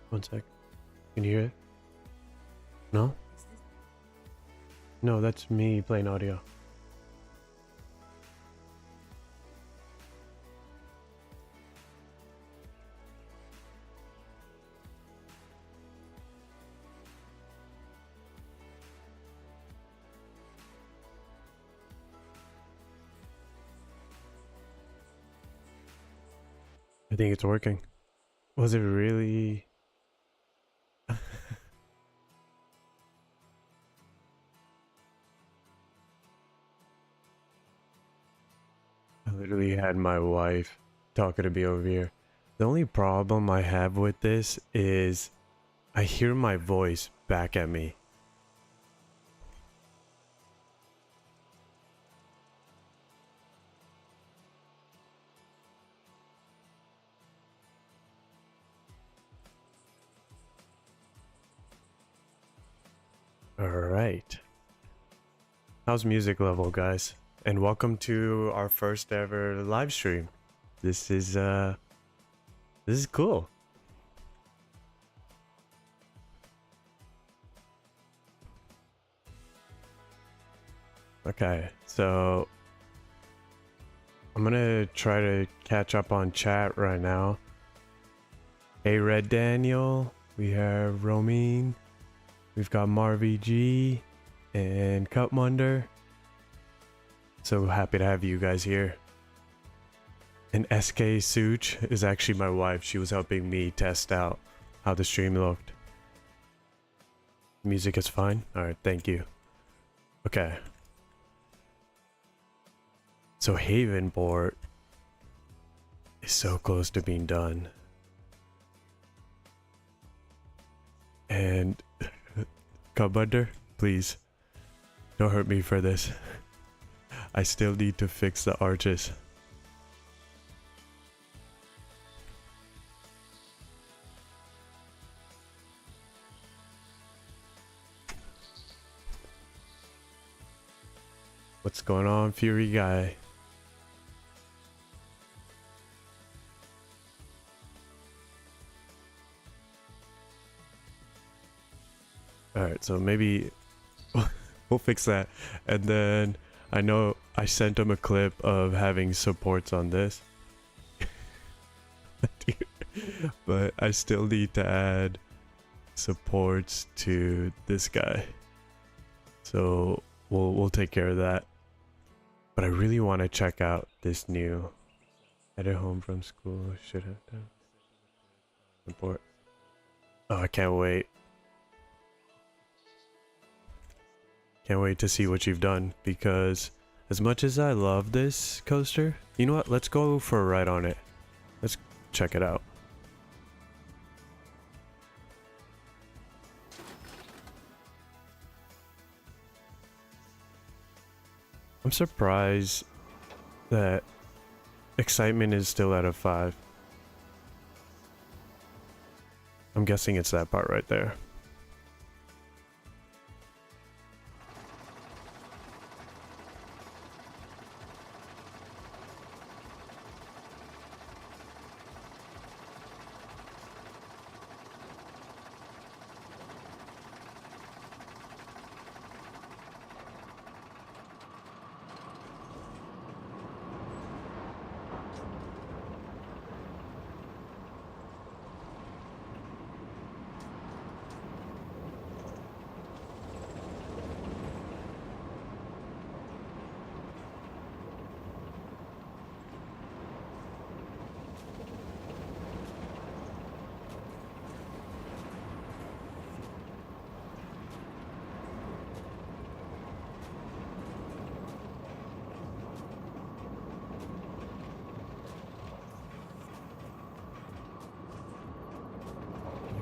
One sec. Can you hear it? No? No, that's me playing audio. I think it's working. Was it really? I literally had my wife talking to me over here. The only problem I have with this is I hear my voice back at me. Alright. How's music level, guys? And welcome to our first ever live stream. This is cool. Okay, so I'm gonna try to catch up on chat right now. Hey Red Daniel, we have Romine, we've got Marvy G and Cutmunder. So happy to have you guys here. And SK Such is actually my wife. She was helping me test out how the stream looked. Music is fine? Alright, thank you. Okay. So Havenport is so close to being done. And Cutbunder, please don't hurt me for this. I still need to fix the arches. What's going on, Fury Guy? Alright, so maybe we'll fix that. And then I know I sent him a clip of having supports on this. But I still need to add supports to this guy. So we'll take care of that. But I really want to check out this new headed home from school. Should have done support. Oh, I can't wait. Can't wait to see what you've done, because as much as I love this coaster, you know what? Let's go for a ride on it. Let's check it out. I'm surprised that excitement is still at a 5. I'm guessing it's that part right there.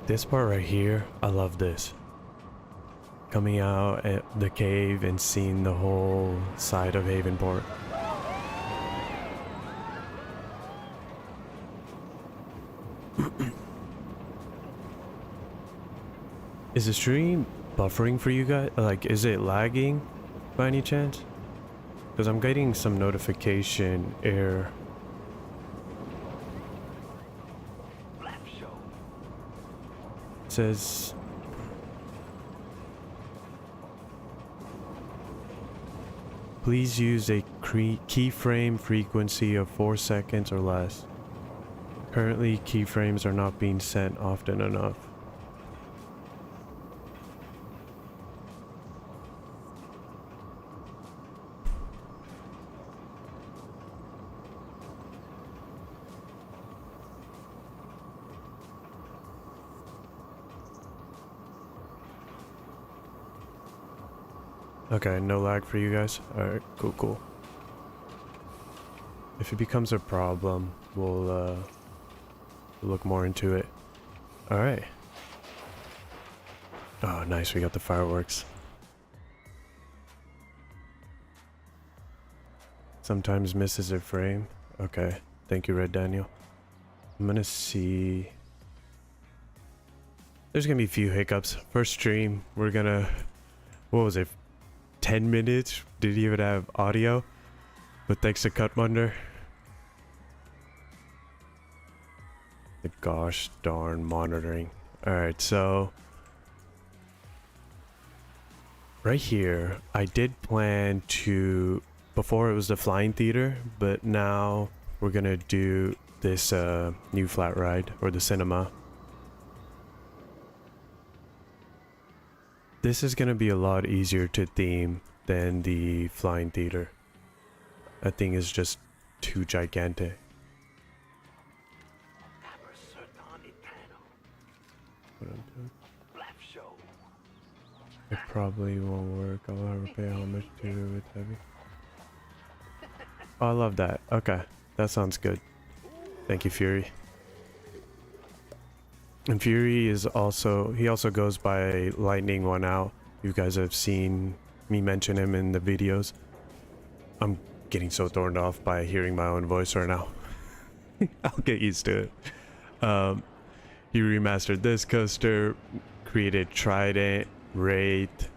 This part right here, I love this. Coming out at the cave and seeing the whole side of Havenport. Is the stream buffering for you guys? Like, is it lagging by any chance? Because I'm getting some notification error. says please use a keyframe frequency of 4 seconds or less. Currently, keyframes are not being sent often enough. Okay, no lag for you guys. Alright, cool. If it becomes a problem, we'll look more into it. Alright. Oh, nice, we got the fireworks. Sometimes misses a frame. Okay, thank you, Red Daniel. I'm gonna see... There's gonna be a few hiccups. First stream, we're gonna... What was it? 10 minutes? Didn't even have audio. But thanks to Cutmunder. The gosh darn monitoring. Alright, so... Right here, I did plan to... Before it was the flying theater, but now we're gonna do this new flat ride, or the cinema. This is gonna be a lot easier to theme than the flying theater. That thing is just too gigantic. What I'm doing. It probably won't work. I'll have to pay homage to it. It's heavy. Oh, I love that. Okay, that sounds good. Thank you, Fury. And Fury is also, he also goes by Lightning One Out. You guys have seen me mention him in the videos. I'm getting so thrown off by hearing my own voice right now. I'll get used to it. He remastered this coaster, created Trident, Wraith.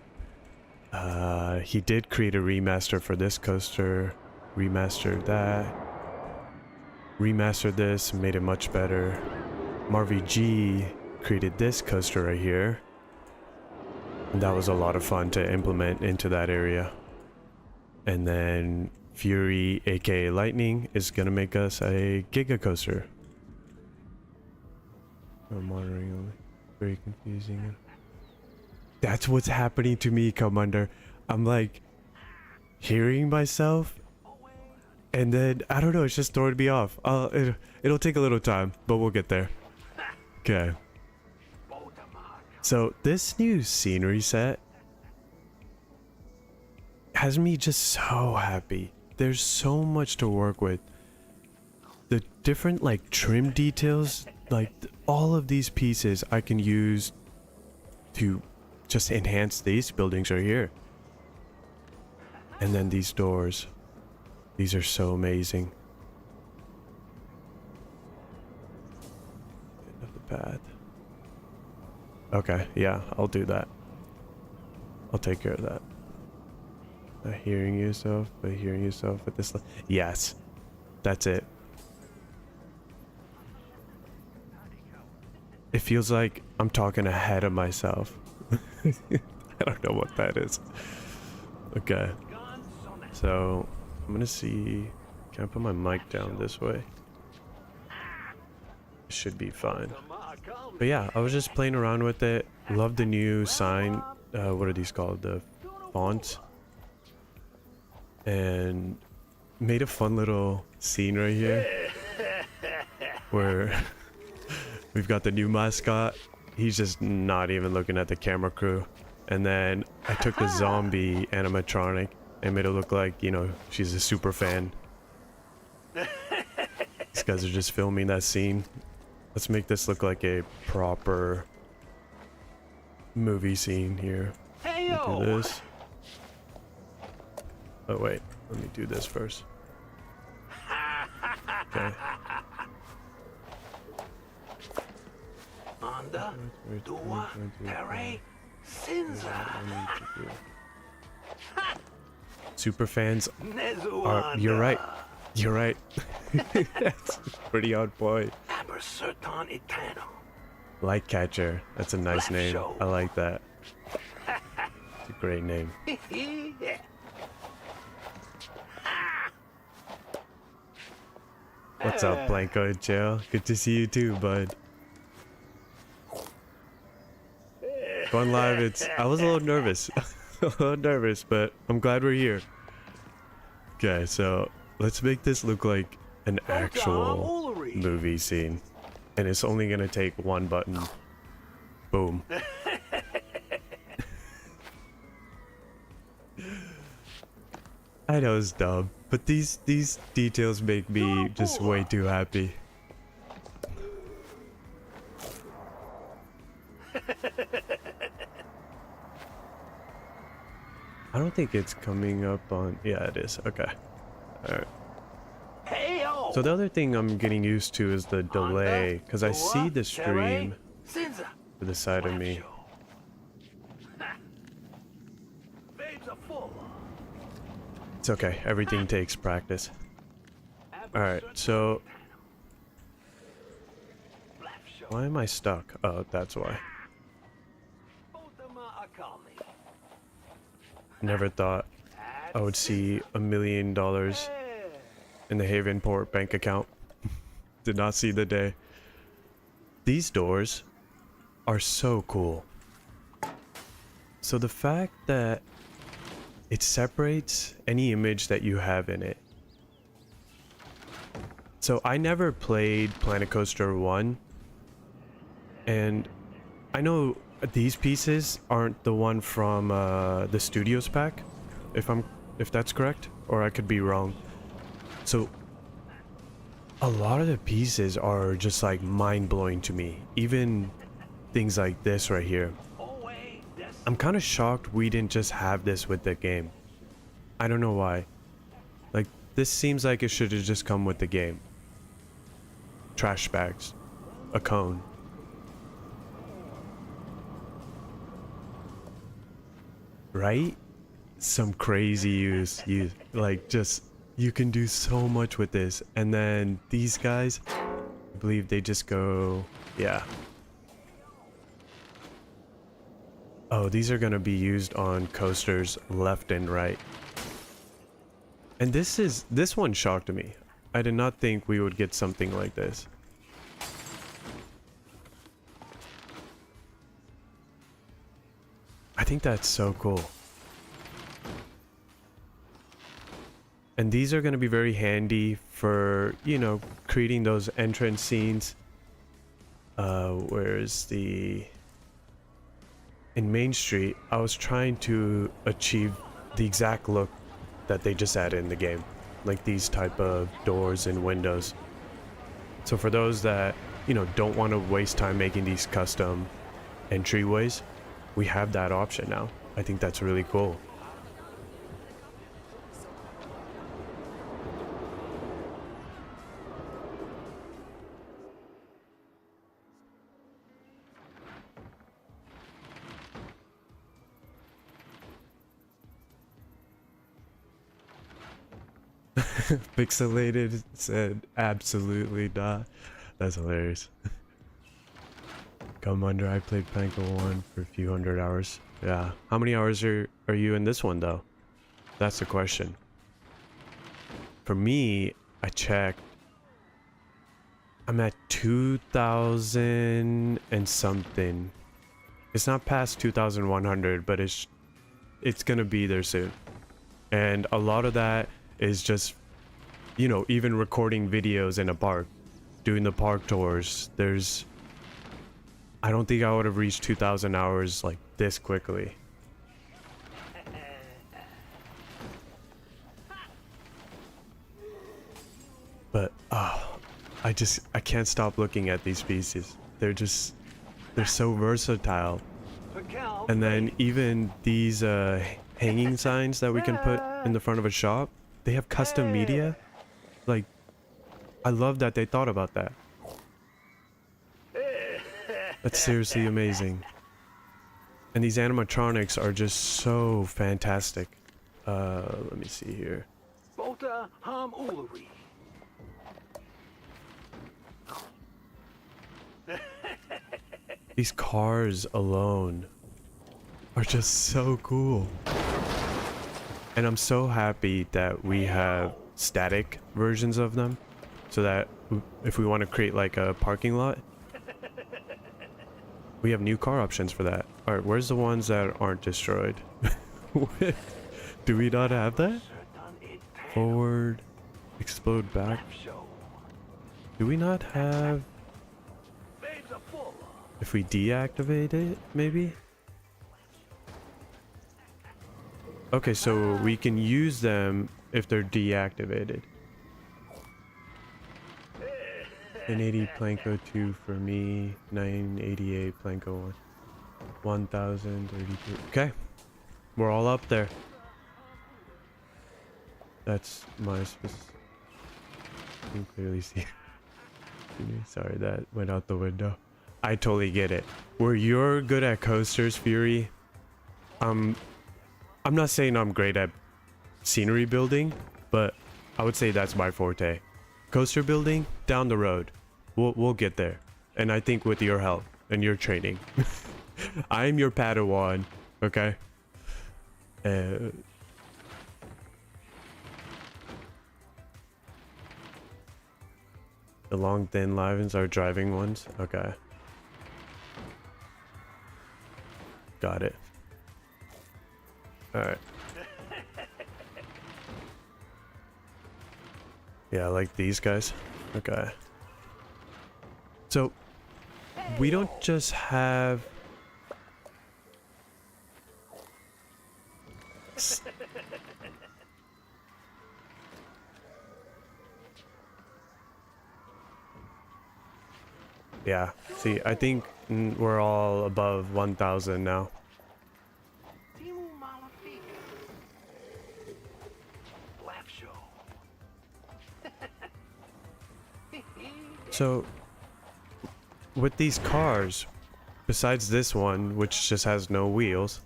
He did create a remaster for this coaster, remastered that, remastered this, made it much better. Marvy G created this coaster right here, and that was a lot of fun to implement into that area. And then Fury, aka Lightning, is gonna make us a Giga coaster. No monitoring only. Very confusing. That's what's happening to me, Commander. I'm like hearing myself, and then I don't know, it's just throwing me off. It'll take a little time, but we'll get there. Okay. So this new scenery set has me just so happy. There's so much to work with. The different like trim details, like all of these pieces I can use to just enhance these buildings right here. And then these doors. These are so amazing. Path. Okay, yeah, I'll do that. I'll take care of that. Not hearing yourself, but hearing yourself at this. Yes, that's it. It feels like I'm talking ahead of myself. I don't know what that is. Okay, so I'm gonna see. Can I put my mic down this way? It should be fine. But yeah, I was just playing around with it. Love the new sign. What are these called? The fonts. And made a fun little scene right here where we've got the new mascot. He's just not even looking at the camera crew. And then I took the zombie animatronic and made it look like, you know, she's a super fan. These guys are just filming that scene. Let's make this look like a proper movie scene here. Hey, do this. Oh wait, let me do this first. Okay. Super fans are, you're right. You're right. That's pretty on point. Light Catcher. That's a nice name. I like that. It's a great name. What's up, Blanco in jail? Good to see you too, bud. Going live, I was a little nervous. A little nervous, but I'm glad we're here. Okay, so let's make this look like an actual movie scene. And it's only gonna take one button. Boom. I know it's dumb, but these details make me just way too happy. I don't think it's coming up on... Yeah, it is. Okay. Alright. So the other thing I'm getting used to is the delay, because I see the stream to the side of me. It's okay. Everything takes practice. Alright, so... Why am I stuck? Oh, that's why. Never thought I would see $1 million in the Havenport bank account. Did not see the day. These doors are so cool. So the fact that it separates any image that you have in it. So I never played Planet Coaster 1, and I know these pieces aren't the one from the Studios pack, if that's correct, or I could be wrong. So a lot of the pieces are just like mind-blowing to me. Even things like this right here. I'm kind of shocked we didn't just have this with the game. I don't know why. Like, this seems like it should have just come with the game. Trash bags. A cone. Right? Some crazy use. Like, just, you can do so much with this. And then these guys, I believe they just go, yeah. Oh, these are gonna be used on coasters left and right. And this one shocked me. I did not think we would get something like this. I think that's so cool. And these are going to be very handy for, you know, creating those entrance scenes. Where's the... In Main Street, I was trying to achieve the exact look that they just added in the game. Like these type of doors and windows. So for those that, you know, don't want to waste time making these custom entryways, we have that option now. I think that's really cool. Pixelated said absolutely not. That's hilarious. Come under, I played Panko 1 for a few hundred hours. Yeah. How many hours are you in this one though? That's the question. For me, I checked. I'm at 2,000 and something. It's not past 2,100, but it's gonna be there soon. And a lot of that is just, you know, even recording videos in a park, doing the park tours. I don't think I would have reached 2,000 hours like this quickly. But I can't stop looking at these pieces. They're so versatile. And then even these hanging signs that we can put in the front of a shop, they have custom media. Like, I love that they thought about that. That's seriously amazing. And these animatronics are just so fantastic. Let me see here. These cars alone are just so cool. And I'm so happy that we have static versions of them, so that if we want to create like a parking lot, we have new car options for that. Alright, where's the ones that aren't destroyed? Do we not have that? Forward, explode back. Do we not have... If we deactivate it, maybe? Okay, so we can use them if they're deactivated. 1080 Planko 2 for me, 988 Planko 1. 1032. Okay, we're all up there. That's my specific. You can clearly see. Sorry, that went out the window. I totally get it. Where you're good at coasters, Fury, I'm not saying I'm great at scenery building, but I would say that's my forte. Coaster building, down the road. We'll get there. And I think with your help and your training. I'm your Padawan, okay? The long thin livens are driving ones? Okay. Got it. Alright. Yeah, I like these guys. Okay. So, we don't just have... Yeah, see, I think we're all above 1,000 now. So, with these cars, besides this one, which just has no wheels,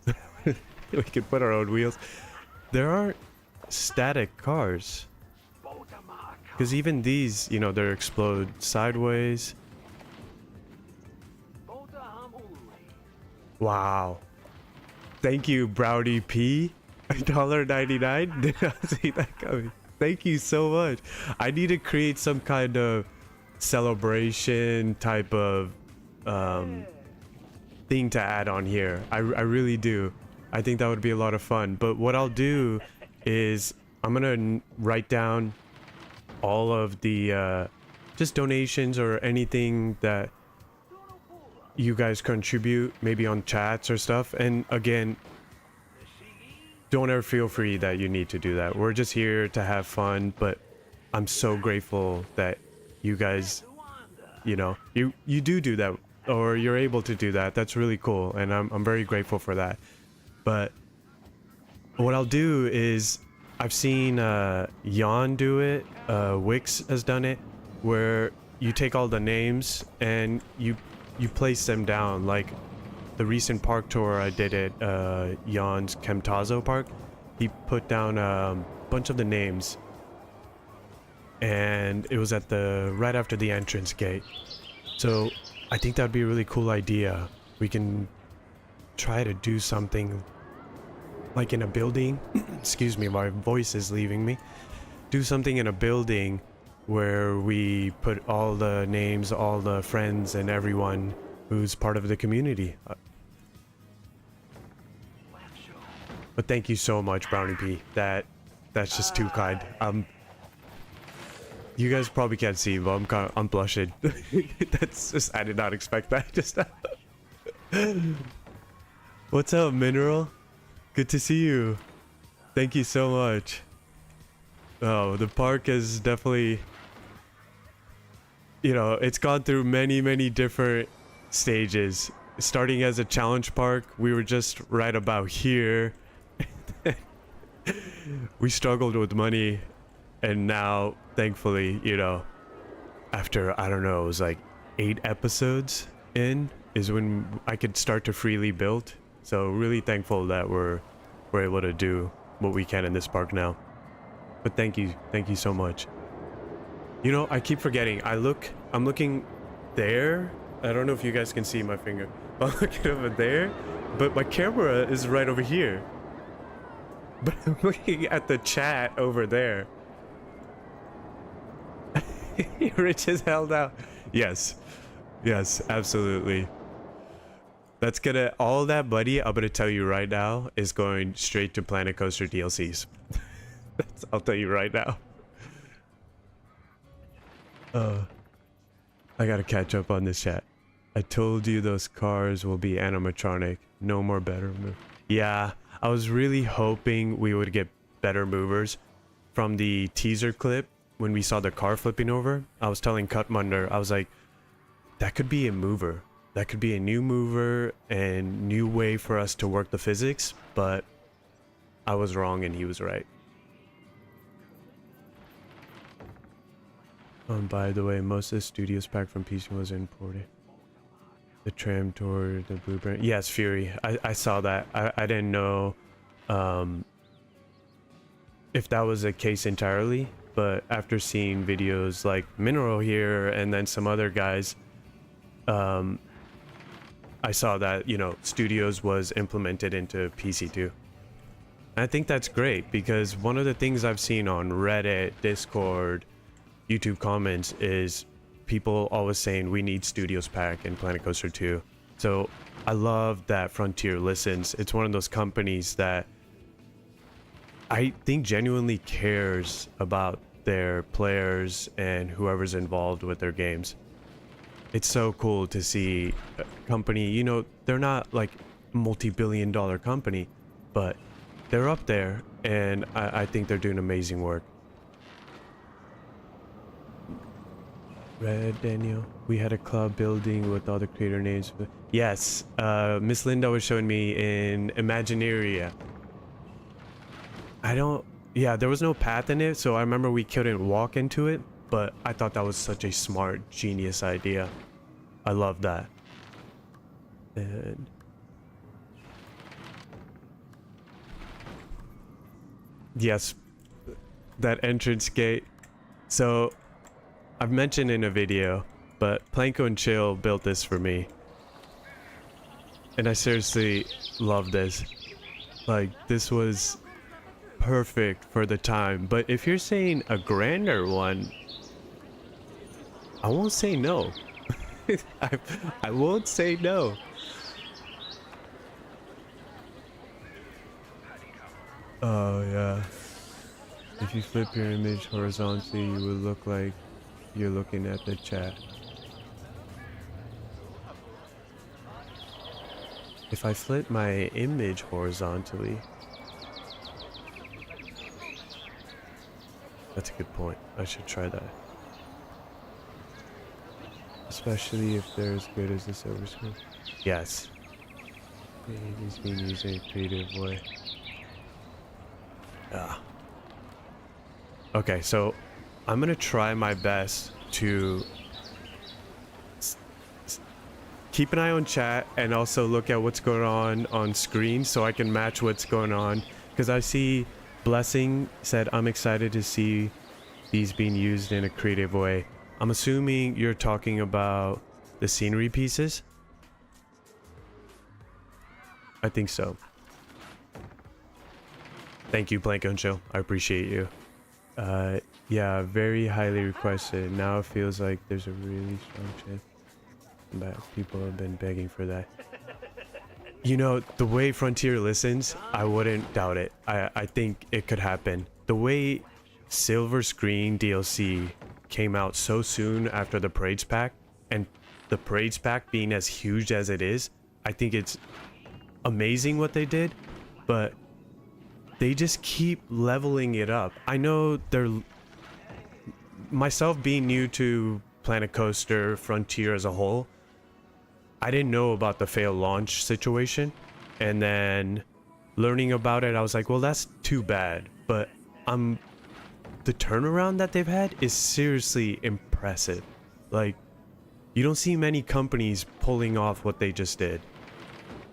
we can put our own wheels, there aren't static cars. Because even these, you know, they explode sideways. Wow. Thank you, Brownie P. $1.99. Did not see that coming. Thank you so much. I need to create some kind of celebration type of thing to add on here. I really do. I think that would be a lot of fun. But what I'll do is I'm gonna write down all of the just donations or anything that you guys contribute, maybe on chats or stuff. And again, don't ever feel free that you need to do that. We're just here to have fun, but I'm so grateful that you guys, you know, you do that, or you're able to do that. That's really cool, and I'm very grateful for that. But what I'll do is, I've seen Jan do it, Wix has done it, where you take all the names and you place them down. Like the recent park tour I did at Jan's Kemtazo Park, he put down a bunch of the names, and it was at the right after the entrance gate. So I think that'd be a really cool idea. We can try to do something like in a building. Excuse me, my voice is leaving me. Do something in a building where we put all the names, all the friends, and everyone who's part of the community. But thank you so much, Brownie P. That's just too kind. You guys probably can't see, but I'm blushing. That's just, I did not expect that just now. What's up, Mineral? Good to see you. Thank you so much. Oh, the park is definitely, you know, it's gone through many different stages. Starting as a challenge park, we were just right about here. We struggled with money, and now, thankfully, you know, after, I don't know, it was like 8 episodes in, is when I could start to freely build. So really thankful that we're able to do what we can in this park now. But thank you so much. You know, I keep forgetting. I'm looking there. I don't know if you guys can see my finger. I'm looking over there, but my camera is right over here. But I'm looking at the chat over there. Rich is held out. Yes. Yes, absolutely. That's gonna, all that money, I'm gonna tell you right now, is going straight to Planet Coaster DLCs. I'll tell you right now. I gotta catch up on this chat. I told you those cars will be animatronic. No more better move. Yeah, I was really hoping we would get better movers. From the teaser clip, when we saw the car flipping over, I was telling Cutmunder, I was like, that could be a mover. That could be a new mover and new way for us to work the physics, but I was wrong and he was right. By the way, most of the studio's pack from PC was imported. The tram toward the blueprint. Yes, Fury. I saw that. I didn't know if that was the case entirely, but after seeing videos like Mineral here and then some other guys, I saw that, you know, Studios was implemented into PC too. I think that's great because one of the things I've seen on Reddit, Discord, YouTube comments is people always saying we need Studios Pack and Planet Coaster 2. So I love that Frontier listens. It's one of those companies that I think genuinely cares about their players and whoever's involved with their games. It's so cool to see a company, you know, they're not like multi-billion-dollar company, but they're up there and I think they're doing amazing work. Red Daniel, we had a club building with all the creator names. Yes, Miss Linda was showing me in Imagineeria. Yeah, there was no path in it, so I remember we couldn't walk into it, but I thought that was such a smart, genius idea. I love that. And yes, that entrance gate. So I've mentioned in a video, but Planko and Chill built this for me. And I seriously love this. Like, this was perfect for the time. But if you're saying a grander one, I won't say no. I won't say no. Oh, yeah. If you flip your image horizontally, you will look like you're looking at the chat. If I flip my image horizontally, that's a good point. I should try that. Especially if they're as good as the silver screen. Yes. He's being used in a creative way. Ah. Okay, so I'm gonna try my best to keep an eye on chat and also look at what's going on screen so I can match what's going on. Because I see Blessing said, I'm excited to see these being used in a creative way. I'm assuming you're talking about the scenery pieces. I think so. Thank you, Planko and Chill. I appreciate you. Yeah, very highly requested. Now it feels like there's a really strong chance. But people have been begging for that. You know, the way Frontier listens, I wouldn't doubt it. I think it could happen. The way Silver Screen DLC came out so soon after the Parades Pack, and the Parades Pack being as huge as it is, I think it's amazing what they did, but they just keep leveling it up. I know they're... Myself being new to Planet Coaster, Frontier as a whole, I didn't know about the failed launch situation, and then learning about it, I was like, well, that's too bad, but the turnaround that they've had is seriously impressive. Like, you don't see many companies pulling off what they just did.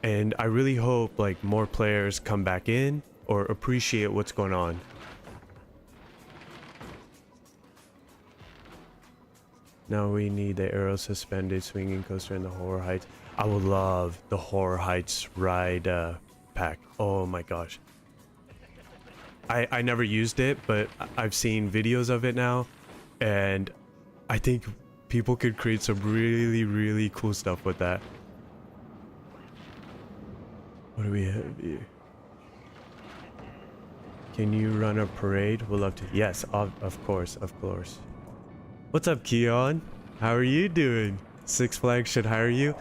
And I really hope like more players come back in or appreciate what's going on. Now we need the aero suspended swinging coaster in the horror heights. I would love the Horror Heights ride pack. Oh my gosh. I never used it, but I've seen videos of it now, and I think people could create some really, really cool stuff with that. What do we have here? Can you run a parade? We'll love to. Yes, of course, of course. What's up, Keon? How are you doing? Six Flags should hire you.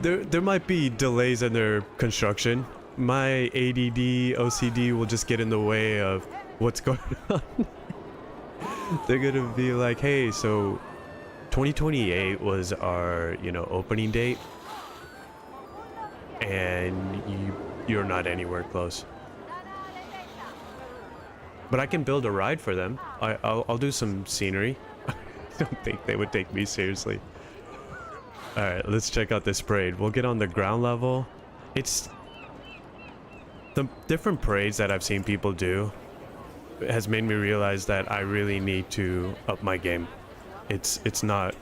There might be delays in their construction. My ADD, OCD will just get in the way of what's going on. They're gonna be like, hey, so 2028 was our, you know, opening date, and you're not anywhere close. But I can build a ride for them. I'll do some scenery. I don't think they would take me seriously. All right, let's check out this parade. We'll get on the ground level. It's the different parades that I've seen people do has made me realize that I really need to up my game. It's not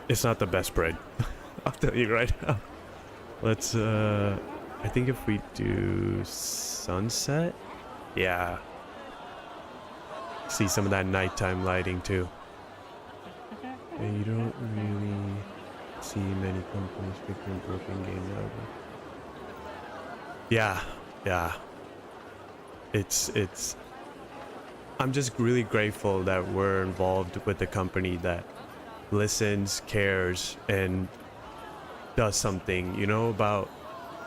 the best parade. I'll tell you right now. Let's I think if we do sunset, yeah. See some of that nighttime lighting too. Yeah, you don't really see many companies picking broken game level. Yeah. It's I'm just really grateful that we're involved with a company that listens, cares, and does something, you know, about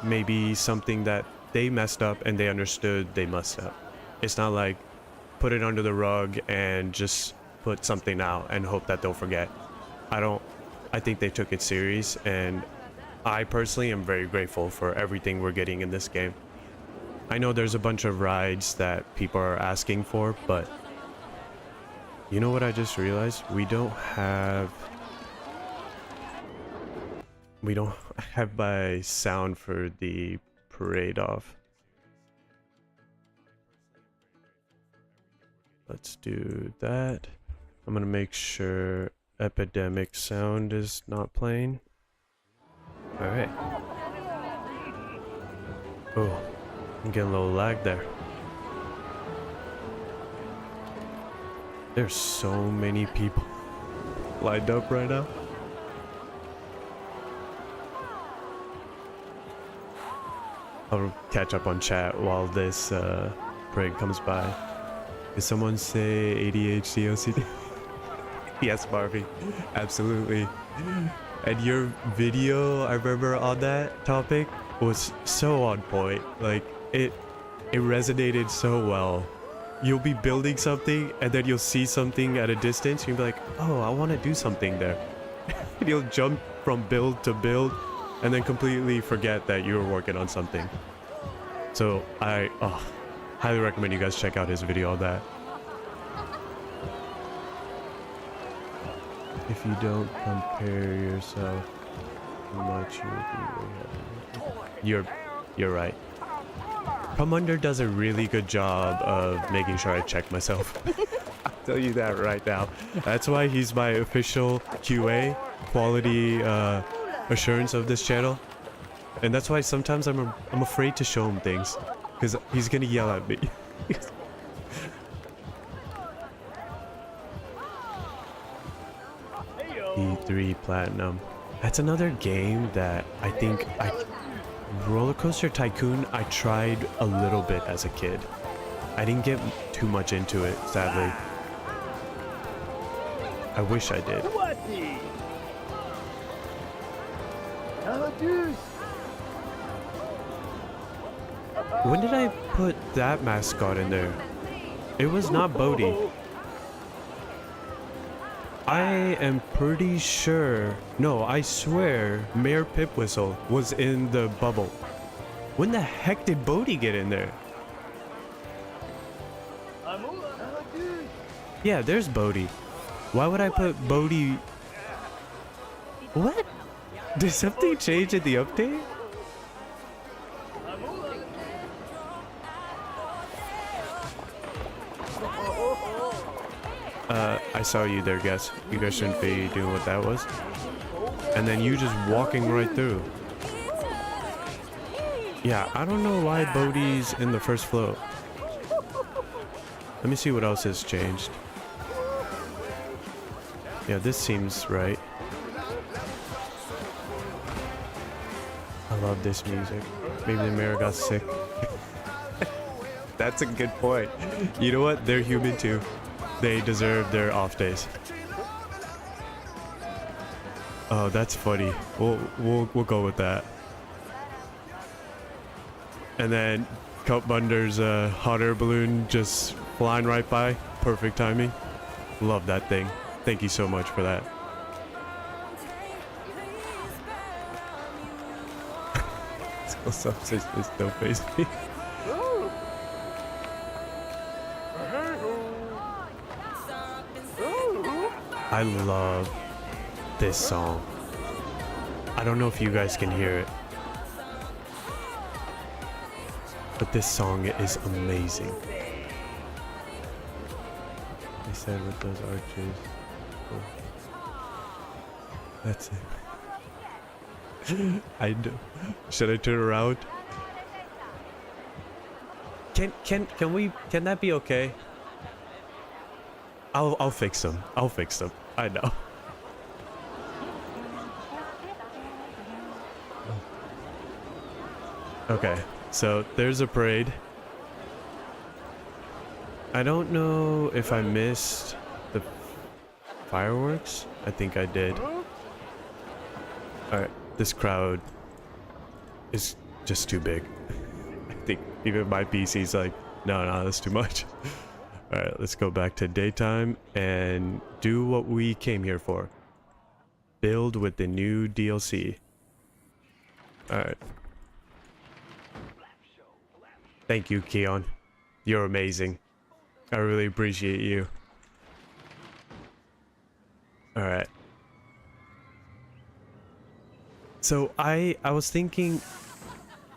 maybe something that they messed up and they understood they messed up. It's not like put it under the rug and just put something out and hope that they'll forget. I think they took it serious, and I personally am very grateful for everything we're getting in this game. I know there's a bunch of rides that people are asking for, but you know what I just realized? We don't have my sound for the parade off. Let's do that. I'm gonna make sure Epidemic sound is not playing. Alright. Oh, I'm getting a little lag there. There's so many people lined up right now. I'll catch up on chat while this parade comes by. Did someone say ADHD OCD? Yes, Barbie, absolutely. And your video, I remember on that topic, was so on point. Like, it resonated so well. You'll be building something, and then you'll see something at a distance, and you'll be like, oh, I want to do something there. And you'll jump from build to build, and then completely forget that you were working on something. So I highly recommend you guys check out his video on that. If you don't compare yourself too much, you'll be you're right. Commander does a really good job of making sure I check myself. I'll tell you that right now. That's why he's my official QA, quality assurance of this channel. And that's why sometimes I'm afraid to show him things, because he's gonna yell at me. E3 Platinum. That's another game that I think Roller Coaster Tycoon, I tried a little bit as a kid. I didn't get too much into it, sadly. I wish I did. When did I put that mascot in there? It was not Bodhi. I am pretty sure, no, I swear Mayor Pipwhistle was in the bubble. When the heck did Bodhi get in there? Yeah, there's Bodhi. Why would I put Bodhi? What? Did something change in the update? I saw you there, guys. You guys shouldn't be doing what that was. And then you just walking right through. Yeah, I don't know why Bodhi's in the first float. Let me see what else has changed. Yeah, this seems right. I love this music. Maybe the mayor got sick. That's a good point. You know what? They're human too. They deserve their off days. Oh, that's funny. We'll go with that. And then Cup Bunder's hot air balloon just flying right by. Perfect timing. Love that thing. Thank you so much for that. Don't face me. I love this song. I don't know if you guys can hear it, but this song is amazing. They said with those arches. Oh. That's it. I know. Should I turn around? Can that be okay? I'll fix them. I'll fix them. I know. Okay, so there's a parade. I don't know if I missed the fireworks. I think I did. Alright, this crowd is just too big. I think even my PC's like, no, that's too much. Alright, let's go back to daytime and do what we came here for. Build with the new DLC. Alright. Thank you, Keon. You're amazing. I really appreciate you. Alright. So I was thinking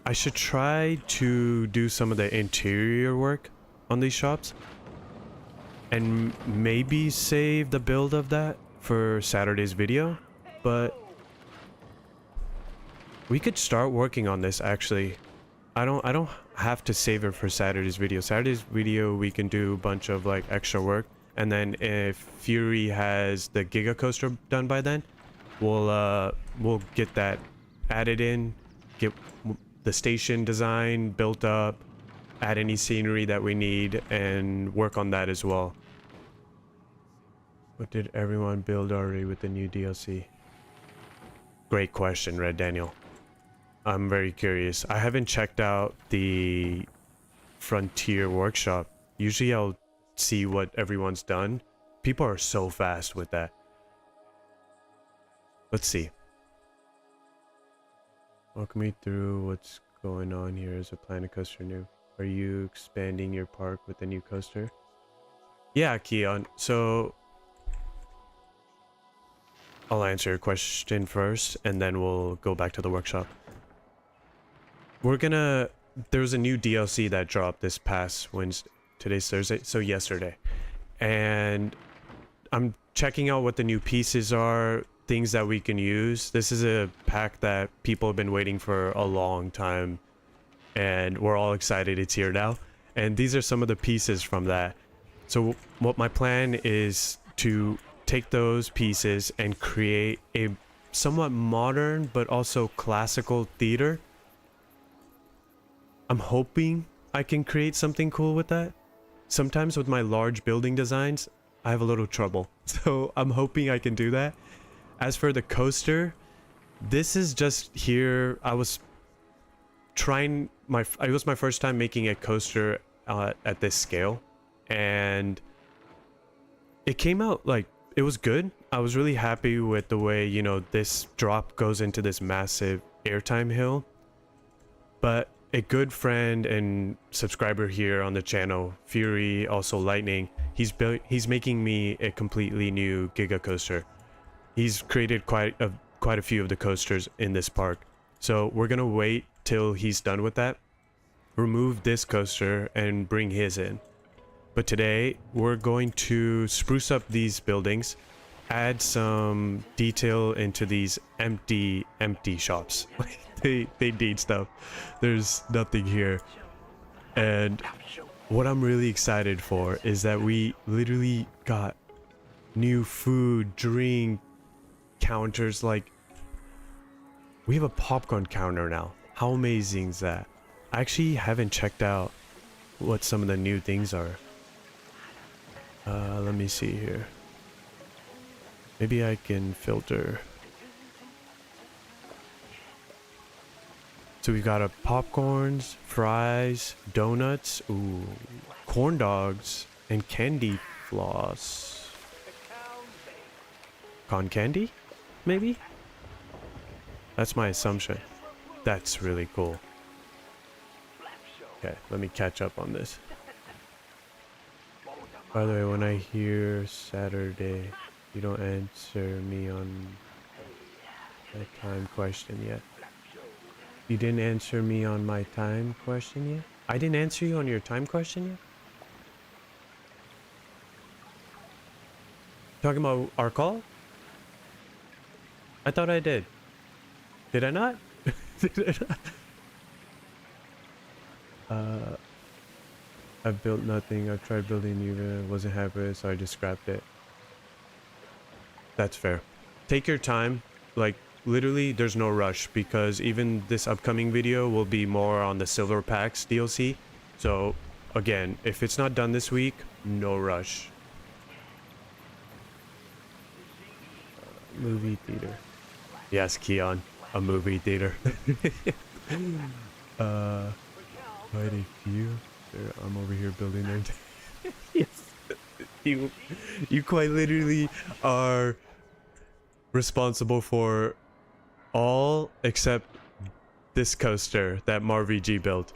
I should try to do some of the interior work on these shops. And maybe save the build of that for Saturday's video. But we could start working on this actually. I don't have to save it for Saturday's video. Saturday's video we can do a bunch of like extra work, and then if Fury has the Giga Coaster done by then, we'll get that added in, get the station design built up, add any scenery that we need, and work on that as well. What did everyone build already with the new DLC? Great question, Red Daniel. I'm very curious. I haven't checked out the Frontier workshop. Usually I'll see what everyone's done. People are so fast with that. Let's see. Walk me through what's going on here as a Planet Coaster new. Are you expanding your park with the new coaster? Yeah, Keon. So I'll answer your question first, and then we'll go back to the workshop. There was a new DLC that dropped this past Wednesday. Today's Thursday, so yesterday. And I'm checking out what the new pieces are, things that we can use. This is a pack that people have been waiting for a long time, and we're all excited it's here now. And these are some of the pieces from that. So what my plan is to take those pieces and create a somewhat modern but also classical theater. I'm hoping I can create something cool with that. Sometimes with my large building designs, I have a little trouble. So I'm hoping I can do that. As for the coaster, this is just here. It was my first time making a coaster at this scale. And it came out like, it was good. I was really happy with the way, you know, this drop goes into this massive airtime hill. But a good friend and subscriber here on the channel, Fury, also Lightning, he's making me a completely new Giga Coaster. He's created quite a few of the coasters in this park. So we're gonna wait till he's done with that, remove this coaster and bring his in. But today we're going to spruce up these buildings, add some detail into these empty shops. they need stuff. There's nothing here. And what I'm really excited for is that we literally got new food, drink counters. Like, we have a popcorn counter now. How amazing is that? I actually haven't checked out what some of the new things are. Let me see here. Maybe I can filter. So we got a popcorns, fries, donuts, ooh, corn dogs, and candy floss. Con candy? Maybe? That's my assumption. That's really cool. Okay, let me catch up on this. By the way, when I hear Saturday, you don't answer me on my time question yet. You didn't answer me on my time question yet? I didn't answer you on your time question yet? Talking about our call? I thought I did. Did I not? Did I not? I've built nothing. I've tried building Uva. Wasn't happy, so I just scrapped it. That's fair. Take your time. Like, literally, there's no rush, because even this upcoming video will be more on the Silver Packs DLC. So, again, if it's not done this week, no rush. Movie theater. Yes, Keon. A movie theater. Quite a few. I'm over here building them. Yes. You quite literally are responsible for all except this coaster that MarVG built,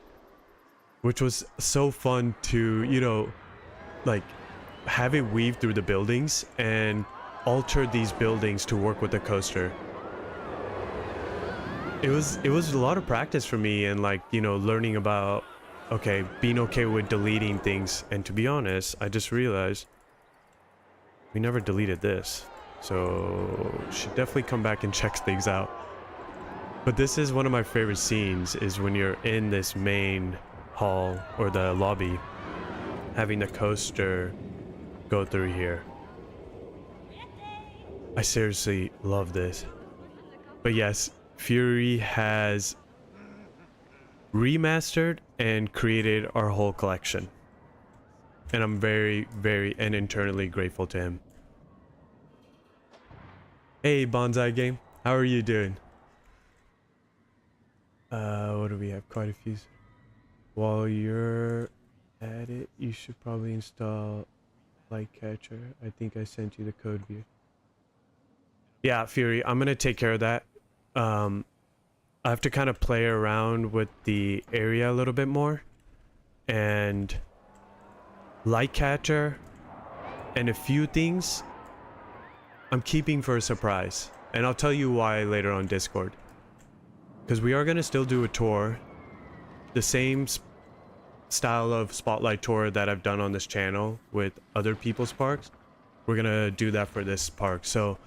which was so fun to, you know, like, have it weave through the buildings and alter these buildings to work with the coaster. It was a lot of practice for me, and, like, you know, learning about, okay, being okay with deleting things. And to be honest, I just realized we never deleted this, so should definitely come back and check things out. But this is one of my favorite scenes, is when you're in this main hall or the lobby, having the coaster go through here. I seriously love this. But yes, Fury has remastered and created our whole collection, and I'm very, very and internally grateful to him. Hey, Bonsai Game, how are you doing? What do we have? Quite a few. While you're at it, you should probably install Lightcatcher. I think I sent you the code view. Yeah, Fury, I'm gonna take care of that. I have to kind of play around with the area a little bit more, and Lightcatcher and a few things I'm keeping for a surprise, and I'll tell you why later on Discord. Because we are going to still do a tour, the same style of spotlight tour that I've done on this channel with other people's parks. We're going to do that for this park, so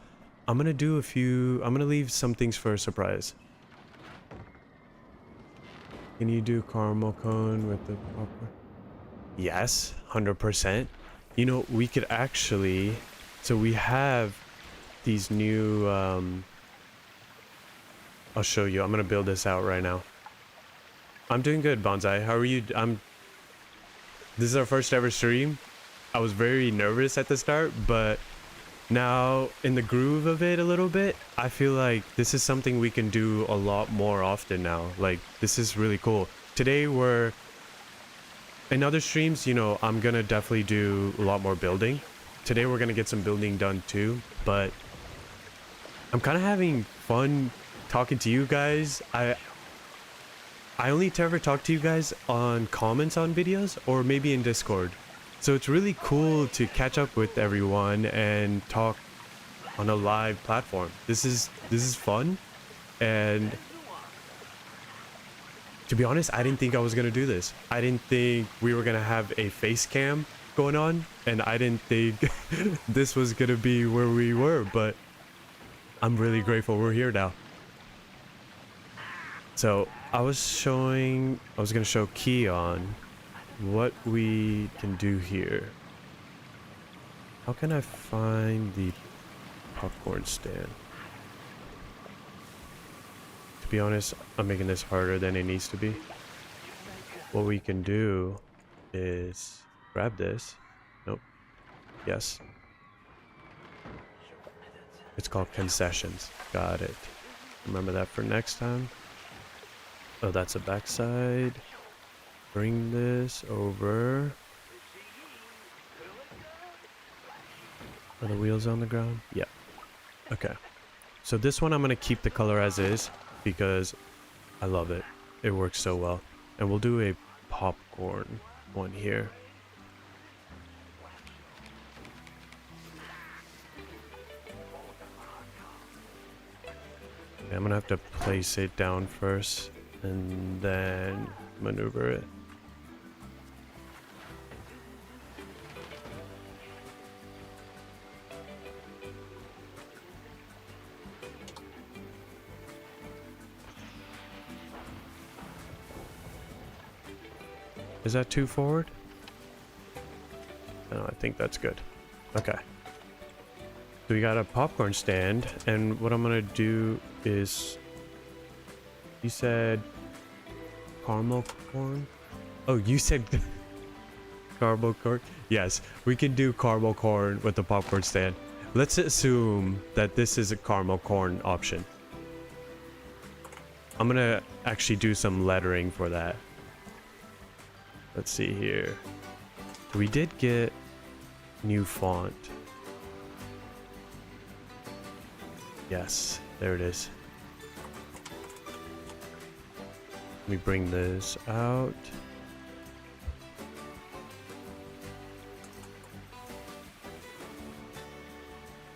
I'm going to do a few, I'm going to leave some things for a surprise. Can you do caramel cone with the popcorn? Yes, 100%. You know, we could actually, so we have these new, I'll show you. I'm going to build this out right now. I'm doing good, Bonsai. How are you? This is our first ever stream. I was very nervous at the start, but now in the groove of it a little bit, I feel like this is something we can do a lot more often now. Like, this is really cool. Today we're in other streams, you know, I'm gonna definitely do a lot more building. Today we're gonna get some building done too, but I'm kind of having fun talking to you guys. I only ever talk to you guys on comments on videos, or maybe in Discord. So it's really cool to catch up with everyone and talk on a live platform. This is fun, and to be honest, I didn't think I was gonna do this. I didn't think we were gonna have a face cam going on, and I didn't think this was gonna be where we were, but I'm really grateful we're here now. So I was gonna show Keon what we can do here. How can I find the popcorn stand? To be honest, I'm making this harder than it needs to be. What we can do is grab this. Nope. Yes. It's called concessions. Got it. Remember that for next time. Oh, that's a backside. Bring this over. Are the wheels on the ground? Yeah. Okay. So this one I'm going to keep the color as is because I love it. It works so well. And we'll do a popcorn one here. Okay, I'm going to have to place it down first and then maneuver it. Is that too forward? No, I think that's good. Okay. So we got a popcorn stand, and what I'm gonna do is... You said... caramel corn? Oh, you said... caramel corn? Yes, we can do caramel corn with the popcorn stand. Let's assume that this is a caramel corn option. I'm gonna actually do some lettering for that. Let's see here. We did get new font. Yes, there it is. Let me bring this out.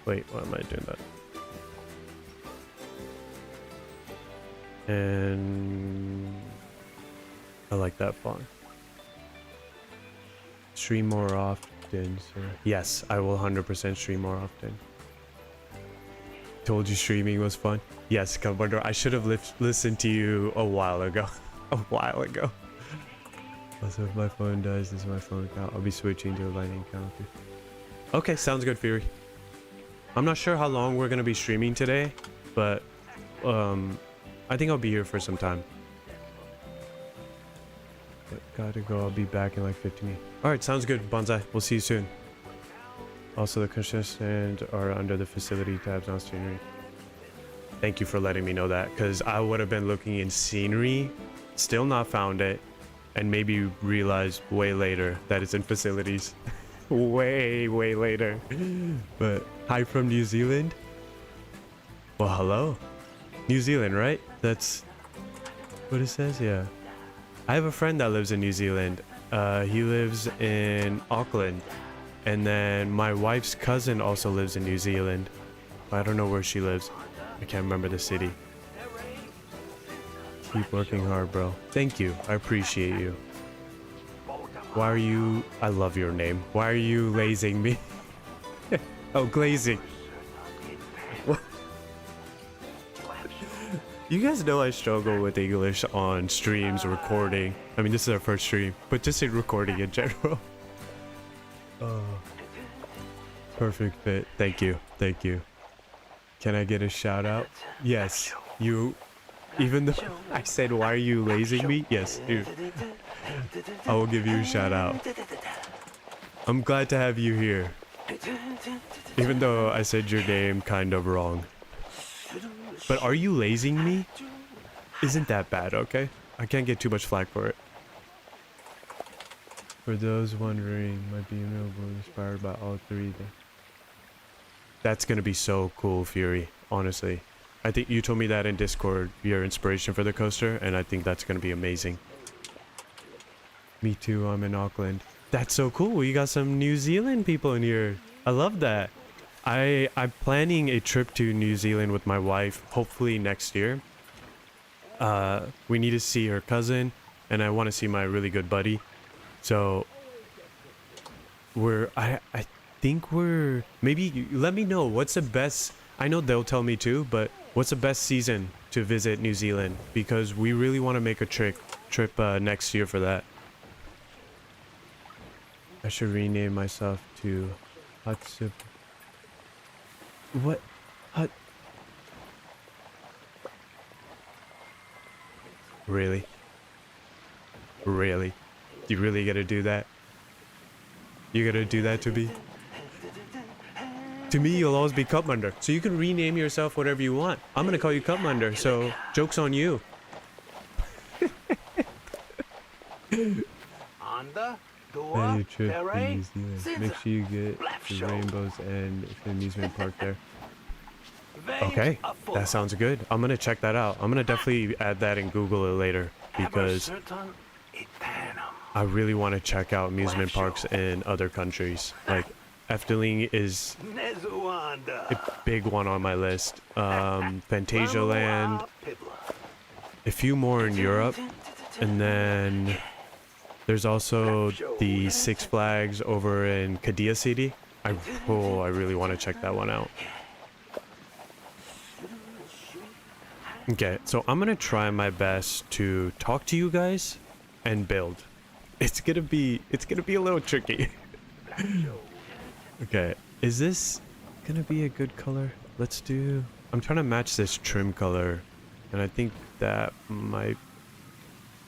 Wait, why am I doing that? And I like that font. Stream more often, sir. Yes, I will 100% stream more often. Told you streaming was fun. Yes, Commander. I should have listened to you a while ago. A while ago. Also, if my phone dies, this is my phone account. I'll be switching to a Lightning account. Okay, sounds good, Fury. I'm not sure how long we're gonna be streaming today, but I think I'll be here for some time. Gotta go. I'll be back in like 15 minutes. Alright, sounds good, Bonsai. We'll see you soon. Also, the concessions are under the facility tabs on scenery. Thank you for letting me know that, because I would have been looking in scenery, still not found it, and maybe realized way later that it's in facilities. way later. But hi from New Zealand. Well, hello. New Zealand, right? That's what it says. Yeah. I have a friend that lives in New Zealand. He lives in Auckland. And then my wife's cousin also lives in New Zealand. I don't know where she lives. I can't remember the city. Keep working hard, bro. Thank you. I appreciate you. Why are you... I love your name. Why are you lazing me? Oh, glazing. What? You guys know I struggle with English on streams, recording. I mean, this is our first stream, but just in recording in general. Oh, perfect fit. Thank you. Thank you. Can I get a shout out? Yes. You, even though I said, why are you lazing me? Yes, dude. I will give you a shout out. I'm glad to have you here. Even though I said your name kind of wrong. But are you lazing me? Isn't that bad, okay? I can't get too much flack for it. For those wondering, my BMO was inspired by all three. That's gonna be so cool, Fury. Honestly, I think you told me that in Discord, your inspiration for the coaster, and I think that's gonna be amazing. Me too. I'm in Auckland. That's so cool. You got some New Zealand people in here. I love that. I'm planning a trip to New Zealand with my wife, hopefully next year. We need to see her cousin, and I want to see my really good buddy. So I think we're maybe let me know what's the best. I know they'll tell me too, but what's the best season to visit New Zealand, because we really want to make a trip next year for that. I should rename myself to Hutsup. What? Hut? Really? Really? You really gotta do that? You gotta do that to me? To me, you'll always be Cupmunder. So you can rename yourself whatever you want. I'm gonna call you Cupmunder, so joke's on you. Any trip to New Zealand. Make sure you get the rainbows and the amusement park there. Okay, that sounds good. I'm gonna check that out. I'm gonna definitely add that and Google it later, because I really want to check out amusement parks in other countries. Like, Efteling is a big one on my list. Fantasia Land, a few more in Europe, and then there's also the Six Flags over in Kadia City. I really want to check that one out. Okay, so I'm gonna try my best to talk to you guys and build. It's gonna be a little tricky. Okay, is this gonna be a good color? Let's do. I'm trying to match this trim color, and I think that might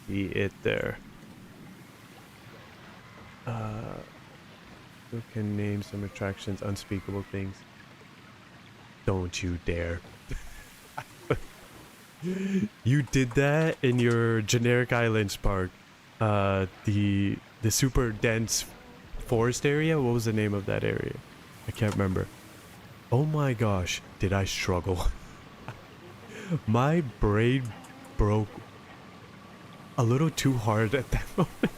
be it there. You can name some attractions, unspeakable things. Don't you dare. You did that in your generic islands park. The super dense forest area. What was the name of that area? I can't remember. Oh my gosh, did I struggle? My brain broke a little too hard at that moment.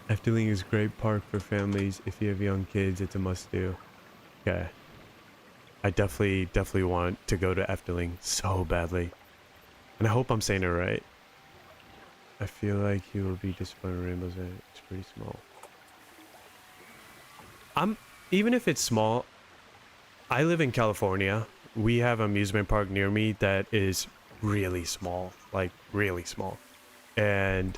Efteling is a great park for families. If you have young kids, it's a must-do. Okay. I definitely want to go to Efteling so badly. And I hope I'm saying it right. I feel like you will be disappointed in rainbows, and it's pretty small. Even if it's small, I live in California. We have an amusement park near me that is really small, like really small. And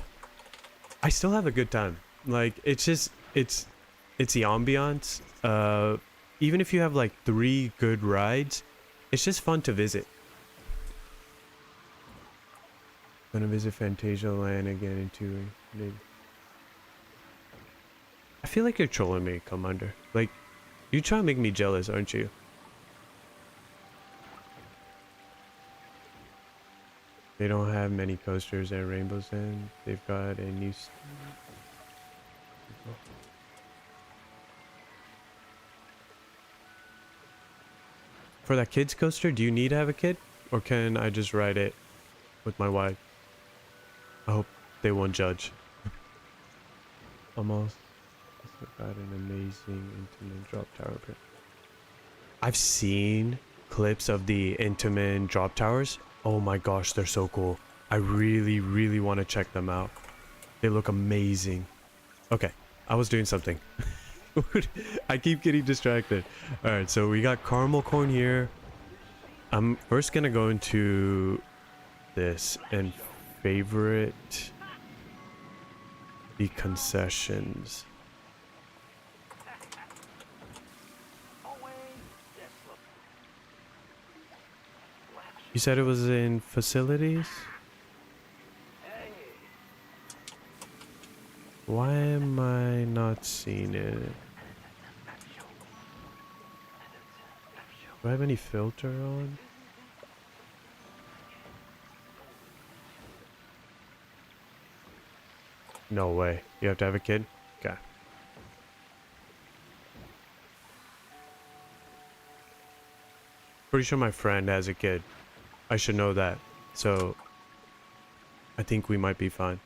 I still have a good time. Like, it's just, it's the ambiance. Even if you have like 3 good rides, it's just fun to visit. Gonna visit Fantasia Land again in 2 weeks, maybe. I feel like you're trolling me, Commander. Like, you try to make me jealous, aren't you? They don't have many coasters at Rainbow's End. They've got a new... For that kids coaster, do you need to have a kid? Or can I just ride it with my wife? I hope they won't judge. Almost. It's got an amazing intimate drop tower. I've seen clips of the intimate drop towers. Oh my gosh, they're so cool. I really want to check them out. They look amazing. Okay, I was doing something. I keep getting distracted. Alright, so we got caramel corn here. I'm first gonna go into this and favorite the concessions. You said it was in facilities? Why am I not seeing it? Do I have any filter on? No way. You have to have a kid? Okay. Pretty sure my friend has a kid. I should know that. So, I think we might be fine.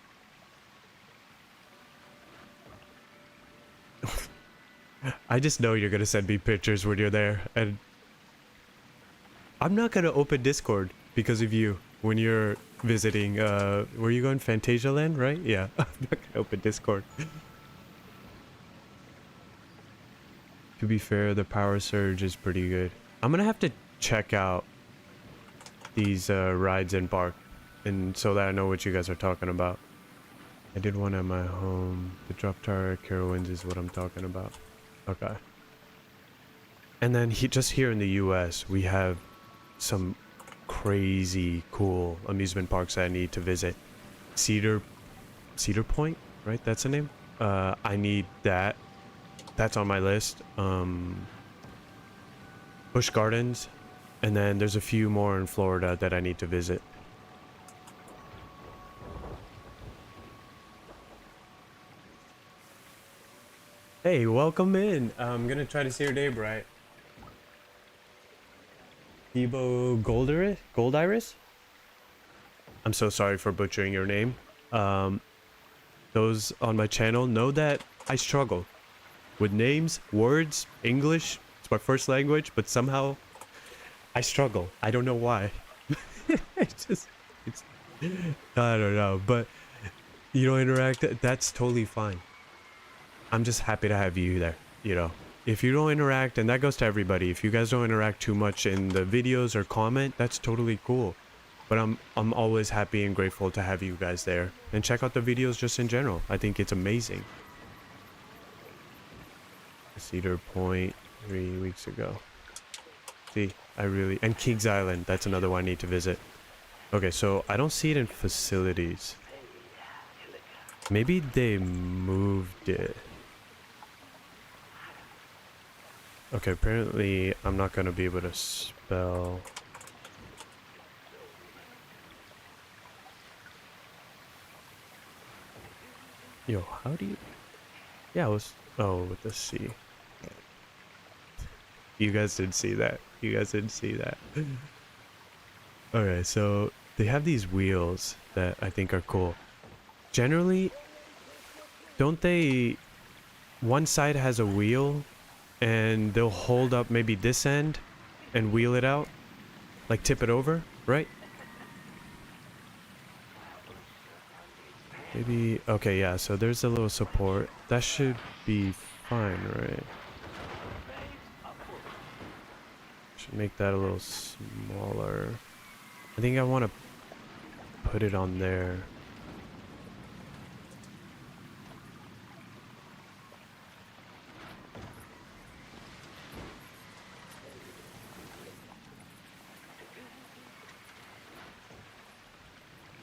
I just know you're gonna send me pictures when you're there, and I'm not gonna open Discord because of you when you're visiting. Where you going? Fantasia Land, right? Yeah. I'm not gonna open Discord. To be fair, the power surge is pretty good. I'm gonna have to check out these rides in park, and so that I know what you guys are talking about. I did one at my home. The drop tower at Carowinds is what I'm talking about. Okay. And then just here in the US, we have some crazy cool amusement parks that I need to visit. Cedar Point, right? That's the name. I need that. That's on my list. Busch Gardens, and then there's a few more in Florida that I need to visit. Hey, welcome in. I'm gonna try to see your day bright. Debo Goldiris? I'm so sorry for butchering your name. Those on my channel know that I struggle with names, words, English. It's my first language, but somehow I struggle. I don't know why. I don't know, but you don't interact. That's totally fine. I'm just happy to have you there, you know. If you don't interact, and that goes to everybody, if you guys don't interact too much in the videos or comment, that's totally cool. But I'm always happy and grateful to have you guys there. And check out the videos just in general. I think it's amazing. Cedar Point 3 weeks ago. See, and Kings Island, that's another one I need to visit. Okay, so I don't see it in facilities. Maybe they moved it. Okay, apparently I'm not gonna be able to spell. Yo, how do you? Yeah, it was. Oh, with the C. You guys didn't see that. You guys didn't see that. Okay, so they have these wheels that I think are cool. Generally, don't they? One side has a wheel, and they'll hold up maybe this end and wheel it out, like tip it over, right? Maybe. Okay, yeah. So there's a little support. That should be fine, right? Should make that a little smaller. I think I want to put it on there.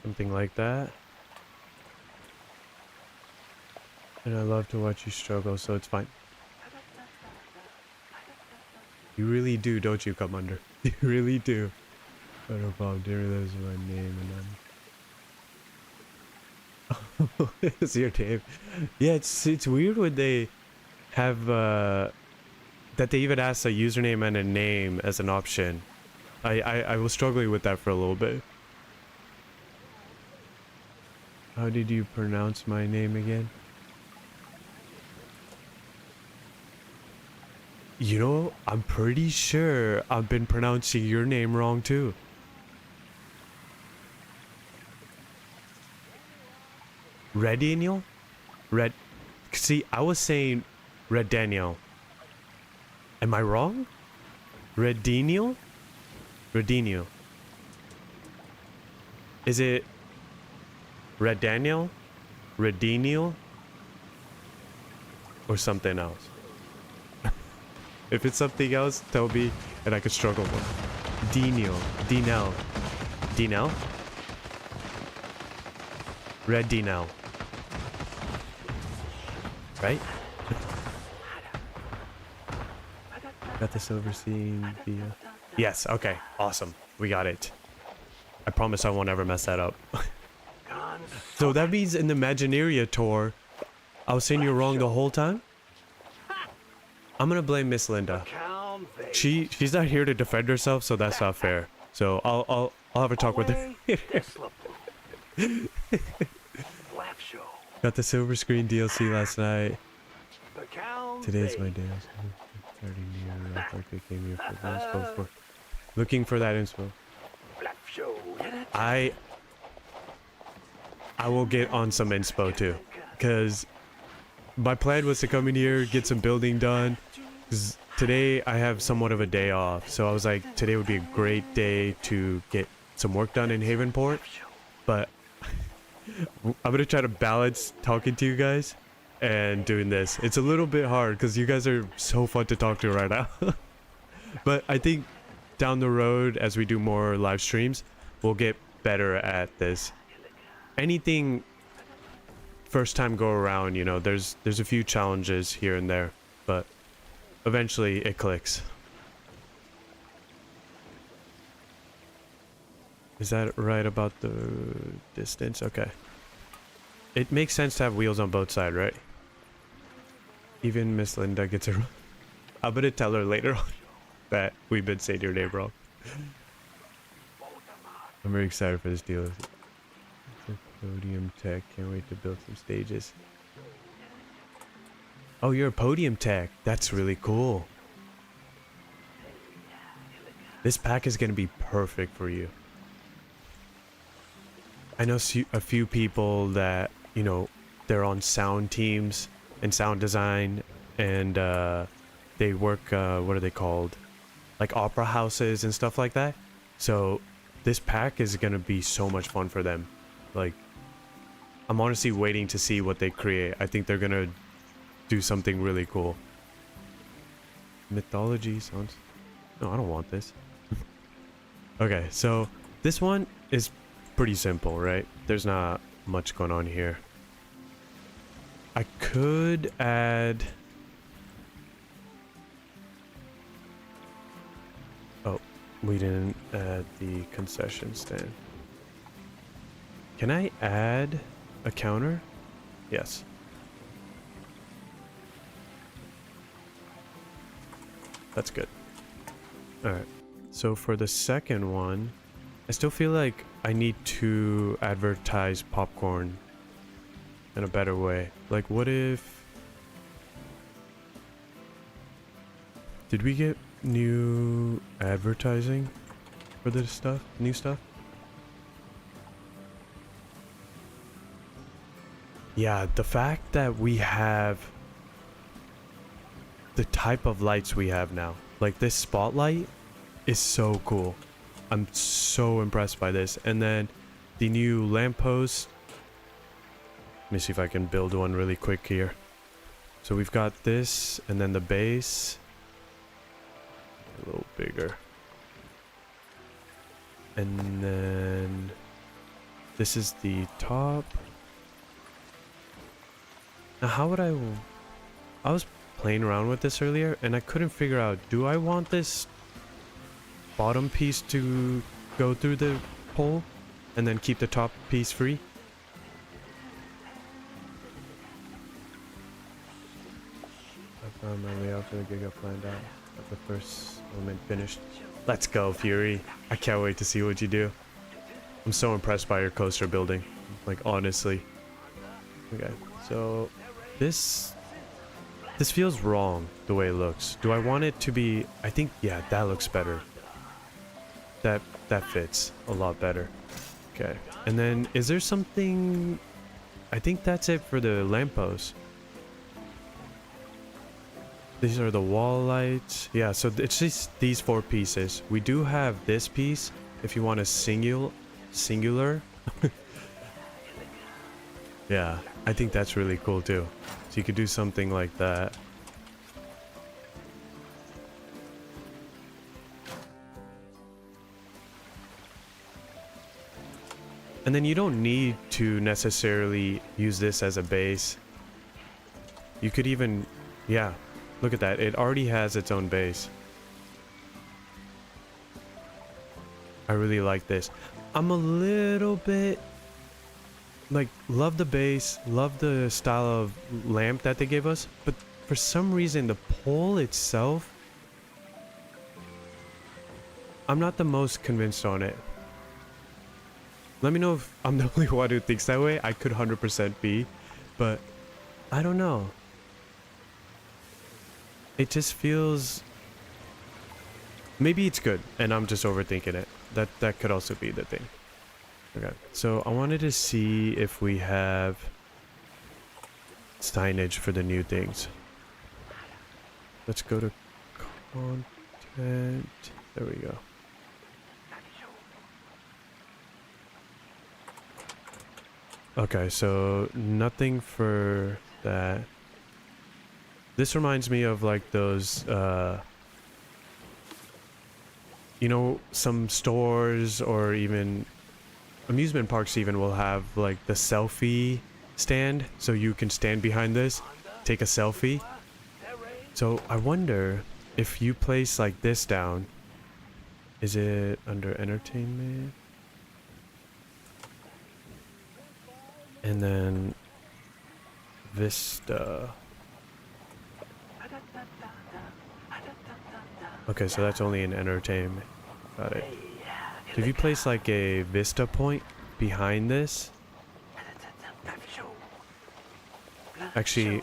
Something like that. And I love to watch you struggle, so it's fine. You really do, don't you, come under? You really do. Oh, no problem. Didn't realize my name and then. It's your name. Yeah, it's weird when they have that they even ask a username and a name as an option. I was struggling with that for a little bit. How did you pronounce my name again? You know, I'm pretty sure I've been pronouncing your name wrong too. Red Daniel? Red. See, I was saying Red Daniel. Am I wrong? Red Daniel? Red Daniel. Is it Red Daniel? Red Daniel? Or something else? If it's something else, tell me, and I could struggle with. Daniel. Dinel. Dinel? Red Dinel. Right? Got the silver scene via. Yes, okay. Awesome. We got it. I promise I won't ever mess that up. So that means in the Imagineeria tour, I was saying you're wrong the whole time? I'm gonna blame Miss Linda. She's not here to defend herself, so that's not fair. So I'll have a talk with her. Got the silver screen DLC last night. Today's my day. I came here for inspo. Looking for that inspo. I will get on some inspo too, because my plan was to come in here, get some building done, 'Cause today I have somewhat of a day off, so I was like, today would be a great day to get some work done in Havenport, but I'm gonna try to balance talking to you guys and doing this. It's a little bit hard because you guys are so fun to talk to right now. But I think down the road, as we do more live streams, we'll get better at this. Anything first time go around, you know, there's a few challenges here and there, but eventually it clicks. Is that right about the distance? Okay. It makes sense to have wheels on both sides, right? Even Miss Linda gets a... I'm gonna tell her later on that we've been saying your name wrong. I'm very excited for this deal. It's a podium tech. Can't wait to build some stages. Oh, you're a podium tech. That's really cool. This pack is gonna be perfect for you. I know a few people that, you know, they're on sound teams and sound design, and they work, what are they called? Like opera houses and stuff like that. So this pack is going to be so much fun for them. Like, I'm honestly waiting to see what they create. I think they're going to do something really cool. Mythology sounds... No, I don't want this. Okay, so this one is pretty simple, right? There's not much going on here. I could add... Oh, we didn't add the concession stand. Can I add a counter? Yes. That's good. Alright, so for the second one, I still feel like I need to advertise popcorn in a better way. Like, what if... Did we get new advertising for this stuff? New stuff? Yeah, the fact that we have the type of lights we have now. Like, this spotlight is so cool. I'm so impressed by this. And then the new lamppost. Let me see if I can build one really quick here. So we've got this, and then the base. A little bigger. And then this is the top. Now how would I was playing around with this earlier and I couldn't figure out, do I want this bottom piece to go through the hole and then keep the top piece free? I found my layout for the Giga planned out at the first element finished. Let's go, Fury. I can't wait to see what you do. I'm so impressed by your coaster building. Like, honestly. Okay, so this feels wrong the way it looks. Do I want it to be... I think, yeah, that looks better. That fits a lot better. Okay, and then is there something... I think that's it for the lamppost. These are the wall lights. Yeah, so it's just these 4 pieces. We do have this piece if you want a singular. Yeah, I think that's really cool too. So you could do something like that. And then you don't need to necessarily use this as a base. You could even, yeah, look at that. It already has its own base. I really like this. I'm a little bit, like, love the base, love the style of lamp that they gave us, but for some reason the pole itself, I'm not the most convinced on it. Let me know if I'm the only one who thinks that way. I could 100% be, but I don't know. It just feels... Maybe it's good and I'm just overthinking it. That could also be the thing. Okay, so I wanted to see if we have signage for the new things. let's go to content. There we go. Okay, so nothing for that. This reminds me of like those, you know, some stores or even amusement parks even will have like the selfie stand. So you can stand behind this, take a selfie. So I wonder if you place like this down, is it under entertainment? And then Vista. Okay, so that's only in entertainment. Got it. So if you place like a Vista point behind this, actually,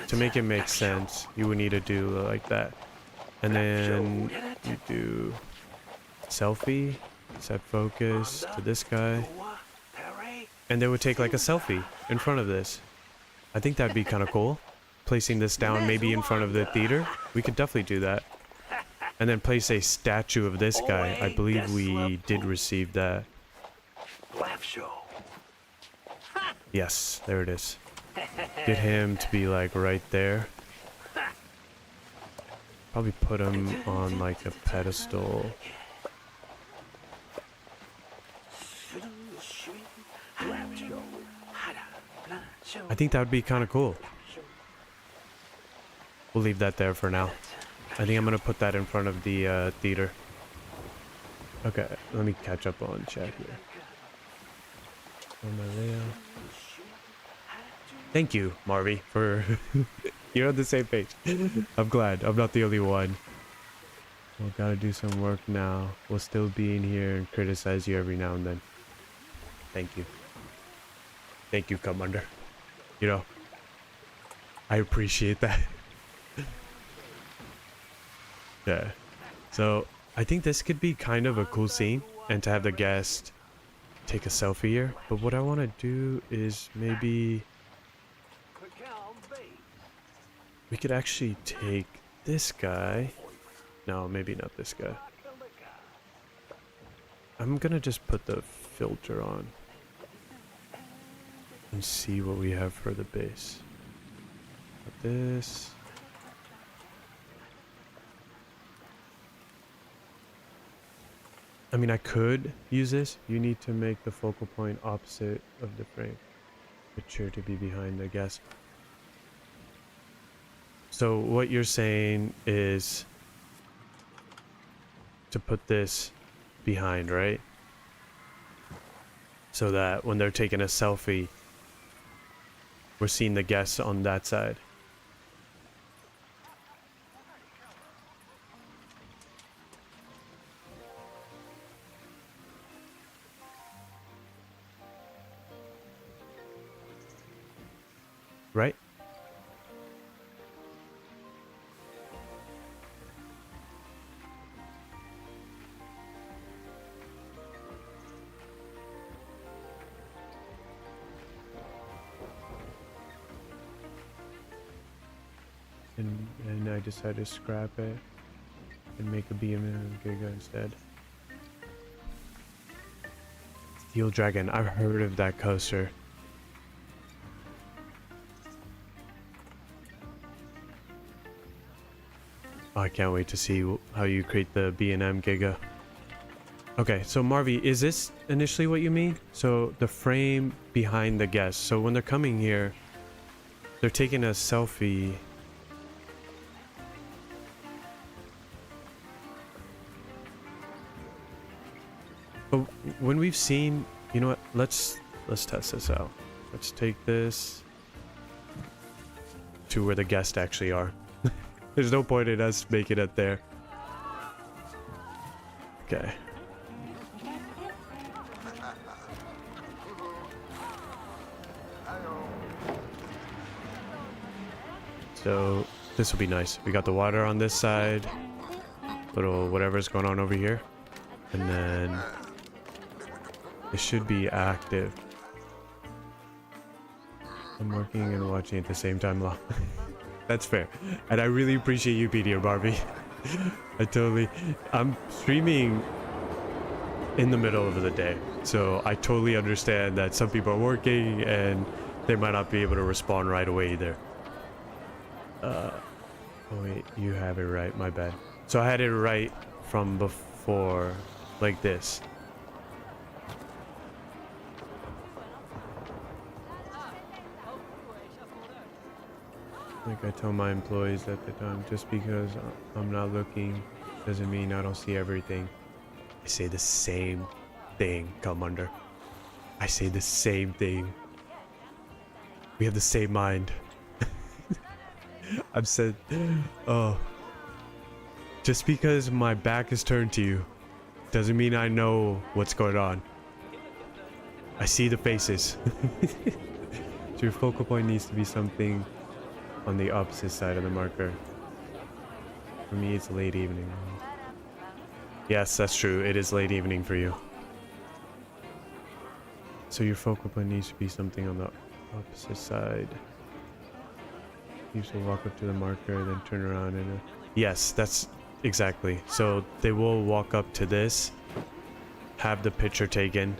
to make it make sense, you would need to do like that. And then you do selfie, set focus to this guy. And they would take like a selfie in front of this. I think that'd be kind of cool. Placing this down maybe in front of the theater. We could definitely do that. And then place a statue of this guy. I believe we did receive that. Yes, there it is. Get him to be like right there. Probably put him on like a pedestal. I think that would be kind of cool. We'll leave that there for now. I think I'm gonna put that in front of the theater. Okay, let me catch up on chat here. On my layout. Thank you, Marvy, for you're on the same page. I'm glad I'm not the only one. Well, gotta do some work now. We'll still be in here and criticize you every now and then. Thank you. Thank you, Commander. You know, I appreciate that. Yeah. So I think this could be kind of a cool scene, and to have the guest take a selfie here. But what I want to do is maybe we could actually take this guy. No, maybe not this guy. I'm gonna just put the filter on and see what we have for the base. Got this. I mean, I could use this. You need to make the focal point opposite of the frame. Picture to be behind the guest. So what you're saying is to put this behind, right? So that when they're taking a selfie, we're seeing the guests on that side. Right? And I decided to scrap it and make a BMM Giga instead. Steel Dragon, I've heard of that coaster. Oh, I can't wait to see how you create the B&M Giga. Okay, so Marvy, is this initially what you mean? So the frame behind the guests. So when they're coming here, they're taking a selfie. But when we've seen, you know what? Let's test this out. Let's take this to where the guests actually are. There's no point in us making it there. Okay. So this will be nice. We got the water on this side, little whatever's going on over here, and then it should be active. I'm working and watching at the same time. That's fair. And I really appreciate you being here, Barbie. I'm streaming in the middle of the day, so I totally understand that some people are working and they might not be able to respond right away either. Oh wait, you have it right, my bad. So I had it right from before, like this. Like I tell my employees at the time, just because I'm not looking doesn't mean I don't see everything. I say the same thing, Commander. I say the same thing. We have the same mind. I've said, oh, just because my back is turned to you doesn't mean I know what's going on. I see the faces. So your focal point needs to be something on the opposite side of the marker. For me, it's late evening. Yes, that's true. It is late evening for you. So your focal point needs to be something on the opposite side. You should walk up to the marker, then turn around and... Yes, that's exactly. So they will walk up to this, have the picture taken.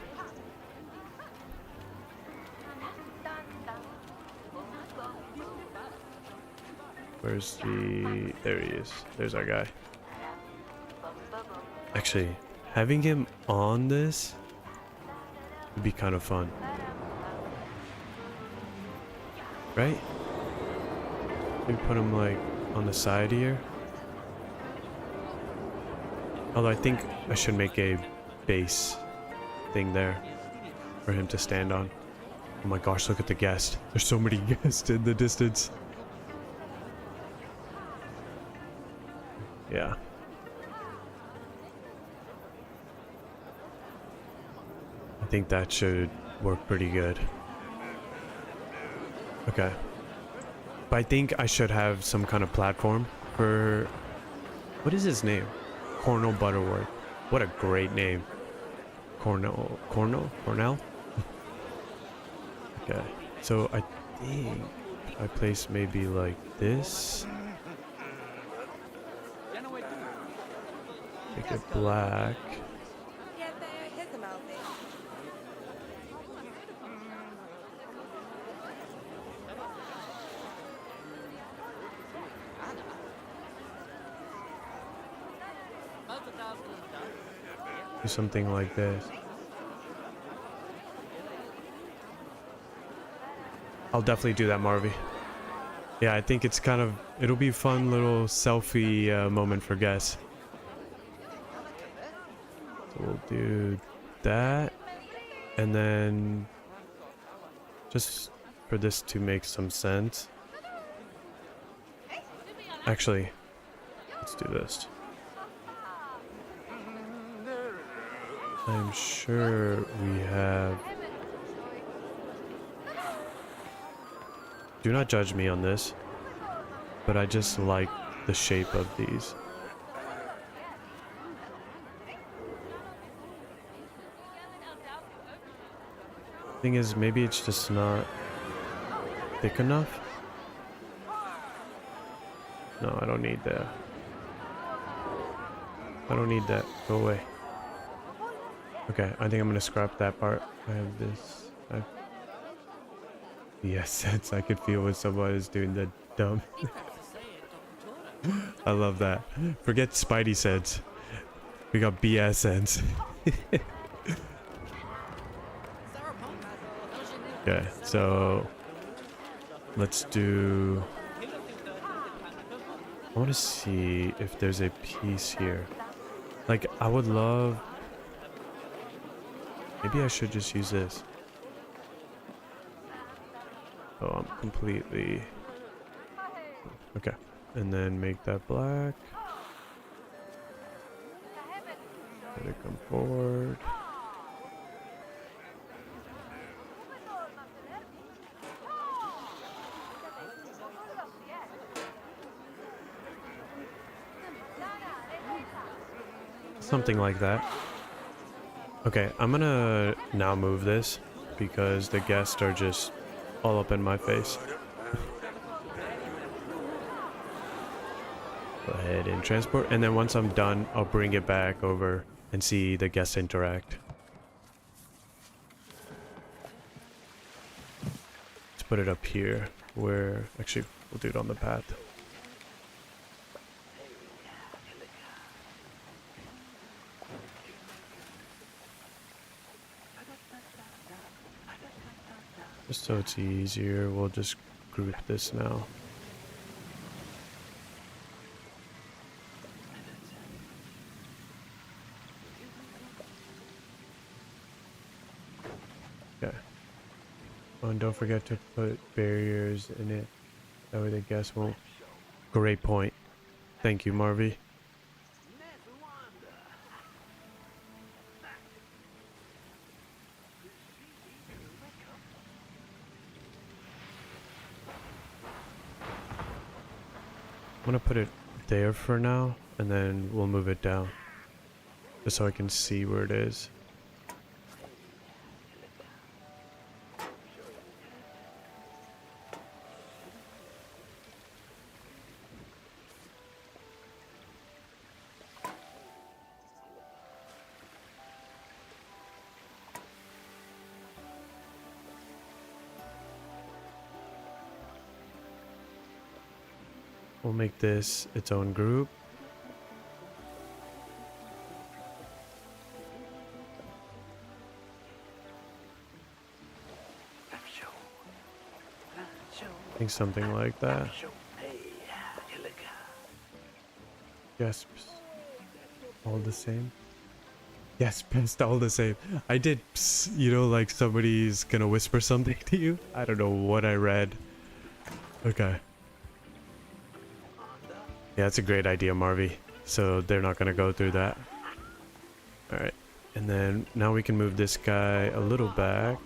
Where's the... There he is. There's our guy. Actually, having him on this would be kind of fun. Right? We put him like on the side here. Although I think I should make a base thing there for him to stand on. Oh my gosh, look at the guest. There's so many guests in the distance. Yeah. I think that should work pretty good. Okay. But I think I should have some kind of platform for... What is his name? Cornell Butterworth. What a great name. Cornell? Okay. So I think I place maybe like this. Make it black. Do something like this. I'll definitely do that, Marvy. Yeah, I think it's kind of... It'll be a fun little selfie moment for guests. So we'll do that. And then... Just for this to make some sense. Actually, let's do this. I'm sure we have... Do not judge me on this, but I just like the shape of these. Thing is, maybe it's just not thick enough. No, I don't need that. I don't need that. Go away. Okay, I think I'm gonna scrap that part. I have this. The essence I could feel when someone is doing the dumb. I love that. Forget Spidey sense. We got BS sense. Okay, so let's do... I want to see if there's a piece here. Like, I would love... Maybe I should just use this. Oh, I'm completely... Okay. And then make that black. Let it come forward. Something like that. Okay, I'm gonna now move this because the guests are just all up in my face. Go ahead and transport, and then once I'm done, I'll bring it back over and see the guests interact. Let's put it up here, where, actually, we'll do it on the path. Just so it's easier, we'll just group this now. Okay. Oh, and don't forget to put barriers in it. That way the guests won't. Great point. Thank you, Marvy. I'm gonna put it there for now, and then we'll move it down. Just so I can see where it is. We'll make this its own group. I think something like that. Yes, all the same. Yes, best all the same. I did, you know, like somebody's gonna whisper something to you. I don't know what I read. Okay. Yeah, that's a great idea, Marvy. So they're not gonna go through that. Alright. And then now we can move this guy a little back.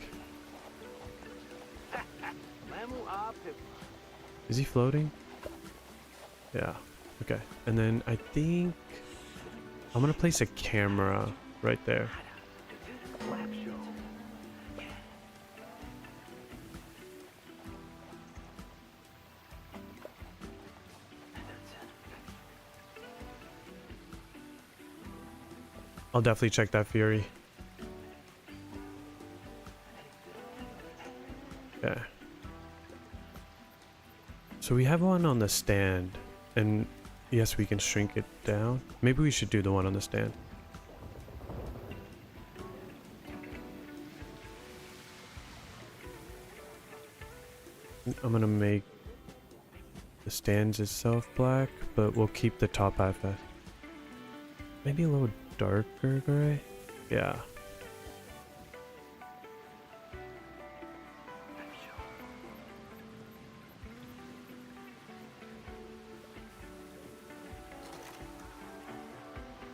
Is he floating? Yeah. Okay. And then I think I'm gonna place a camera right there. I'll definitely check that Fury. Okay. So we have one on the stand, and yes, we can shrink it down. Maybe we should do the one on the stand. I'm gonna make the stands itself black, but we'll keep the top half maybe a little darker gray. Yeah.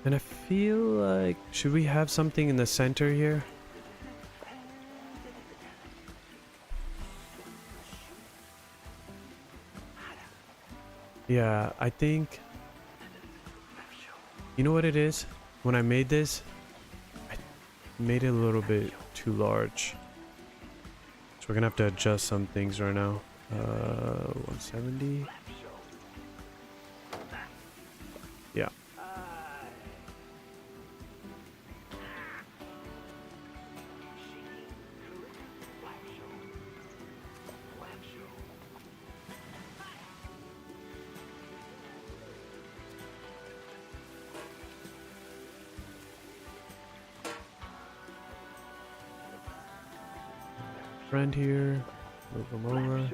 And I feel like, should we have something in the center here? Yeah, I think, you know what it is? When I made this, I made it a little bit too large. So we're gonna have to adjust some things right now. 170. Yeah. Friend here, move them over.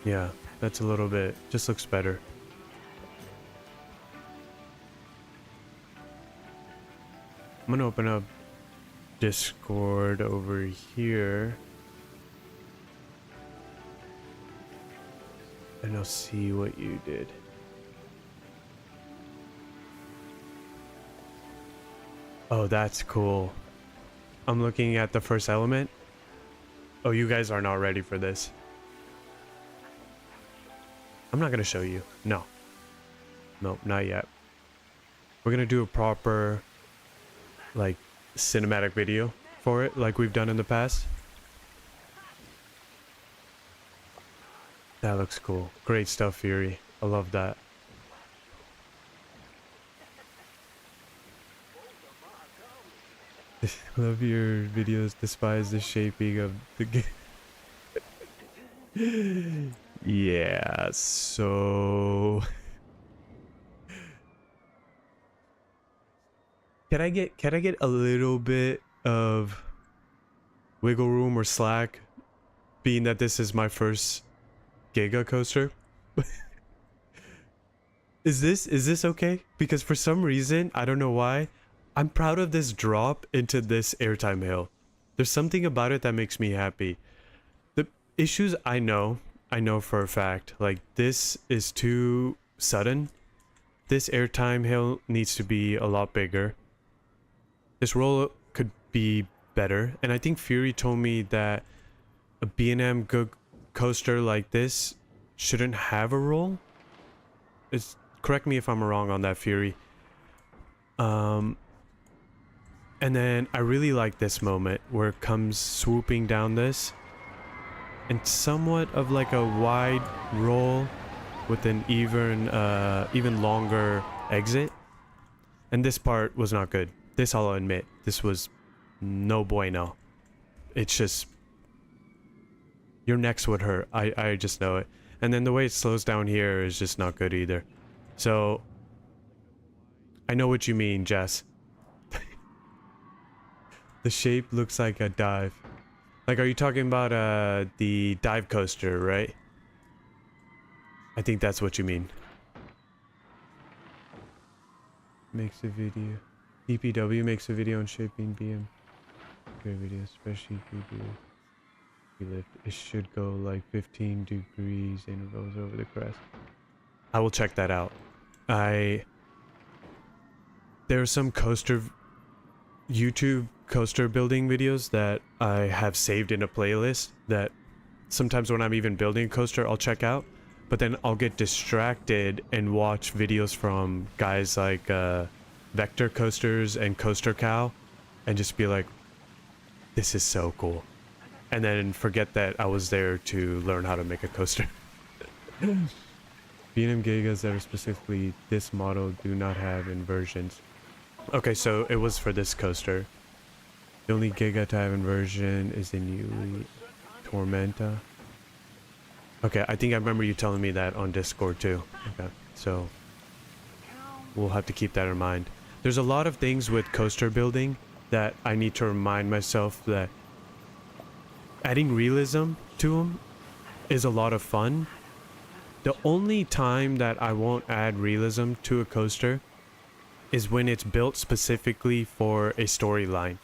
Yeah, that's a little bit, just looks better. I'm gonna open up Discord over here. And I'll see what you did. Oh, that's cool. I'm looking at the first element. Oh, you guys are not ready for this. I'm not gonna show you. No. Nope, not yet. We're gonna do a proper, like, cinematic video for it, like we've done in the past. That looks cool. Great stuff, Fury. I love that. Love your videos. Despise the shaping of the game. Yeah, so can I get a little bit of wiggle room or slack, being that this is my first Giga coaster? Is this okay? Because for some reason, I don't know why, I'm proud of this drop into this airtime hill. There's something about it that makes me happy. The issues I know for a fact, like this is too sudden. This airtime hill needs to be a lot bigger. This roll could be better. And I think Fury told me that a B&M coaster like this shouldn't have a roll. Correct me if I'm wrong on that, Fury. And then I really like this moment where it comes swooping down this, and somewhat of like a wide roll with an even longer exit. And this part was not good. This I'll admit. This was no bueno. It's just, your necks would hurt. I just know it. And then the way it slows down here is just not good either. So I know what you mean, Jess. The shape looks like a dive. Like, are you talking about the dive coaster, right? I think that's what you mean. Makes a video. DPW makes a video on shaping BM. Great video, especially if you do lift. It should go like 15 degrees intervals over the crest. I will check that out. There are some YouTube coaster building videos that I have saved in a playlist that sometimes when I'm even building a coaster I'll check out, but then I'll get distracted and watch videos from guys like Vector Coasters and Coaster Cow and just be like, this is so cool, and then forget that I was there to learn how to make a coaster. B&M Gigas that are specifically this model do not have inversions. Okay, so it was for this coaster. The only Giga to have inversion is the newly Tormenta. Okay, I think I remember you telling me that on Discord too. Okay, so we'll have to keep that in mind. There's a lot of things with coaster building that I need to remind myself that adding realism to them is a lot of fun. The only time that I won't add realism to a coaster is when it's built specifically for a storyline.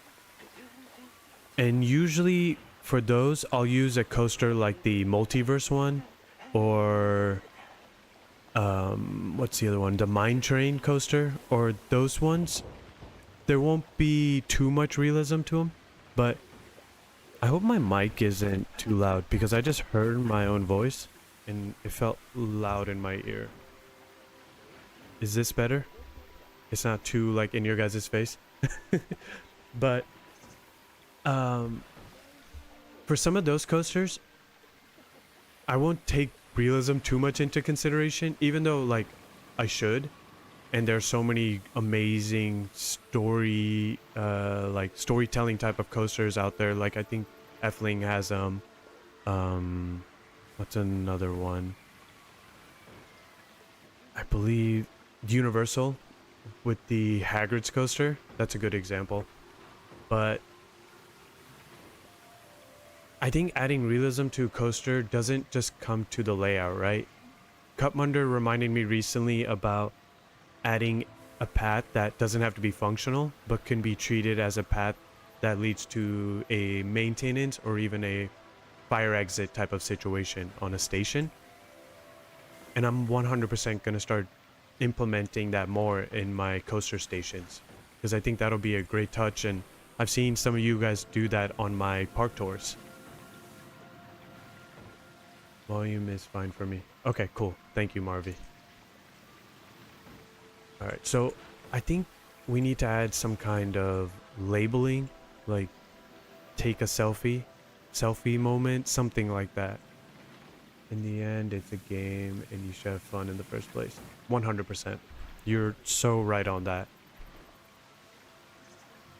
And usually for those, I'll use a coaster like the Multiverse one, or what's the other one? The Mine Train coaster, or those ones. There won't be too much realism to them, but I hope my mic isn't too loud because I just heard my own voice and it felt loud in my ear. Is this better? It's not too like in your guys' face. But for some of those coasters, I won't take realism too much into consideration, even though like I should. And there's so many amazing like storytelling type of coasters out there. Like I think Effling has what's another one? I believe Universal with the Hagrid's coaster. That's a good example. But I think adding realism to a coaster doesn't just come to the layout, right? Cupmunder reminded me recently about adding a path that doesn't have to be functional, but can be treated as a path that leads to a maintenance or even a fire exit type of situation on a station. And I'm 100% going to start implementing that more in my coaster stations, because I think that'll be a great touch, and I've seen some of you guys do that on my park tours. Volume is fine for me. Okay, cool. Thank you, Marvy. Alright, so I think we need to add some kind of labeling, like take a selfie moment, something like that. In the end, it's a game and you should have fun in the first place. 100%. You're so right on that.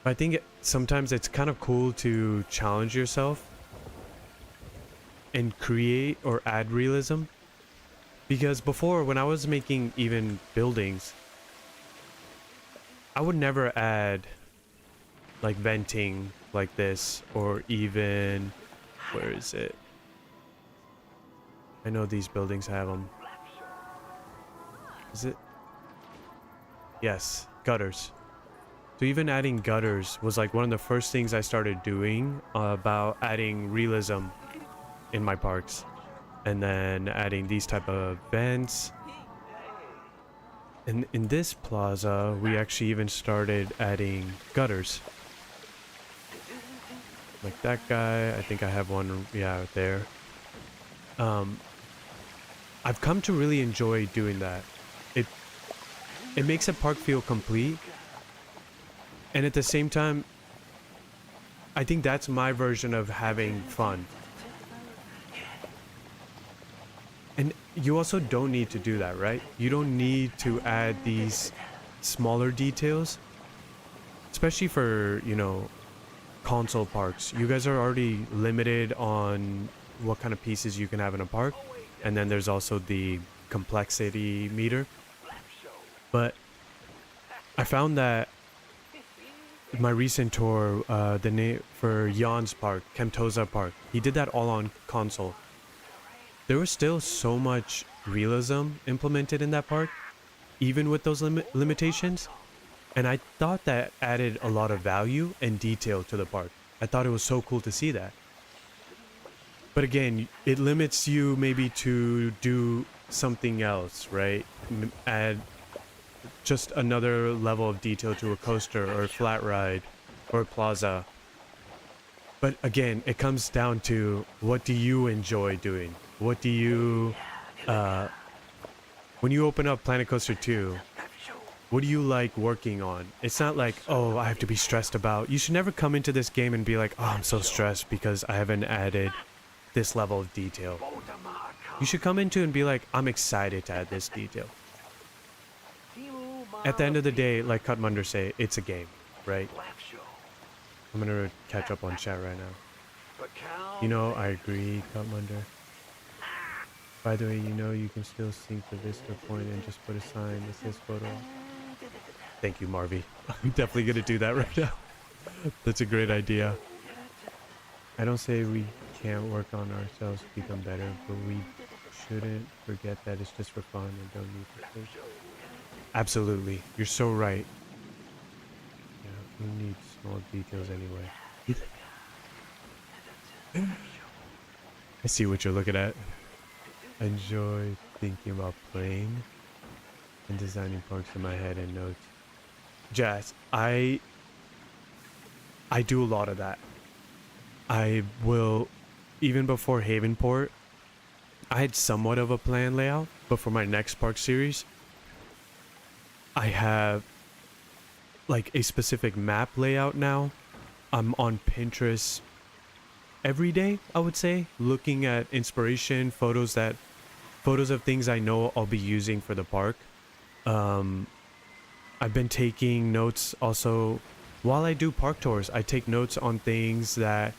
I think sometimes it's kind of cool to challenge yourself and create or add realism. Because before, when I was making even buildings, I would never add like venting like this, or even, where is it? I know these buildings have them. Is it? Yes, gutters. So even adding gutters was like one of the first things I started doing about adding realism in my parks. And then adding these type of vents. And in this plaza, we actually even started adding gutters. Like that guy, I think I have one, yeah, there. I've come to really enjoy doing that. It makes a park feel complete. And at the same time, I think that's my version of having fun. And you also don't need to do that, right? You don't need to add these smaller details, especially for, you know, console parks. You guys are already limited on what kind of pieces you can have in a park. And then there's also the complexity meter. But I found that my recent tour, the name for Jan's park, Kemtosa Park, he did that all on console. There was still so much realism implemented in that park, even with those limitations. And I thought that added a lot of value and detail to the park. I thought it was so cool to see that. But again, it limits you maybe to do something else, right? Add just another level of detail to a coaster or a flat ride or a plaza. But again, it comes down to, what do you enjoy doing? What do you, when you open up Planet Coaster 2, what do you like working on? It's not like, oh, I have to be stressed about. You should never come into this game and be like, oh, I'm so stressed because I haven't added this level of detail. You should come into and be like, I'm excited to add this detail. At the end of the day, like Cutmunder say, it's a game, right? I'm gonna catch up on chat right now. You know, I agree, Cutmunder. By the way, you know, you can still sync the Vista point and just put a sign that says photo. Thank you, Marvy. I'm definitely gonna do that right now. That's a great idea. I don't say we can't work on ourselves to become better, but we shouldn't forget that it's just for fun and don't need to think. Absolutely. You're so right. Yeah, we need small details anyway. I see what you're looking at. I enjoy thinking about playing and designing parks in my head and notes. Jazz, I do a lot of that. I will, even before Havenport, I had somewhat of a plan layout, but for my next park series, I have like a specific map layout now. I'm on Pinterest every day, I would say, looking at inspiration, photos of things I know I'll be using for the park. I've been taking notes also while I do park tours. I take notes on things that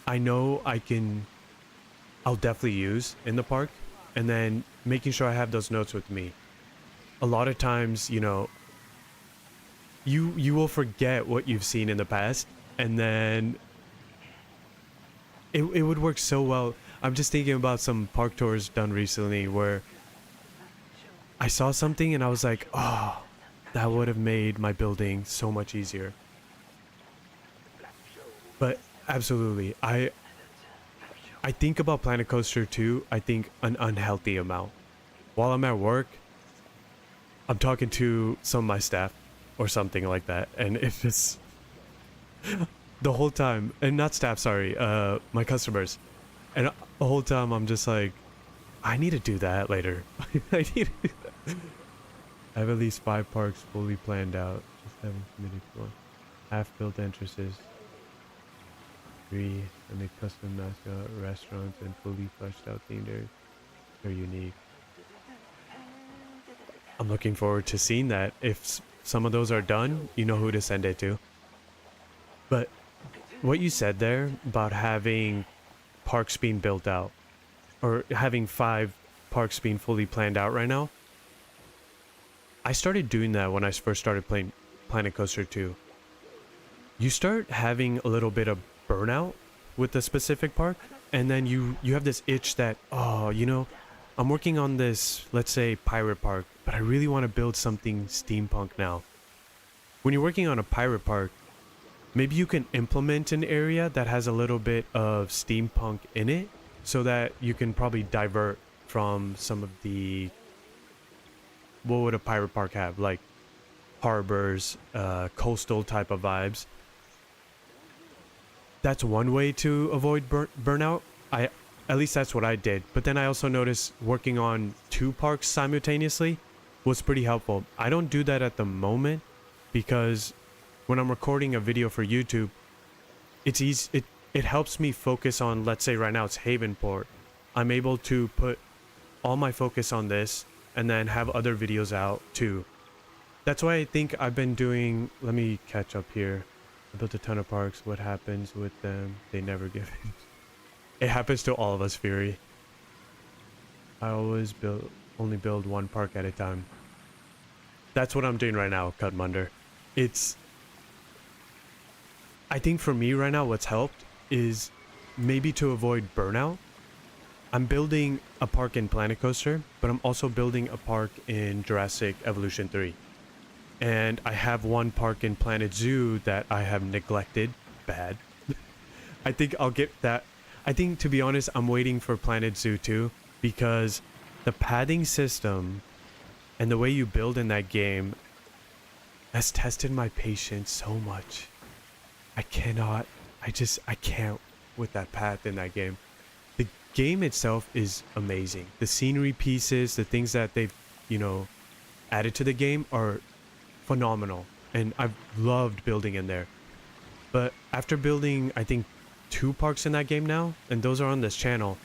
I know I'll definitely use in the park, and then making sure I have those notes with me. A lot of times, you know, you will forget what you've seen in the past, and then it would work so well. I'm just thinking about some park tours done recently where I saw something and I was like, oh, that would have made my building so much easier. But absolutely, I think about Planet Coaster 2, I think an unhealthy amount. While I'm at work, I'm talking to some of my staff or something like that, and it's just the whole time, and not staff, sorry, my customers, and the whole time I'm just like, I need to do that later. I need to do that. I have at least 5 parks fully planned out, just haven't committed to one. Half-built entrances, 3, I make custom mascot restaurants and fully fleshed out themed areas. They're unique. I'm looking forward to seeing that. If some of those are done, you know who to send it to. But what you said there about having parks being built out, or having 5 parks being fully planned out right now, I started doing that when I first started playing Planet Coaster 2. You start having a little bit of burnout with a specific park, and then you have this itch that, oh, you know, I'm working on this, let's say, pirate park, but I really want to build something steampunk now. When you're working on a pirate park, maybe you can implement an area that has a little bit of steampunk in it, so that you can probably divert from some of the, what would a pirate park have, like harbors, coastal type of vibes. That's one way to avoid burnout. At least that's what I did. But then I also noticed working on 2 parks simultaneously was pretty helpful. I don't do that at the moment because when I'm recording a video for YouTube, it's easy. It helps me focus on, let's say right now it's Havenport. I'm able to put all my focus on this and then have other videos out too. That's why I think I've been doing, let me catch up here. I built a ton of parks. What happens with them? They never give in. It happens to all of us, Fury. I always only build 1 park at a time. That's what I'm doing right now, Cutmunder. I think for me right now, what's helped is maybe to avoid burnout. I'm building a park in Planet Coaster, but I'm also building a park in Jurassic Evolution 3. And I have 1 park in Planet Zoo that I have neglected. Bad. I think I'll get that. I think, to be honest, I'm waiting for Planet Zoo 2 because the padding system and the way you build in that game has tested my patience so much. I can't with that path in that game. The game itself is amazing. The scenery pieces, the things that they've, you know, added to the game are phenomenal. And I've loved building in there. But after building, I think, 2 parks in that game now, and those are on this channel,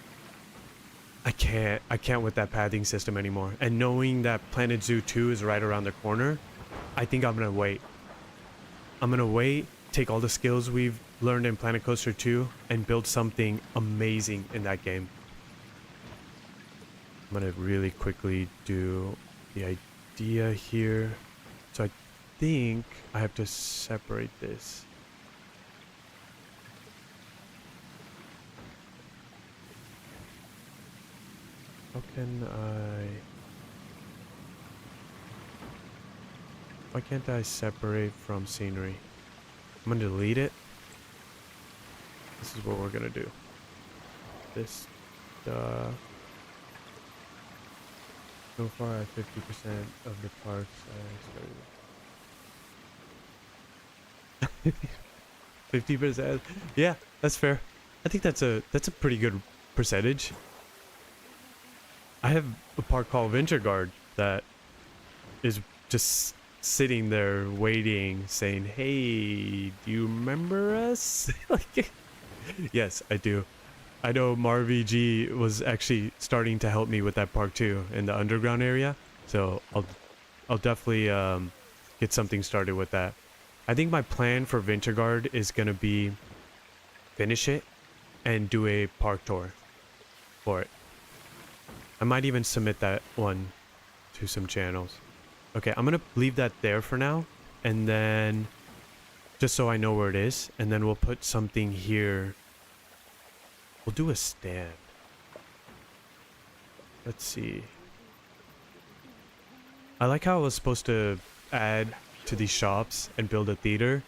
I can't with that pathing system anymore. And knowing that Planet Zoo 2 is right around the corner, I think I'm gonna wait. Take all the skills we've learned in Planet Coaster 2 and build something amazing in that game. I'm gonna really quickly do the idea here. So I think I have to separate this. How can why can't I separate from scenery? I'm gonna delete it. This is what we're gonna do. This, so far at 50% of the parks I started. 50%? Yeah, that's fair. I think that's a pretty good percentage. I have a park called Vintergard that is just sitting there waiting, saying, "Hey, do you remember us?" Like, yes, I do. I know MarVG was actually starting to help me with that park too in the underground area, so I'll definitely get something started with that. I think my plan for Vintergard is gonna be finish it and do a park tour for it. I might even submit that one to some channels. Okay, I'm gonna leave that there for now, and then just so I know where it is, and then we'll put something here. We'll do a stand. Let's see. I like how I was supposed to add to these shops and build a theater.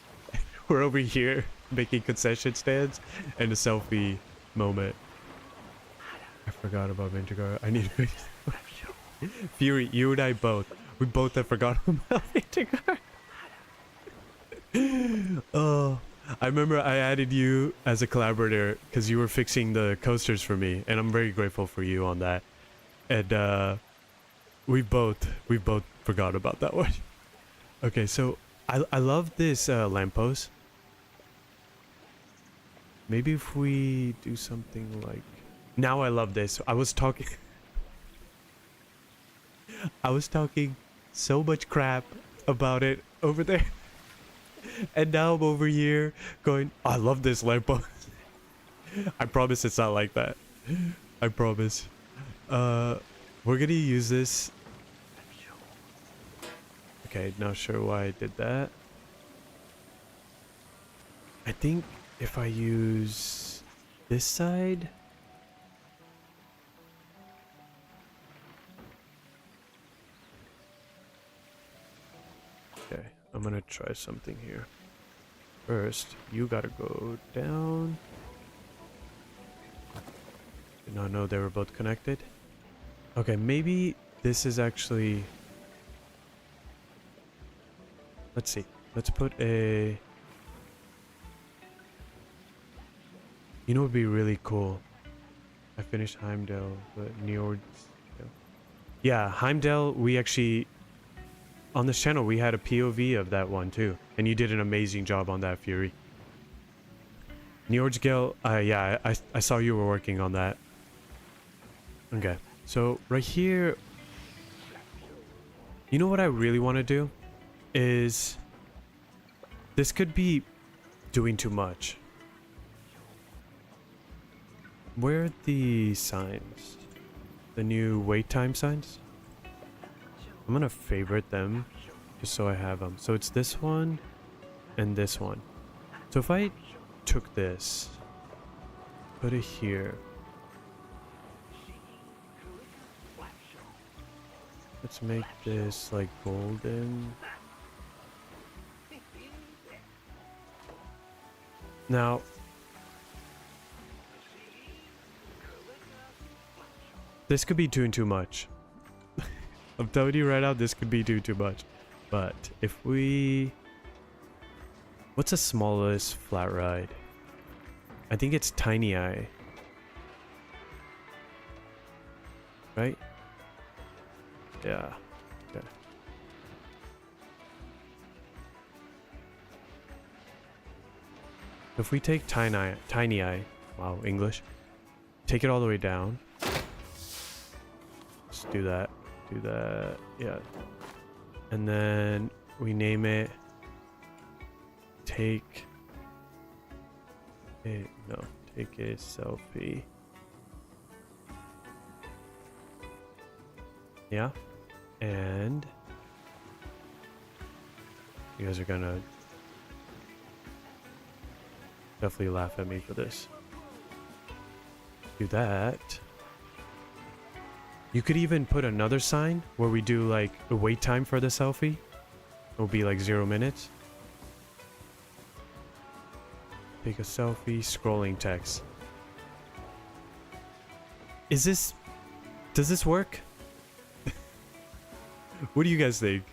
We're over here making concession stands and a selfie moment. I forgot about Vintergard. I need to... Fury, you and I both. We both have forgotten about Vintergard. Oh, I remember I added you as a collaborator because you were fixing the coasters for me, and I'm very grateful for you on that. And we both forgot about that one. Okay, so I love this lamppost. Maybe if we do something like... Now I love this. I was talking... I was talking so much crap about it over there. And now I'm over here going, I love this lamppost. I promise it's not like that. I promise. We're gonna use this. Okay, not sure why I did that. I think if I use this side. Okay, I'm gonna try something here. First, you gotta go down. Did not know they were both connected. Okay, maybe this is actually... Let's see. Let's put a... You know what would be really cool? I finished Heimdall, but Njord... Yeah, Heimdall, we actually... On this channel, we had a POV of that one too. And you did an amazing job on that, Fury. Njord's yeah, I saw you were working on that. Okay, so right here... You know what I really want to do? Is... This could be doing too much. Where are the signs? The new wait time signs? I'm gonna favorite them just so I have them. So it's this one and this one. So if I took this, put it here. Let's make this like golden. Now, this could be doing too much. I'm telling you right now, this could be doing too much. But if we... What's the smallest flat ride? I think it's Tiny Eye. Right? Yeah. Okay. If we take Tiny Eye, wow, English, take it all the way down. Let's do that. Do that. Yeah. And then we name it. Take a selfie. Yeah. And you guys are gonna definitely laugh at me for this. Do that. You could even put another sign where we do like the wait time for the selfie. It'll be like 0 minutes. Take a selfie, scrolling text. Does this work? What do you guys think?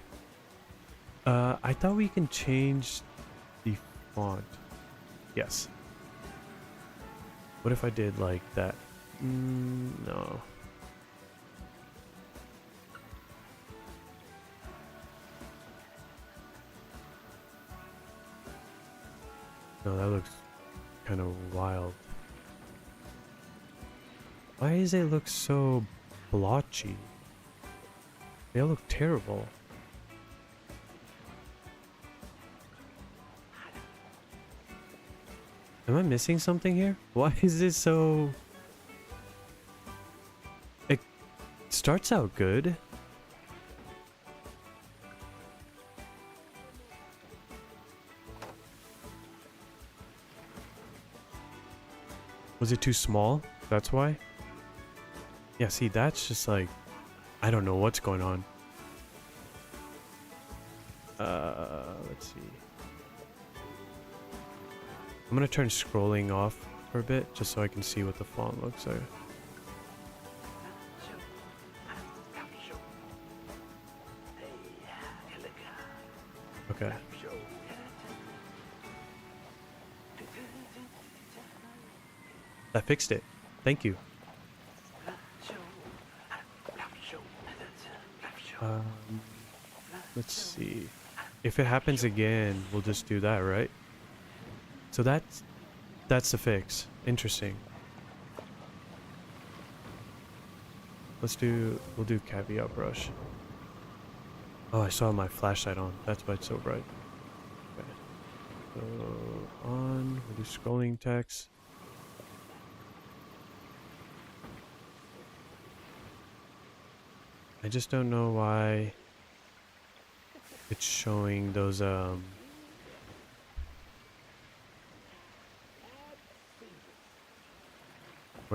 I thought we can change the font. Yes. What if I did like that? No. No, that looks kind of wild. Why does it look so blotchy? They look terrible. Am I missing something here? Why is this so... It starts out good. Was it too small? That's why? Yeah, see, that's just like... I don't know what's going on. Let's see. I'm gonna turn scrolling off for a bit, just so I can see what the font looks like. Okay. That fixed it. Thank you. Let's see. If it happens again, we'll just do that, right? So that's the fix. Interesting. We'll do caveat brush. Oh, I saw my flashlight on. That's why it's so bright. Okay. So on, we'll do scrolling text. I just don't know why it's showing those where'd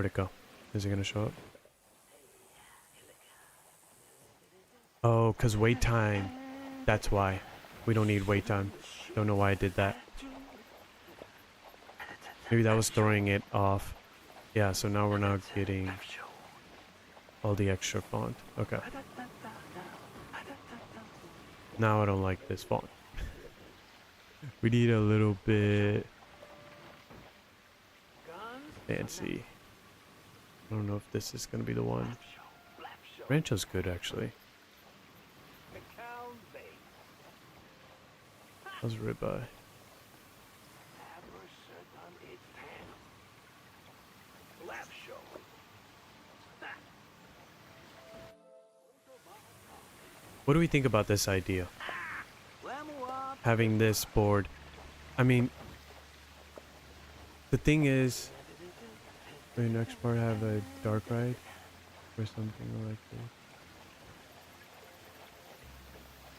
it go? Is it gonna show up? Oh, cause wait time. That's why. We don't need wait time. Don't know why I did that. Maybe that was throwing it off. Yeah, so now we're not getting all the extra font. Okay. Now I don't like this font. We need a little bit fancy. I don't know if this is gonna be the one. Rancho's good actually. How's ribeye? What do we think about this idea? Having this board. I mean, the thing is, the next part have a dark ride or something like this.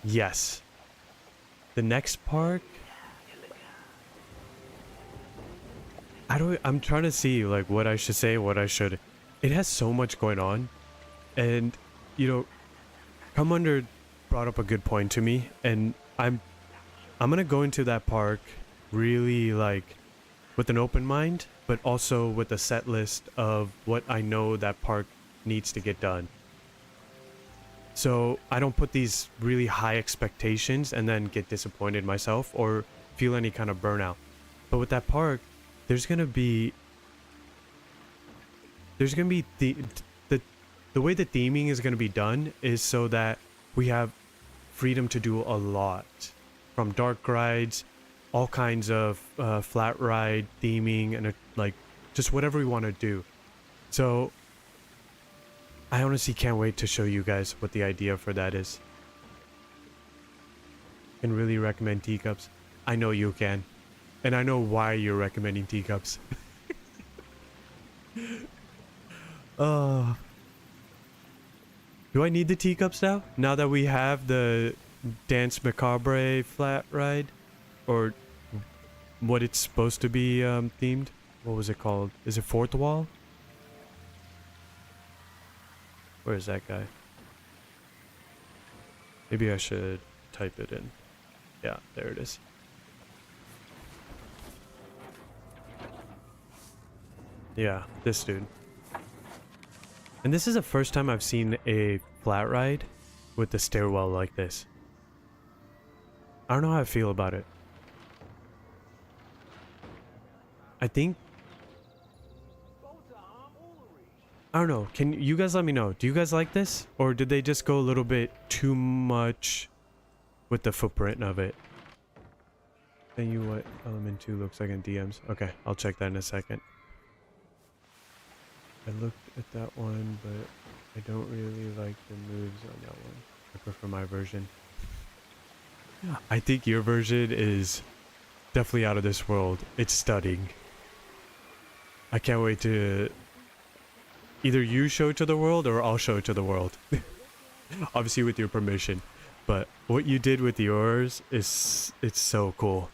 Yes. The next part. I'm trying to see like what I should say, what I should. It has so much going on, and you know, Commander brought up a good point to me, and I'm gonna go into that park really like with an open mind, but also with a set list of what I know that park needs to get done. So I don't put these really high expectations and then get disappointed myself or feel any kind of burnout. But with that park, there's gonna be the way the theming is gonna be done is so that we have freedom to do a lot, from dark rides, all kinds of flat ride theming, and like just whatever we want to do. So I honestly can't wait to show you guys what the idea for that is. Can really recommend teacups. I know you can, and I know why you're recommending teacups. Do I need the teacups now? Now that we have the Dance Macabre flat ride? Or what it's supposed to be themed? What was it called? Is it Fourth Wall? Where is that guy? Maybe I should type it in. Yeah, there it is. Yeah, this dude. And this is the first time I've seen a flat ride with the stairwell like this. I don't know how I feel about it. I think... I don't know. Can you guys let me know? Do you guys like this? Or did they just go a little bit too much with the footprint of it? Tell you what element 2 looks like in DMs. Okay, I'll check that in a second. I looked at that one, but I don't really like the moves on that one. I prefer my version. I think your version is definitely out of this world. It's stunning. I can't wait to either you show it to the world or I'll show it to the world. Obviously with your permission. But what you did with yours is, it's so cool.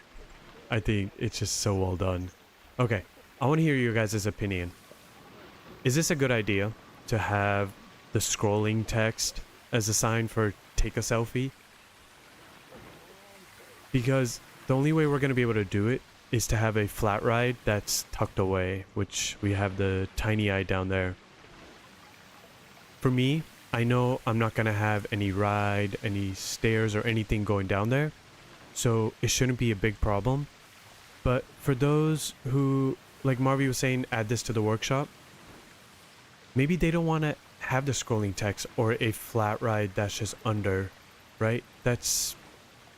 I think it's just so well done. Okay, I want to hear your guys' opinion. Is this a good idea to have the scrolling text as a sign for take a selfie? Because the only way we're going to be able to do it is to have a flat ride that's tucked away, which we have the tiny eye down there. For me, I know I'm not going to have any ride, any stairs or anything going down there, so it shouldn't be a big problem. But for those who, like Marvy was saying, add this to the workshop, maybe they don't want to have the scrolling text or a flat ride that's just under, right? That's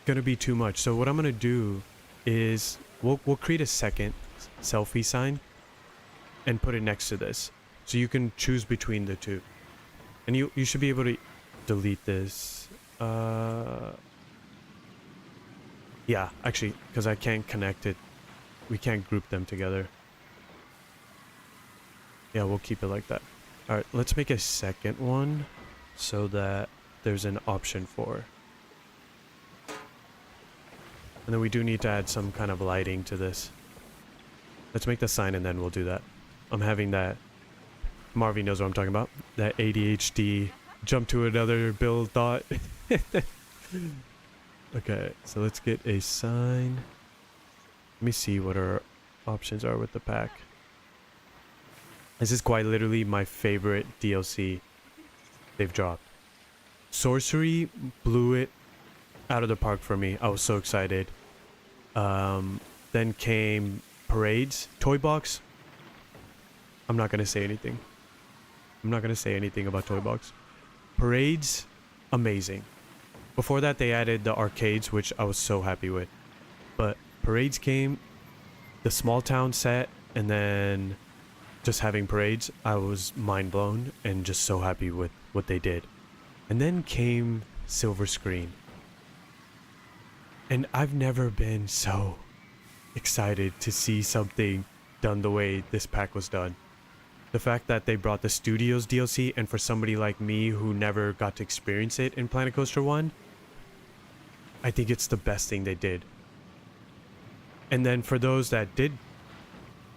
going to be too much. So what I'm going to do is we'll create a second selfie sign and put it next to this. So you can choose between the two. And you should be able to delete this Yeah, actually, because I can't connect it. We can't group them together. Yeah, we'll keep it like that. All right, let's make a second one so that there's an option for. And then we do need to add some kind of lighting to this. Let's make the sign and then we'll do that. I'm having that. Marvy knows what I'm talking about. That ADHD jump to another build thought. Okay, so let's get a sign. Let me see what our options are with the pack. This is quite literally my favorite DLC they've dropped. Sorcery blew it out of the park for me. I was so excited. Then came Parades. Toy Box. I'm not going to say anything. I'm not going to say anything about Toy Box. Parades, amazing. Before that, they added the arcades, which I was so happy with. But Parades came, the small town set, and then just having Parades, I was mind blown and just so happy with what they did. And then came Silver Screen. And I've never been so excited to see something done the way this pack was done. The fact that they brought the Studios DLC, and for somebody like me who never got to experience it in Planet Coaster 1, I think it's the best thing they did. And then for those that did,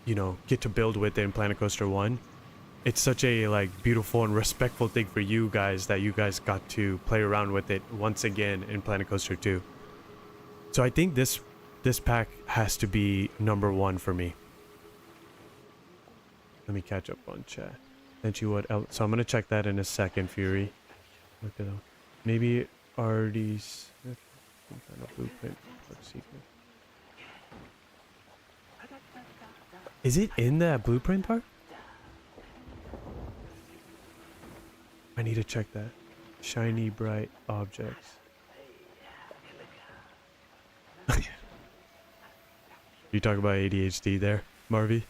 you know, get to build with it in Planet Coaster 1, it's such a like beautiful and respectful thing for you guys that you guys got to play around with it once again in Planet Coaster 2. So I think this pack has to be #1 for me. Let me catch up on chat. Sent you what else? So I'm gonna check that in a second, Fury. Look at that. Maybe already some kind of blueprint. Let's see. Is it in that blueprint part? I need to check that. Shiny bright objects. You talk about ADHD there, Marvy?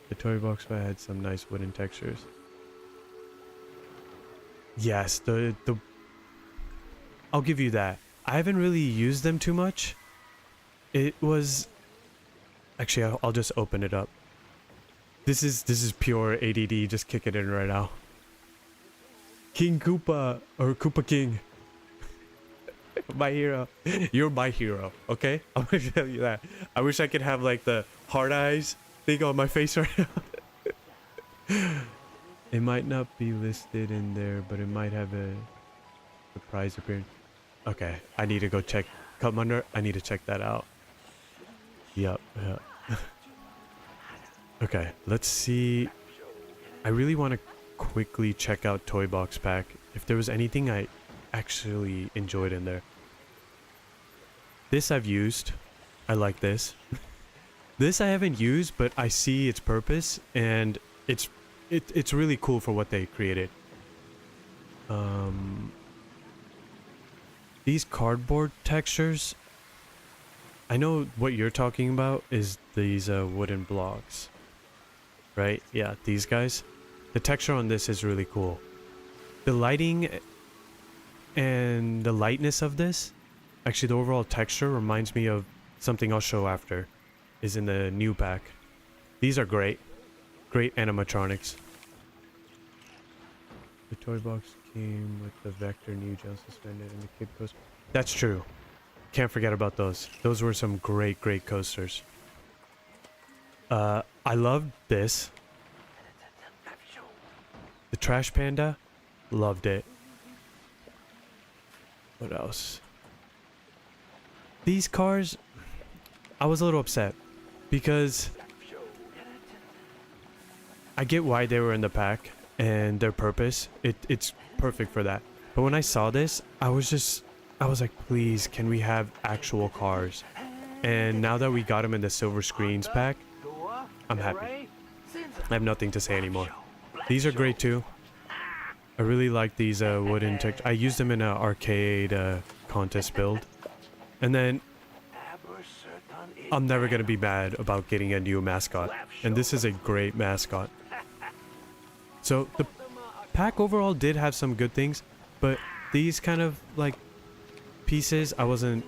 The toy box had some nice wooden textures. Yes, I'll give you that. I haven't really used them too much. It was actually I'll just open it up. This is pure ADD, just kick it in right now. King Koopa or Koopa King. My hero. You're my hero, okay? I'm gonna tell you that. I wish I could have like the hard eyes thing on my face right now. It might not be listed in there, but it might have a surprise appearance. Okay, I need to go check. Come under. I need to check that out. Yep. Okay, let's see. I really want to quickly check out Toy Box Pack. If there was anything I actually enjoyed in there. This I've used. I like this. This I haven't used, but I see its purpose, and it's really cool for what they created. These cardboard textures, I know what you're talking about is these wooden blocks, right? Yeah, these guys. The texture on this is really cool. The lighting and the lightness of this, actually the overall texture reminds me of something I'll show after, is in the new pack. These are great. Great animatronics. The toy box came with the vector new gel suspended and the kid coaster. That's true. Can't forget about those. Those were some great coasters. I loved this. The Trash Panda, loved it. What else? These cars, I was a little upset because I get why they were in the pack and their purpose. It's perfect for that. But when I saw this, I was like, please, can we have actual cars? And now that we got them in the Silver Screens pack, I'm happy. I have nothing to say anymore. These are great too. I really like these wooden textures. I used them in an arcade contest build. And then I'm never going to be mad about getting a new mascot. And this is a great mascot. So the pack overall did have some good things, but these kind of like pieces I wasn't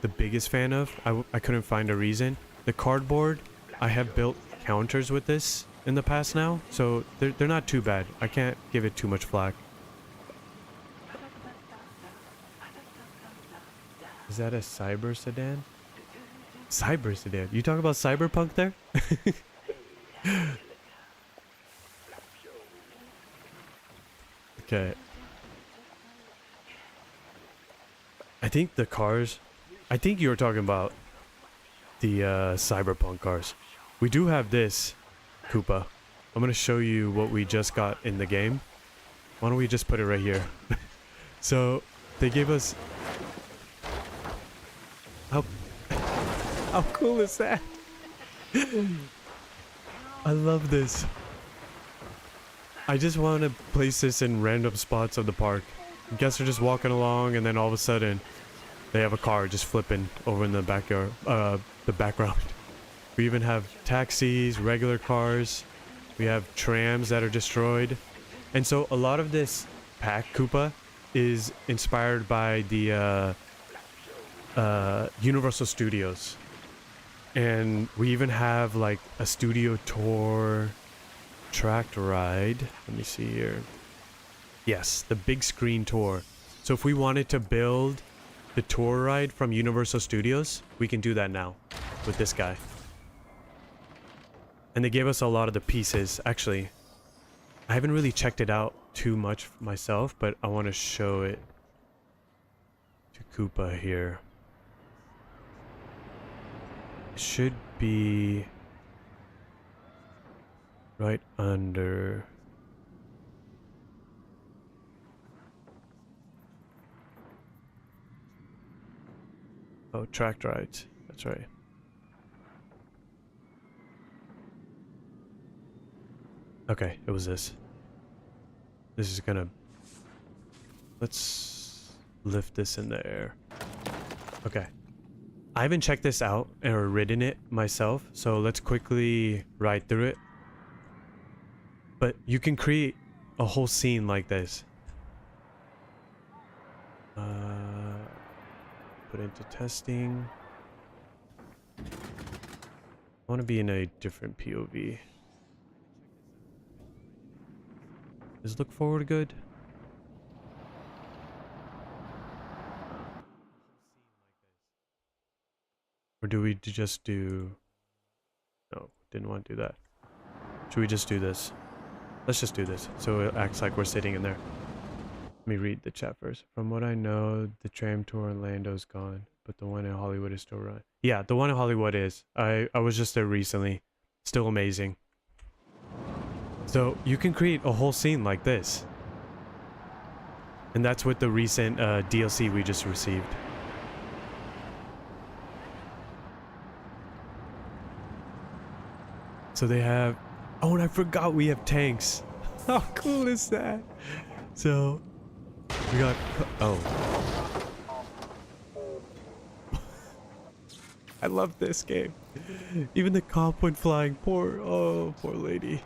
the biggest fan of. I couldn't find a reason. The cardboard, I have built counters with this in the past now, so they're not too bad. I can't give it too much flack. Is that a cyber sedan? Cyber sedan? You talk about cyberpunk there? Okay. I think the cars... I think you were talking about the cyberpunk cars. We do have this, Koopa. I'm going to show you what we just got in the game. Why don't we just put it right here? So, they gave us... How cool is that? I love this. I just want to place this in random spots of the park. Guests are just walking along, and then all of a sudden, they have a car just flipping over in the backyard, the background. We even have taxis, regular cars. We have trams that are destroyed. And so a lot of this pack, Koopa, is inspired by the Universal Studios. And we even have like a studio tour tracked ride. Let me see here. Yes, the big screen tour. So if we wanted to build the tour ride from Universal Studios, we can do that now with this guy. And they gave us a lot of the pieces. Actually, I haven't really checked it out too much myself, but I want to show it to Koopa here. It should be right under... Oh, tracked rides. That's right. Okay, it was this. This is gonna... Let's lift this in the air. Okay. I haven't checked this out or ridden it myself, so let's quickly ride through it. But you can create a whole scene like this. Put into testing. I want to be in a different POV. Does look forward good? Or do we just do... No, didn't want to do that. Should we just do this? Let's just do this, so it acts like we're sitting in there. Let me read the chat first. From what I know, the tram tour in Orlando's gone, but the one in Hollywood is still running. Yeah, the one in Hollywood is. I was just there recently. Still amazing. So you can create a whole scene like this. And that's with the recent DLC we just received. So they have... Oh, and I forgot we have tanks. How cool is that? So... We got... Oh. I love this game. Even the cop went flying. Poor... Oh, poor lady.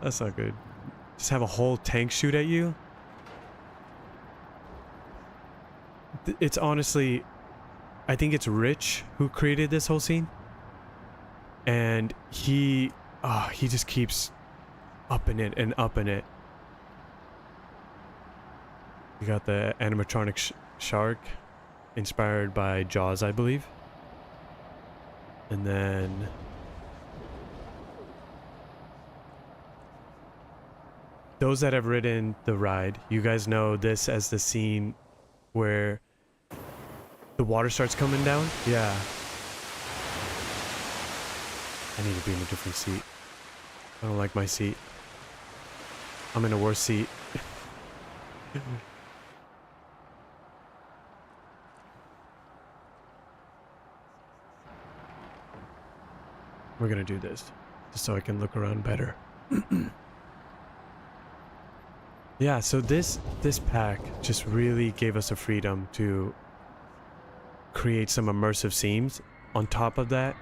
That's not good. Just have a whole tank shoot at you? It's honestly... I think it's Rich who created this whole scene. And he just keeps upping it and upping it. You got the animatronic shark, inspired by Jaws, I believe. And then... Those that have ridden the ride, you guys know this as the scene where the water starts coming down. Yeah. I need to be in a different seat. I don't like my seat. I'm in a worse seat. We're gonna do this just so I can look around better. Yeah, so this pack just really gave us a freedom to create some immersive scenes. On top of that,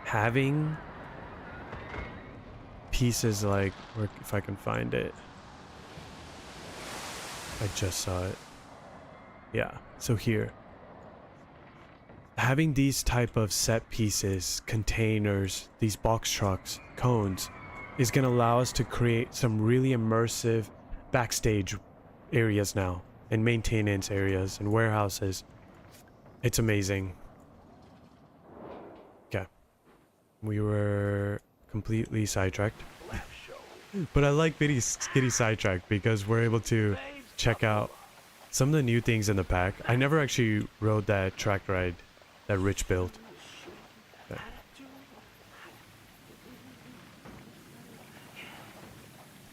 having pieces like, if I can find it. I just saw it. Yeah, so here. Having these type of set pieces, containers, these box trucks, cones, is going to allow us to create some really immersive backstage areas now, and maintenance areas and warehouses. It's amazing. Okay. We were completely sidetracked. But I like getting sidetracked because we're able to check out some of the new things in the pack. I never actually rode that track ride, that Rich built. Okay.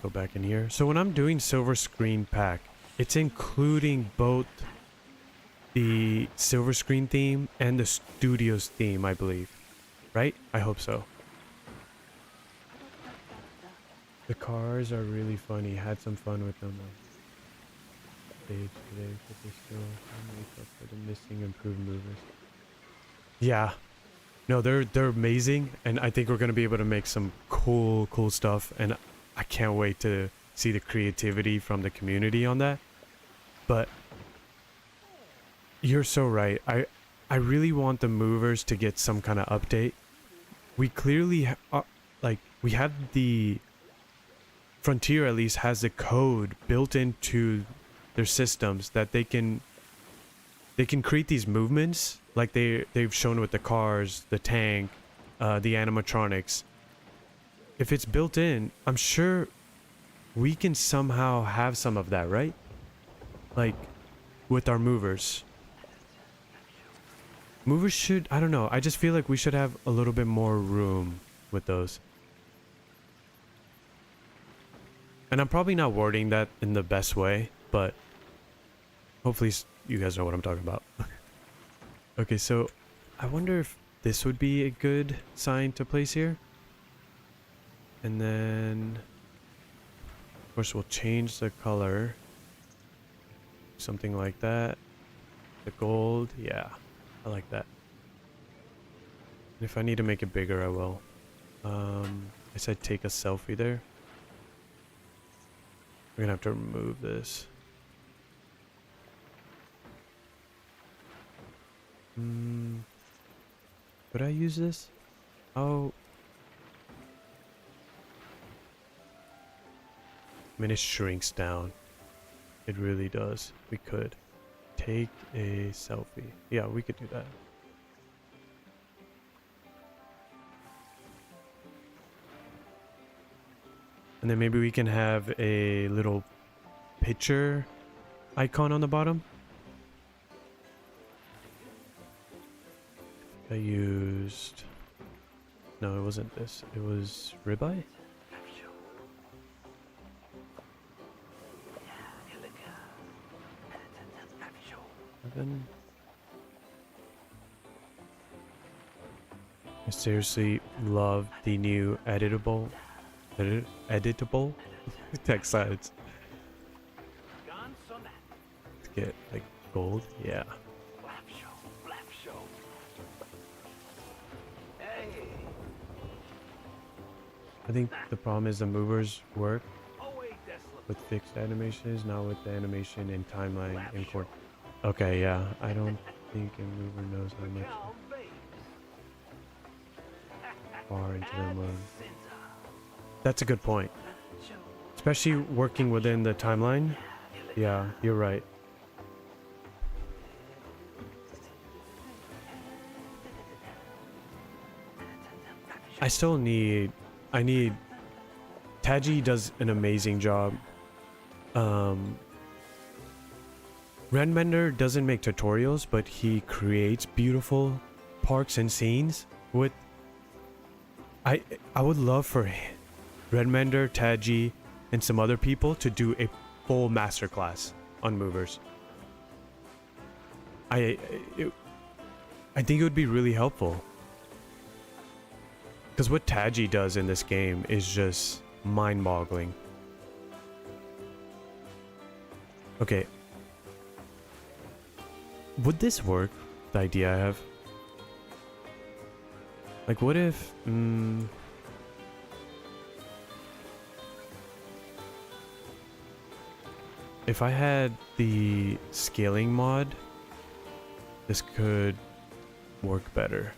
Go back in here. So when I'm doing silver screen pack, it's including both the silver screen theme and the studio's theme, I believe. Right? I hope so. The cars are really funny. Had some fun with them. Stage today, but they still make up for the missing improved movers. Yeah. No, they're amazing, and I think we're gonna be able to make some cool stuff, and I can't wait to see the creativity from the community on that. But you're so right. I really want the movers to get some kind of update. We clearly we have the Frontier, at least has the code built into their systems that they can create these movements like they've shown with the cars, the tank, the animatronics. If it's built in, I'm sure we can somehow have some of that, right? Like with our movers. Movers should, I don't know, I just feel like we should have a little bit more room with those. And I'm probably not wording that in the best way, but hopefully you guys know what I'm talking about. Okay, so I wonder if this would be a good sign to place here. And then, of course, we'll change the color. Something like that. The gold, yeah, I like that. And if I need to make it bigger, I will. I said take a selfie there. We're gonna have to remove this. Could I use this? Oh. I mean, it shrinks down. It really does. We could take a selfie. Yeah, we could do that. And then maybe we can have a little picture icon on the bottom. I used... No, it wasn't this. It was ribeye? Then I seriously love the new editable text sides. To get like gold, yeah. I think the problem is the movers work with fixed animations, not with the animation and timeline in court. Okay, yeah, I don't think a mover knows how much far into the mode. That's a good point. Especially working within the timeline. Yeah, you're right. I need Taji does an amazing job. Renbender doesn't make tutorials, but he creates beautiful parks and scenes with... I would love for Renbender, Taji, and some other people to do a full masterclass on movers. I think it would be really helpful. Because what Taji does in this game is just mind-boggling. Okay. Would this work? The idea I have. Like, what if... If I had the scaling mod, this could work better.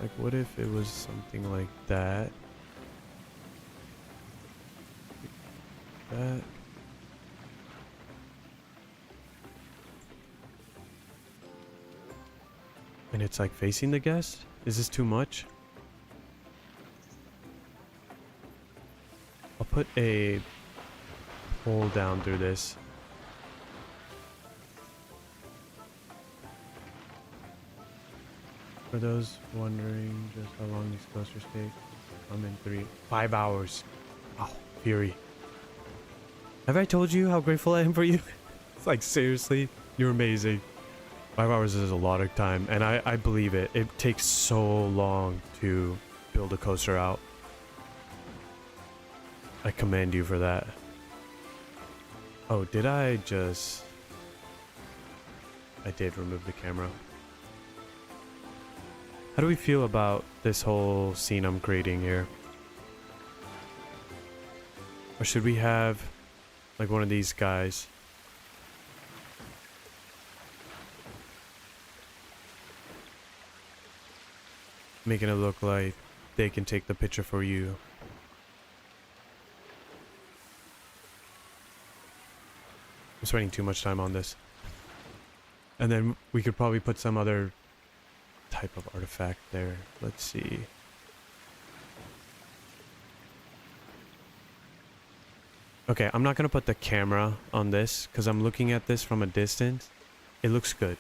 Like, what if it was something like that? That. And it's like facing the guest? Is this too much? I'll put a hole down through this. For those wondering just how long these coasters take, I'm in 5 hours. Oh, Fury. Have I told you how grateful I am for you? It's like, seriously, you're amazing. 5 hours is a lot of time, and I believe it. It takes so long to build a coaster out. I commend you for that. Oh, did I just... I did remove the camera. How do we feel about this whole scene I'm creating here? Or should we have like one of these guys? Making it look like they can take the picture for you. I'm spending too much time on this. And then we could probably put some other type of artifact there. Let's see. Okay, I'm not gonna put the camera on this because I'm looking at this from a distance. It looks good.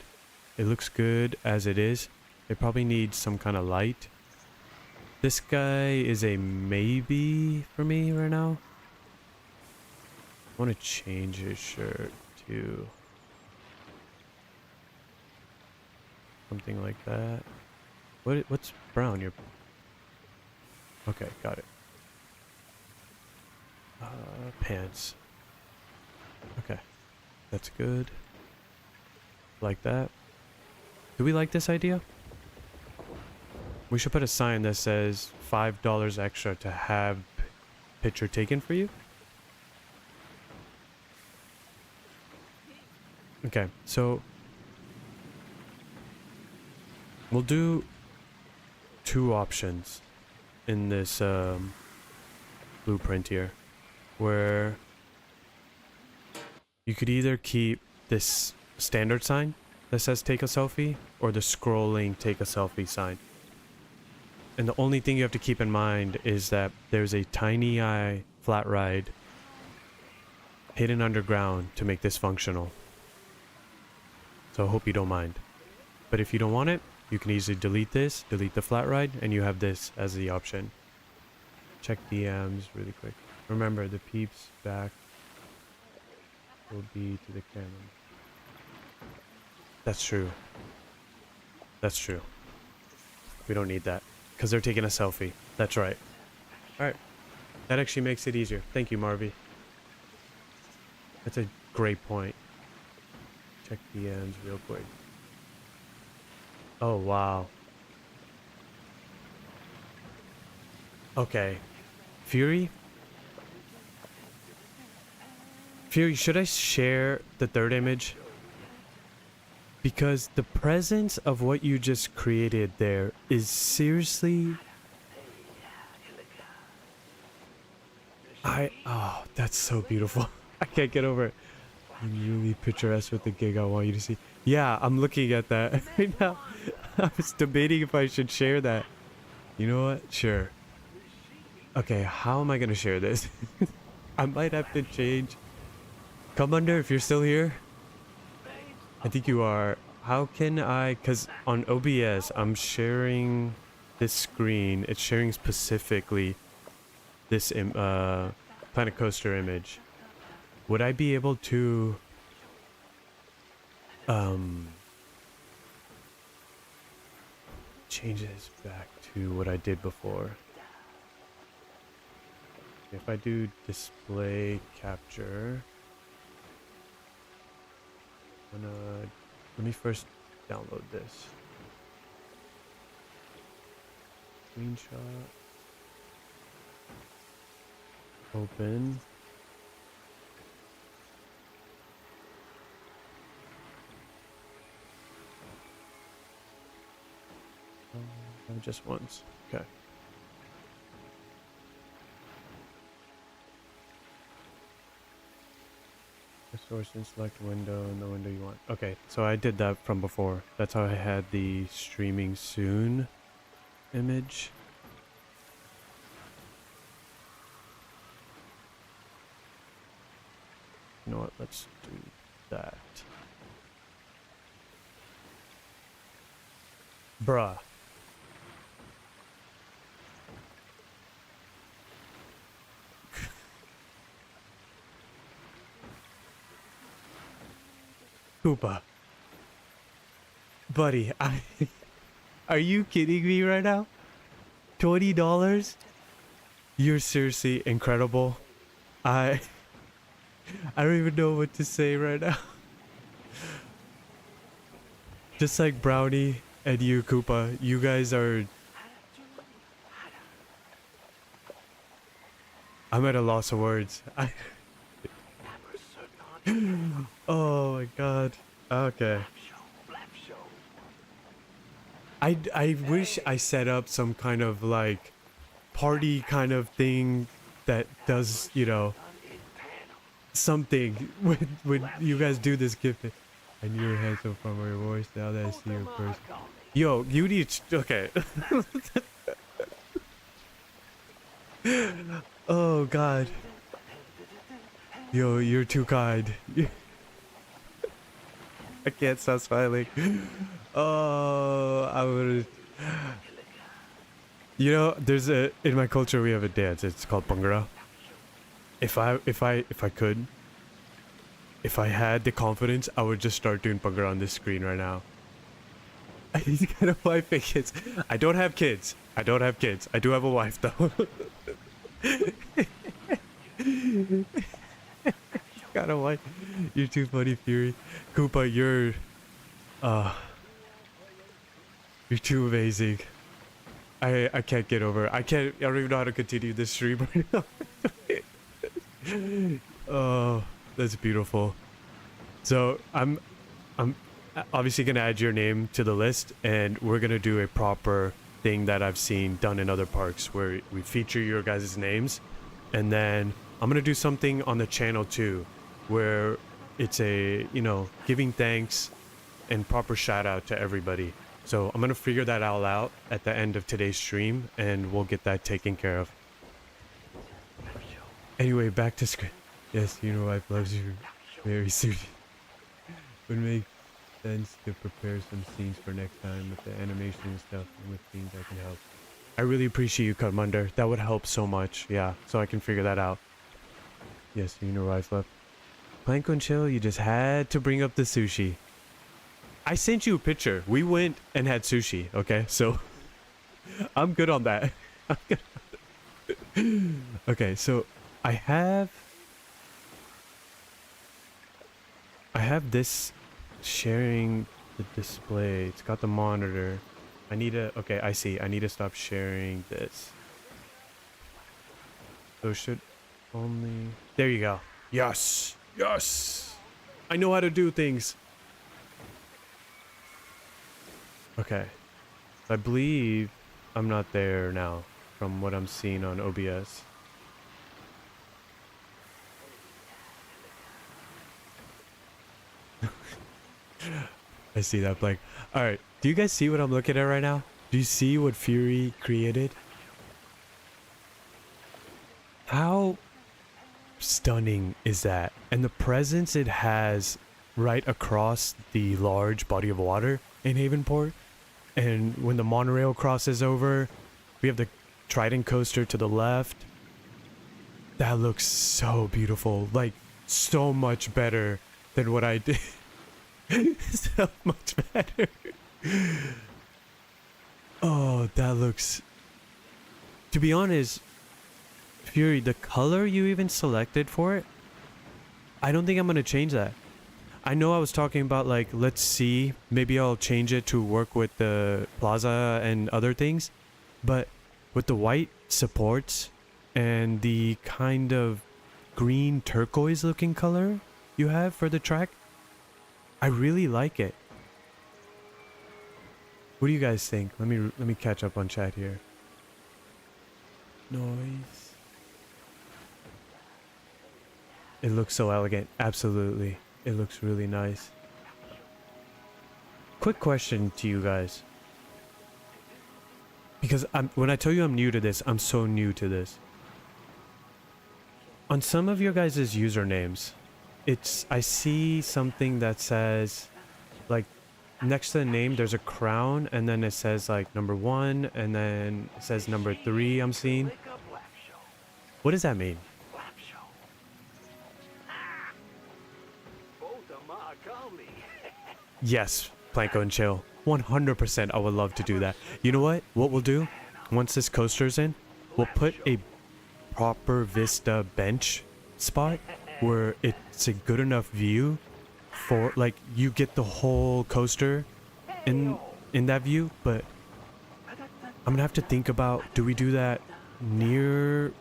It looks good as it is. It probably needs some kind of light. This guy is a maybe for me right now. I want to change his shirt to something like that. What's brown? Your okay, got it. Pants. Okay, that's good. Like that. Do we like this idea? We should put a sign that says $5 extra to have picture taken for you. Okay, so we'll do two options in this blueprint here, where you could either keep this standard sign that says take a selfie or the scrolling take a selfie sign. And the only thing you have to keep in mind is that there's a tiny eye flat ride hidden underground to make this functional. So I hope you don't mind. But if you don't want it, you can easily delete this, delete the flat ride, and you have this as the option. Check DMs really quick. Remember, the peeps back will be to the camera. That's true. That's true. We don't need that. Because they're taking a selfie. That's right. Alright. That actually makes it easier. Thank you, Marvy. That's a great point. Check DMs real quick. Oh, wow. Okay. Fury? Fury, should I share the third image? Because the presence of what you just created there is seriously... Oh, that's so beautiful. I can't get over it. I'm really picturesque with the gig I want you to see. Yeah, I'm looking at that right now. I was debating if I should share that. You know what? Sure. Okay, how am I going to share this? I might have to change. Come under if you're still here. I think you are. How can I... Because on OBS, I'm sharing this screen. It's sharing specifically this Planet Coaster image. Would I be able to... change this back to what I did before? If I do display capture... let me first download this. Screenshot. Open. Just once. Okay. The source and select window in the window you want. Okay, so I did that from before. That's how I had the streaming soon image. You know what? Let's do that. Bruh. Koopa. Buddy, are you kidding me right now? $20? You're seriously incredible. I don't even know what to say right now. Just like Brownie and you, Koopa, you guys are... I'm at a loss of words. Oh my god. Okay. I wish I set up some kind of like party kind of thing that does, you know, something when you guys do this gift. I knew your head so from your voice. Now that I see your person. Yo, you need to, okay. Oh god. Yo, you're too kind. I can't stop smiling. Oh, I would. You know, there's a in my culture we have a dance. It's called Bhangra. If I could, if I had the confidence, I would just start doing Bhangra on this screen right now. He's got a wife and kids. I don't have kids. I don't have kids. I do have a wife though. Got a wife. You're too funny, Fury. Koopa, you're too amazing. I can't get over it. I don't even know how to continue this stream right now. Oh, that's beautiful. So I'm obviously gonna add your name to the list, and we're gonna do a proper thing that I've seen done in other parks where we feature your guys' names, and then I'm gonna do something on the channel too, where it's a, you know, giving thanks and proper shout out to everybody. So I'm gonna figure that all out at the end of today's stream, and we'll get that taken care of. Anyway, back to script. Yes, you know wife loves you very soon. Would make sense to prepare some scenes for next time with the animation and stuff, and with things I can help. I really appreciate you, Cutmunder. That would help so much. Yeah, so I can figure that out. Yes, you know wife love. Plank and chill, you just had to bring up the sushi. I sent you a picture. We went and had sushi, okay? So I'm good on that. Okay, so I have this sharing the display. It's got the monitor. I need to, okay, I see. I need to stop sharing this. So should only, there you go. Yes, yes. I know how to do things. Okay, I believe I'm not there now from what I'm seeing on OBS. I see that, Blake. Alright, do you guys see what I'm looking at right now? Do you see what Fury created? How stunning is that? And the presence it has right across the large body of water in Havenport. And when the monorail crosses over, we have the Trident coaster to the left. That looks so beautiful. Like, so much better than what I did. So much better. Oh, that looks... To be honest, Fury, the color you even selected for it, I don't think I'm going to change that. I know I was talking about, like, let's see, maybe I'll change it to work with the plaza and other things, but with the white supports and the kind of green turquoise looking color you have for the track, I really like it. What do you guys think? Let me catch up on chat here. Noise. It looks so elegant. Absolutely. It looks really nice. Quick question to you guys. Because when I tell you I'm new to this, I'm so new to this. On some of your guys' usernames, I see something that says, like, next to the name, there's a crown, and then it says, like, number 1, and then it says number 3, I'm seeing. What does that mean? Yes, Planko and Chill. 100% I would love to do that. You know what? What we'll do, once this coaster's in, we'll put a proper vista bench spot where it's a good enough view for, like, you get the whole coaster in that view, but I'm gonna have to think about, do we do that near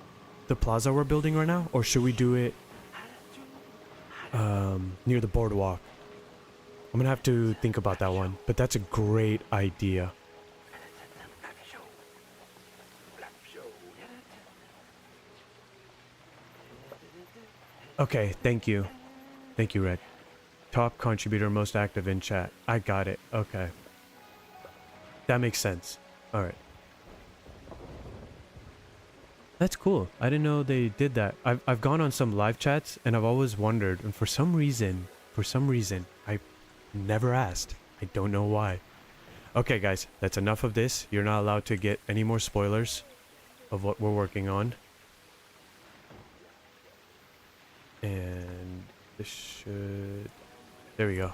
the plaza we're building right now, or should we do it near the boardwalk? I'm gonna have to think about that one, but that's a great idea. Okay, thank you. Thank you, Red. Top contributor, most active in chat. I got it. Okay. That makes sense. Alright. That's cool. I didn't know they did that. I've gone on some live chats and I've always wondered, and for some reason, I never asked. I don't know why. Okay, guys, that's enough of this. You're not allowed to get any more spoilers of what we're working on. And this should... There we go.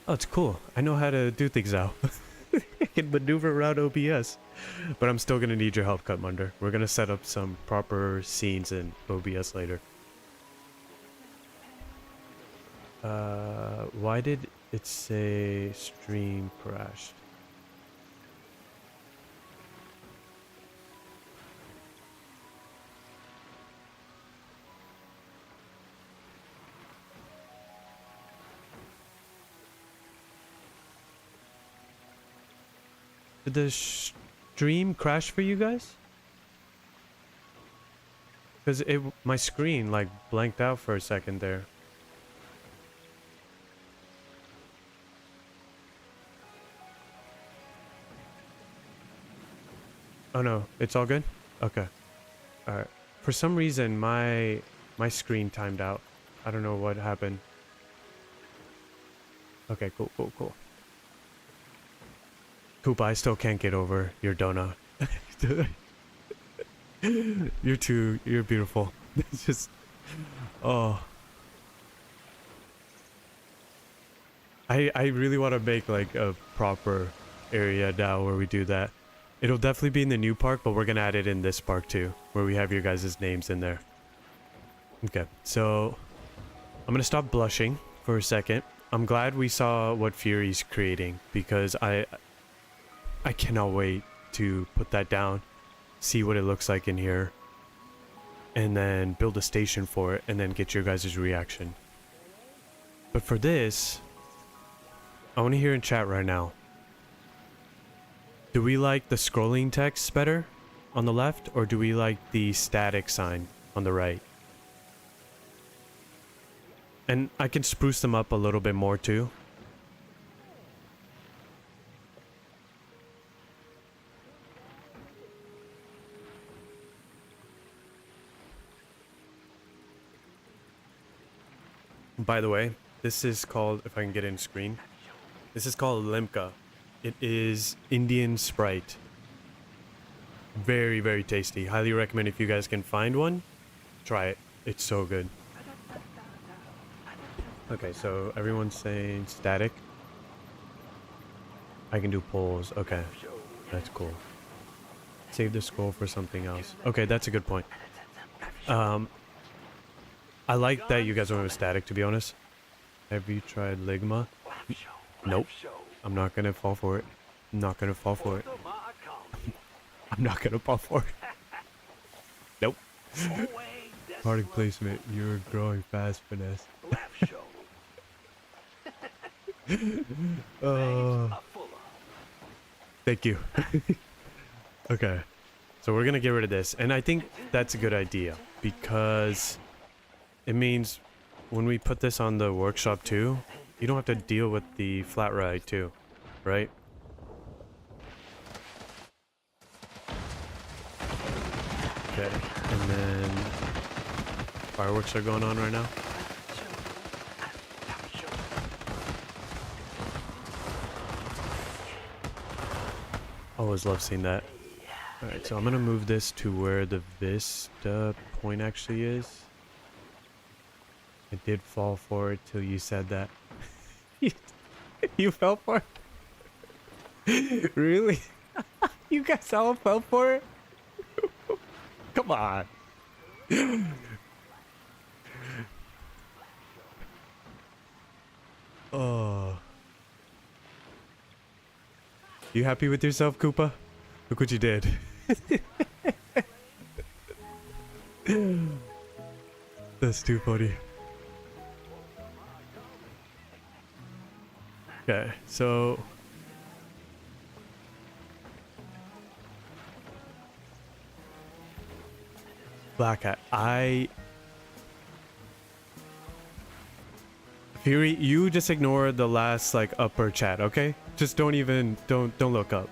Oh, it's cool. I know how to do things now. I can maneuver around OBS. But I'm still going to need your help, Cutmunder. We're going to set up some proper scenes in OBS later. Why did it say stream crashed? Did the stream crash for you guys? Because my screen like blanked out for a second there. Oh no, it's all good? Okay. Alright. For some reason my screen timed out. I don't know what happened. Okay, cool. Koopa, I still can't get over your donut. You're beautiful. It's just, oh. I really want to make like a proper area now where we do that. It'll definitely be in the new park, but we're gonna add it in this park too, where we have your guys' names in there. Okay, so I'm gonna stop blushing for a second. I'm glad we saw what Fury's creating, because I cannot wait to put that down, see what it looks like in here, and then build a station for it, and then get your guys' reaction. But for this, I want to hear in chat right now. Do we like the scrolling text better on the left, or do we like the static sign on the right? And I can spruce them up a little bit more too. By the way, this is called, if I can get in screen, this is called Limca. It is Indian Sprite. Very, very tasty. Highly recommend if you guys can find one. Try it. It's so good. Okay, so everyone's saying static. I can do polls. Okay, that's cool. Save the scroll for something else. Okay, that's a good point. I like that you guys went with static, to be honest. Have you tried Ligma? Nope. I'm not gonna fall for it. I'm not gonna fall for it. I'm not gonna fall for it. Nope. Product placement. You're growing fast, Finesse. Thank you. Okay. So we're gonna get rid of this. And I think that's a good idea because it means when we put this on the workshop too, you don't have to deal with the flat ride too, right? Okay, and then fireworks are going on right now. Always love seeing that. Alright, so I'm gonna move this to where the Vista point actually is. I did fall for it till you said that. You fell for it? Really? You guys all fell for it? Come on. Oh. You happy with yourself, Koopa? Look what you did. That's too funny. Okay, so Black Hat, Fury, you just ignore the last like upper chat, okay? Just don't look up.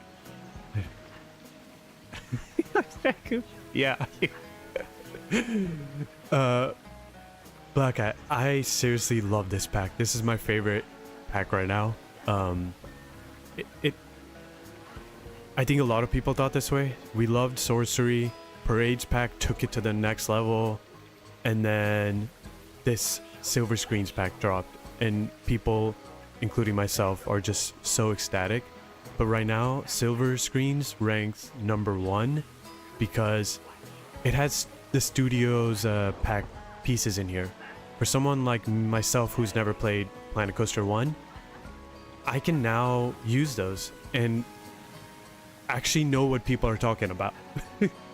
Yeah. Black Hat, I seriously love this pack. This is my favorite pack right now. I think a lot of people thought this way. We loved sorcery. Parade's pack took it to the next level, and then this silver screens pack dropped, and people, including myself, are just so ecstatic. But right now, silver screens ranks #1 because it has the studio's pack pieces in here. For someone like myself who's never played Planet Coaster 1, I can now use those and actually know what people are talking about.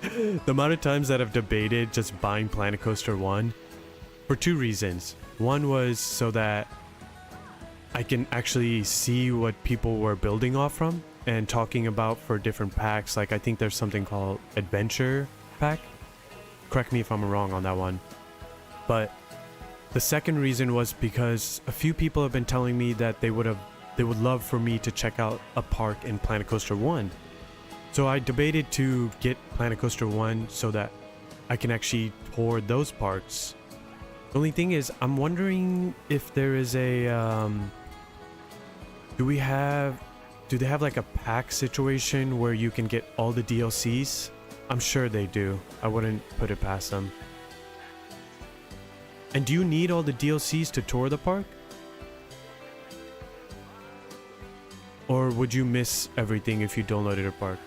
The amount of times that I've debated just buying Planet Coaster 1 for 2 reasons. One was so that I can actually see what people were building off from and talking about for different packs. Like I think there's something called Adventure Pack. Correct me if I'm wrong on that one. But the second reason was because a few people have been telling me that they would love for me to check out a park in Planet Coaster 1. So I debated to get Planet Coaster 1 so that I can actually tour those parks. The only thing is, I'm wondering if there is a, do they have like a pack situation where you can get all the DLCs? I'm sure they do. I wouldn't put it past them. And do you need all the DLCs to tour the park? Or would you miss everything if you downloaded a park?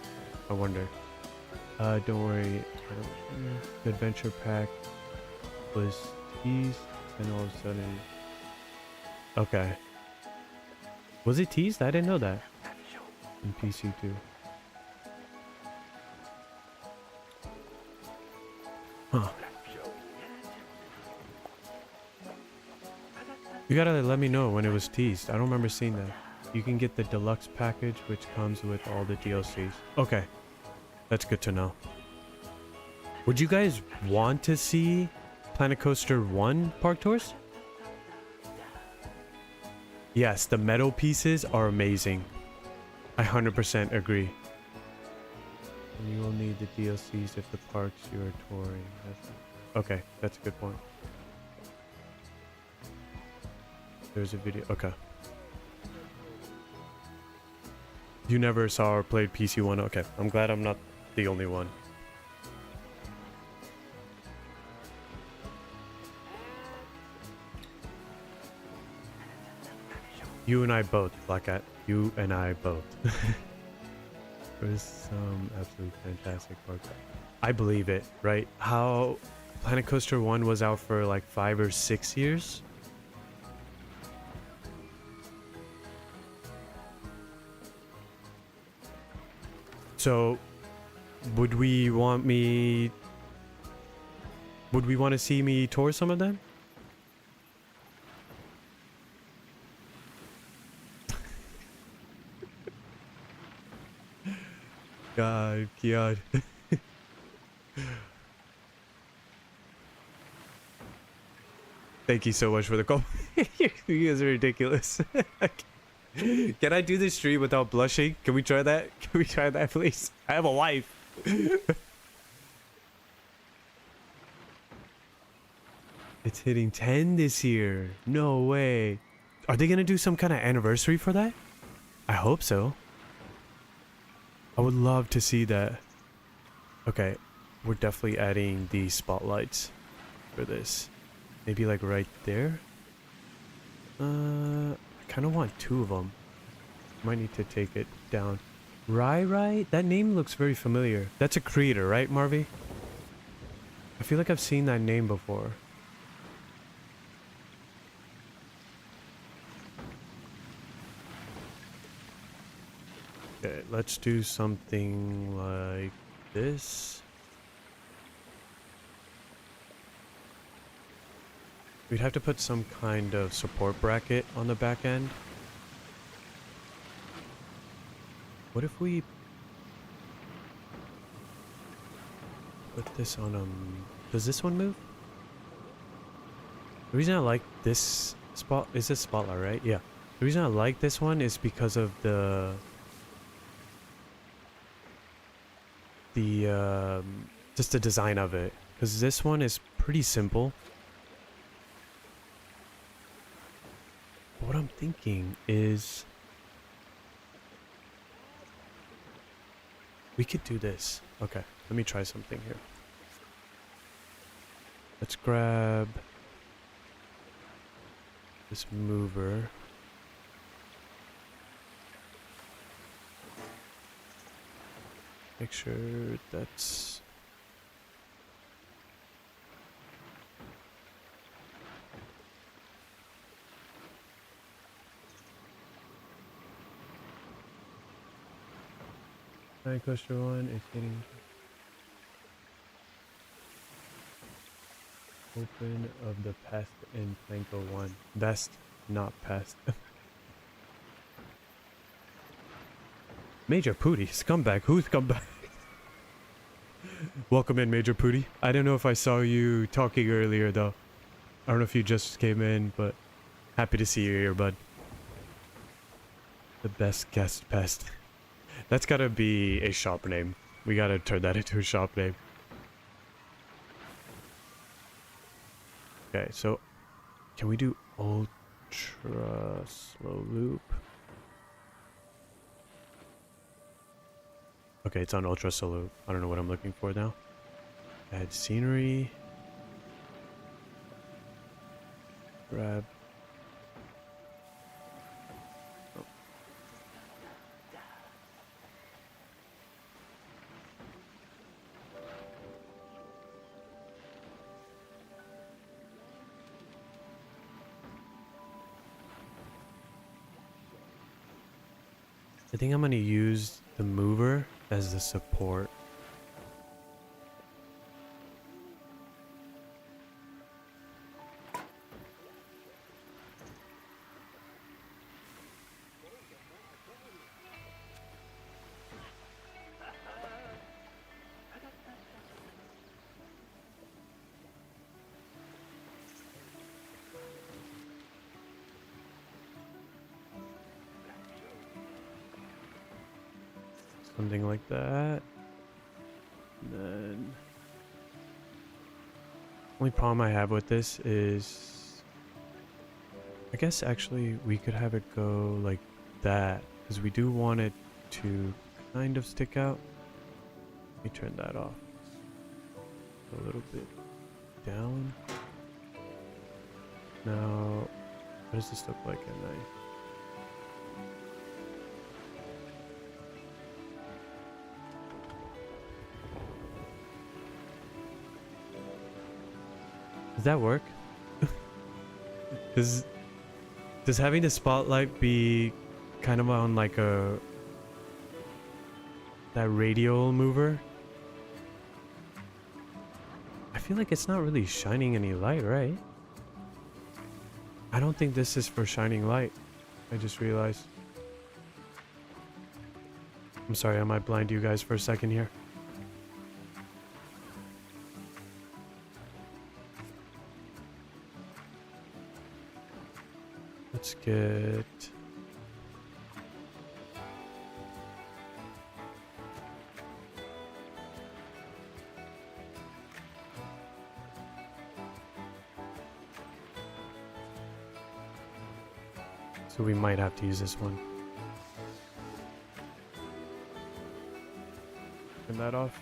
I wonder. Don't worry. The adventure pack was teased and all of a sudden... Okay. Was it teased? I didn't know that. In PC too. Huh. You gotta let me know when it was teased. I don't remember seeing that. You can get the deluxe package, which comes with all the DLCs. Okay. That's good to know. Would you guys want to see Planet Coaster 1 park tours? Yes, the metal pieces are amazing. I 100% agree. And you will need the DLCs if the parks you are touring. Okay, that's a good point. There's a video. Okay. You never saw or played PC1. Okay, I'm glad I'm not the only one. You and I both, Black Cat. You and I both. It was some absolutely fantastic park. I believe it, right? How Planet Coaster 1 was out for like 5 or 6 years. So, would we want to see me tour some of them? God, God. Thank you so much for the call. You guys are ridiculous. Can I do this stream without blushing? Can we try that? Can we try that, please? I have a wife. It's hitting 10 this year. No way. Are they gonna do some kind of anniversary for that? I hope so. I would love to see that. Okay, we're definitely adding the spotlights for this. Maybe like right there. I kind of want 2 of them. Might need to take it down. Rai? That name looks very familiar. That's a creator, right, Marvy? I feel like I've seen that name before. Okay, let's do something like this. We'd have to put some kind of support bracket on the back end. What if we put this on does this one move? The reason I like this spot is this spotlight, right? Yeah. The reason I like this one is because of just the design of it. Because this one is pretty simple. What I'm thinking is we could do this. Okay, let me try something here. Let's grab this mover. Make sure that's... Coaster 1 is getting open of the pest in Planko 1. Best, not pest. Major Pooty, scumbag. Who's scumbag? Welcome in, Major Pooty. I don't know if I saw you talking earlier, though. I don't know if you just came in, but happy to see you here, bud. The best guest pest. That's gotta be a shop name. We gotta turn that into a shop name. Okay, so can we do ultra slow loop? Okay, it's on ultra slow loop. I don't know what I'm looking for now. Add scenery. Grab. Oh. I think I'm gonna use the mover as the support. Something like that. And then only problem I have with this is I guess actually we could have it go like that because we do want it to kind of stick out. Let me turn that off a little bit down. Now what does this look like at night? Does that work? Does having the spotlight be kind of on like that radial mover? I feel like it's not really shining any light, right? I don't think this is for shining light. I just realized. I'm sorry, I might blind you guys for a second here. Let's get... So we might have to use this one. Turn that off.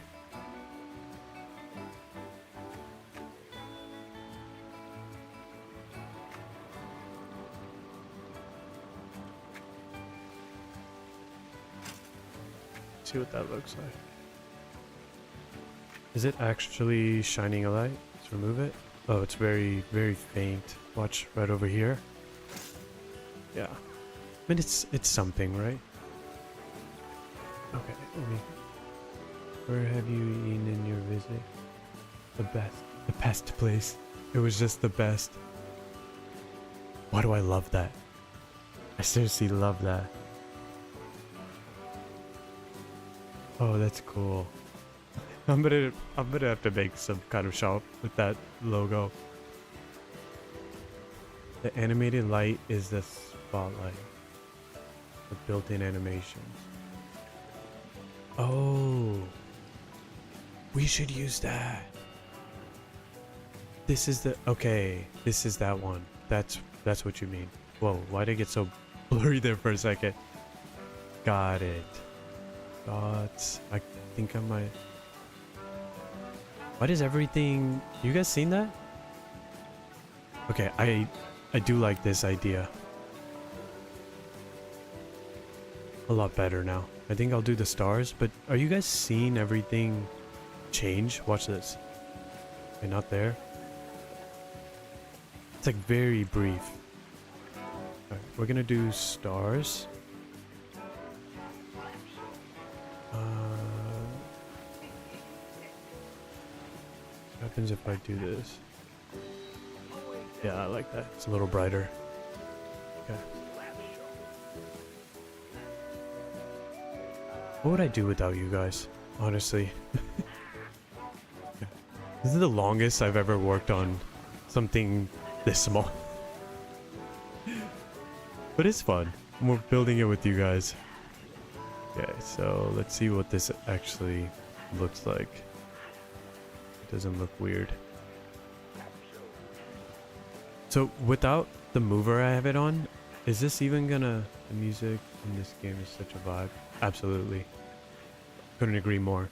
See what that looks like. Is it actually shining a light? Let's remove it. Oh, it's very, very faint. Watch right over here. Yeah. I mean, it's something, right? Okay, let me... Where have you eaten in your visit? The best. The best place. It was just the best. Why do I love that? I seriously love that. Oh, that's cool. I'm gonna have to make some kind of shop with that logo. The animated light is the spotlight. The built-in animations. Oh, we should use that. This is the okay. This is that one. That's what you mean. Whoa, why did it get so blurry there for a second? Got it. I think I might. Why does everything? You guys seen that? Okay, I do like this idea. A lot better now. I think I'll do the stars, but are you guys seeing everything change? Watch this. Okay, not there. It's like very brief. Alright, we're gonna do stars. What happens if I do this? Yeah, I like that. It's a little brighter. Okay. What would I do without you guys? Honestly. This is the longest I've ever worked on something this small. But it's fun. We're building it with you guys. Okay, so let's see what this actually looks like. It doesn't look weird. So without the mover I have it on, is this even gonna... The music in this game is such a vibe. Absolutely. Couldn't agree more.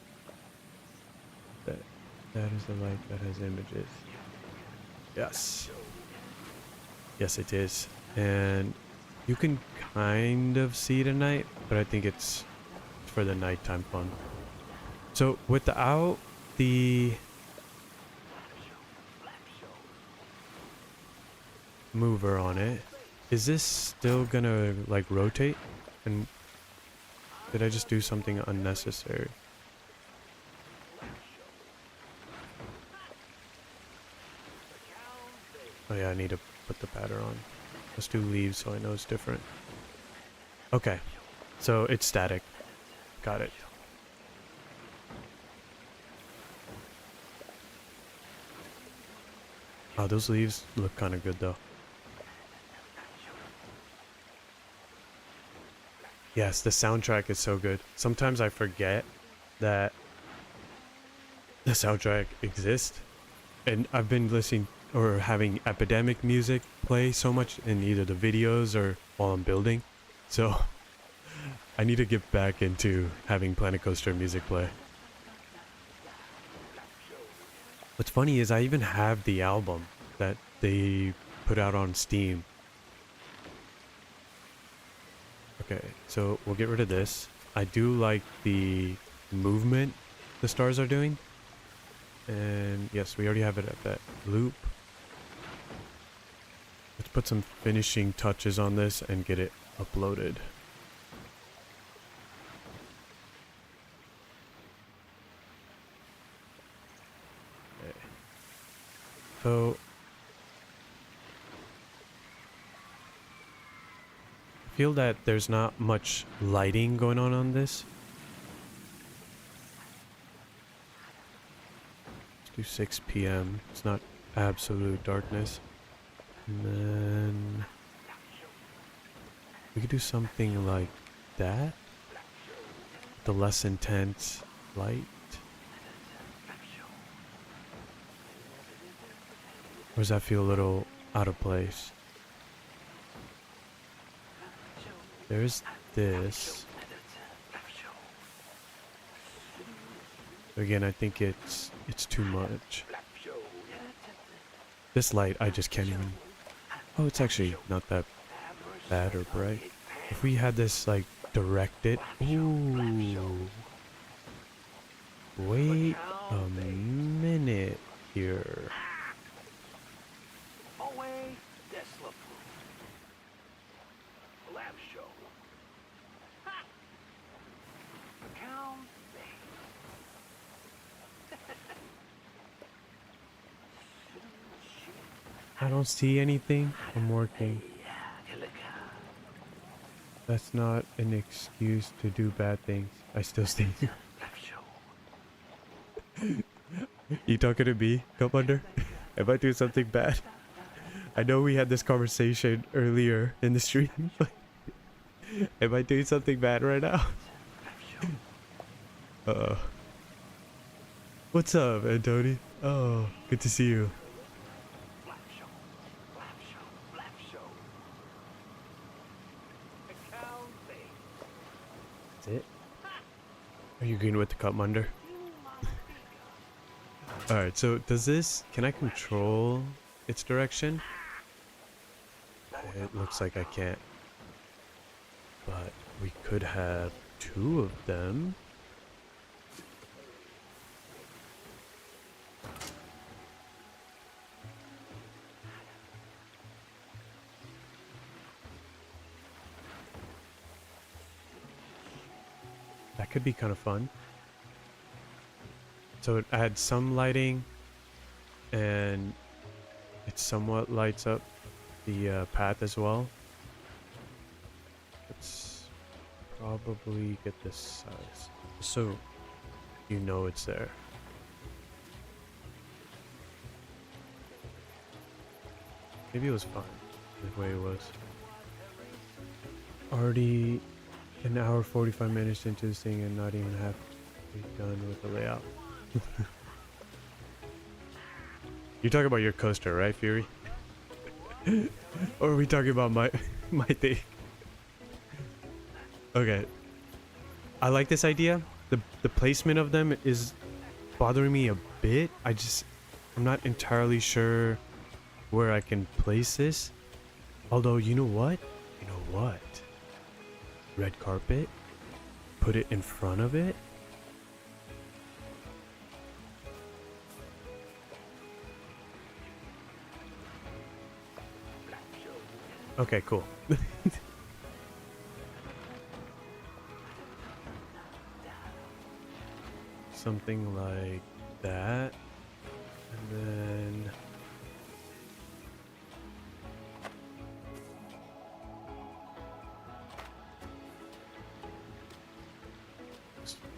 That is the light that has images. Yes. Yes, it is. And you can kind of see it at night, but I think it's for the nighttime fun. So without the mover on it, is this still gonna like rotate? And did I just do something unnecessary? Oh yeah, I need to put the pattern on. Let's do leaves so I know it's different. Okay, so it's static. Got it. Oh, those leaves look kind of good though. Yes, the soundtrack is so good. Sometimes I forget that the soundtrack exists. And I've been listening or having Epidemic music play so much in either the videos or while I'm building. So I need to get back into having Planet Coaster music play. What's funny is I even have the album that they put out on Steam. Okay, so we'll get rid of this. I do like the movement the stars are doing. And yes, we already have it at that loop. Let's put some finishing touches on this and get it uploaded. Okay. So I feel that there's not much lighting going on this. do 6 p.m. It's not absolute darkness. And then we could do something like that. The less intense light. Or does that feel a little out of place? There's this. Again, I think it's too much. This light, I just can't even... Oh, it's actually not that bad or bright. If we had this, like, directed... Ooh. Wait a minute here. I don't see anything. I'm working. That's not an excuse to do bad things. I still stay here. You talking to me, Commander? Am I doing something bad? I know we had this conversation earlier in the stream, but am I doing something bad right now? What's up, Antony? Oh, good to see you. That's it? Are you green with the Commander? Alright, so does this... Can I control its direction? It looks like I can't. But we could have 2 of them. That could be kind of fun. So it adds some lighting, and it somewhat lights up the path as well. Let's probably get this size, so you know it's there. Maybe it was fine the way it was. Already an hour 45 minutes into this thing and not even half done with the layout. You're talking about your coaster, right, Fury? Or are we talking about my thing? Okay. I like this idea. The placement of them is bothering me a bit. I'm not entirely sure where I can place this. Although, you know what? You know what? Red carpet. Put it in front of it. Okay, cool. Something like that. And then...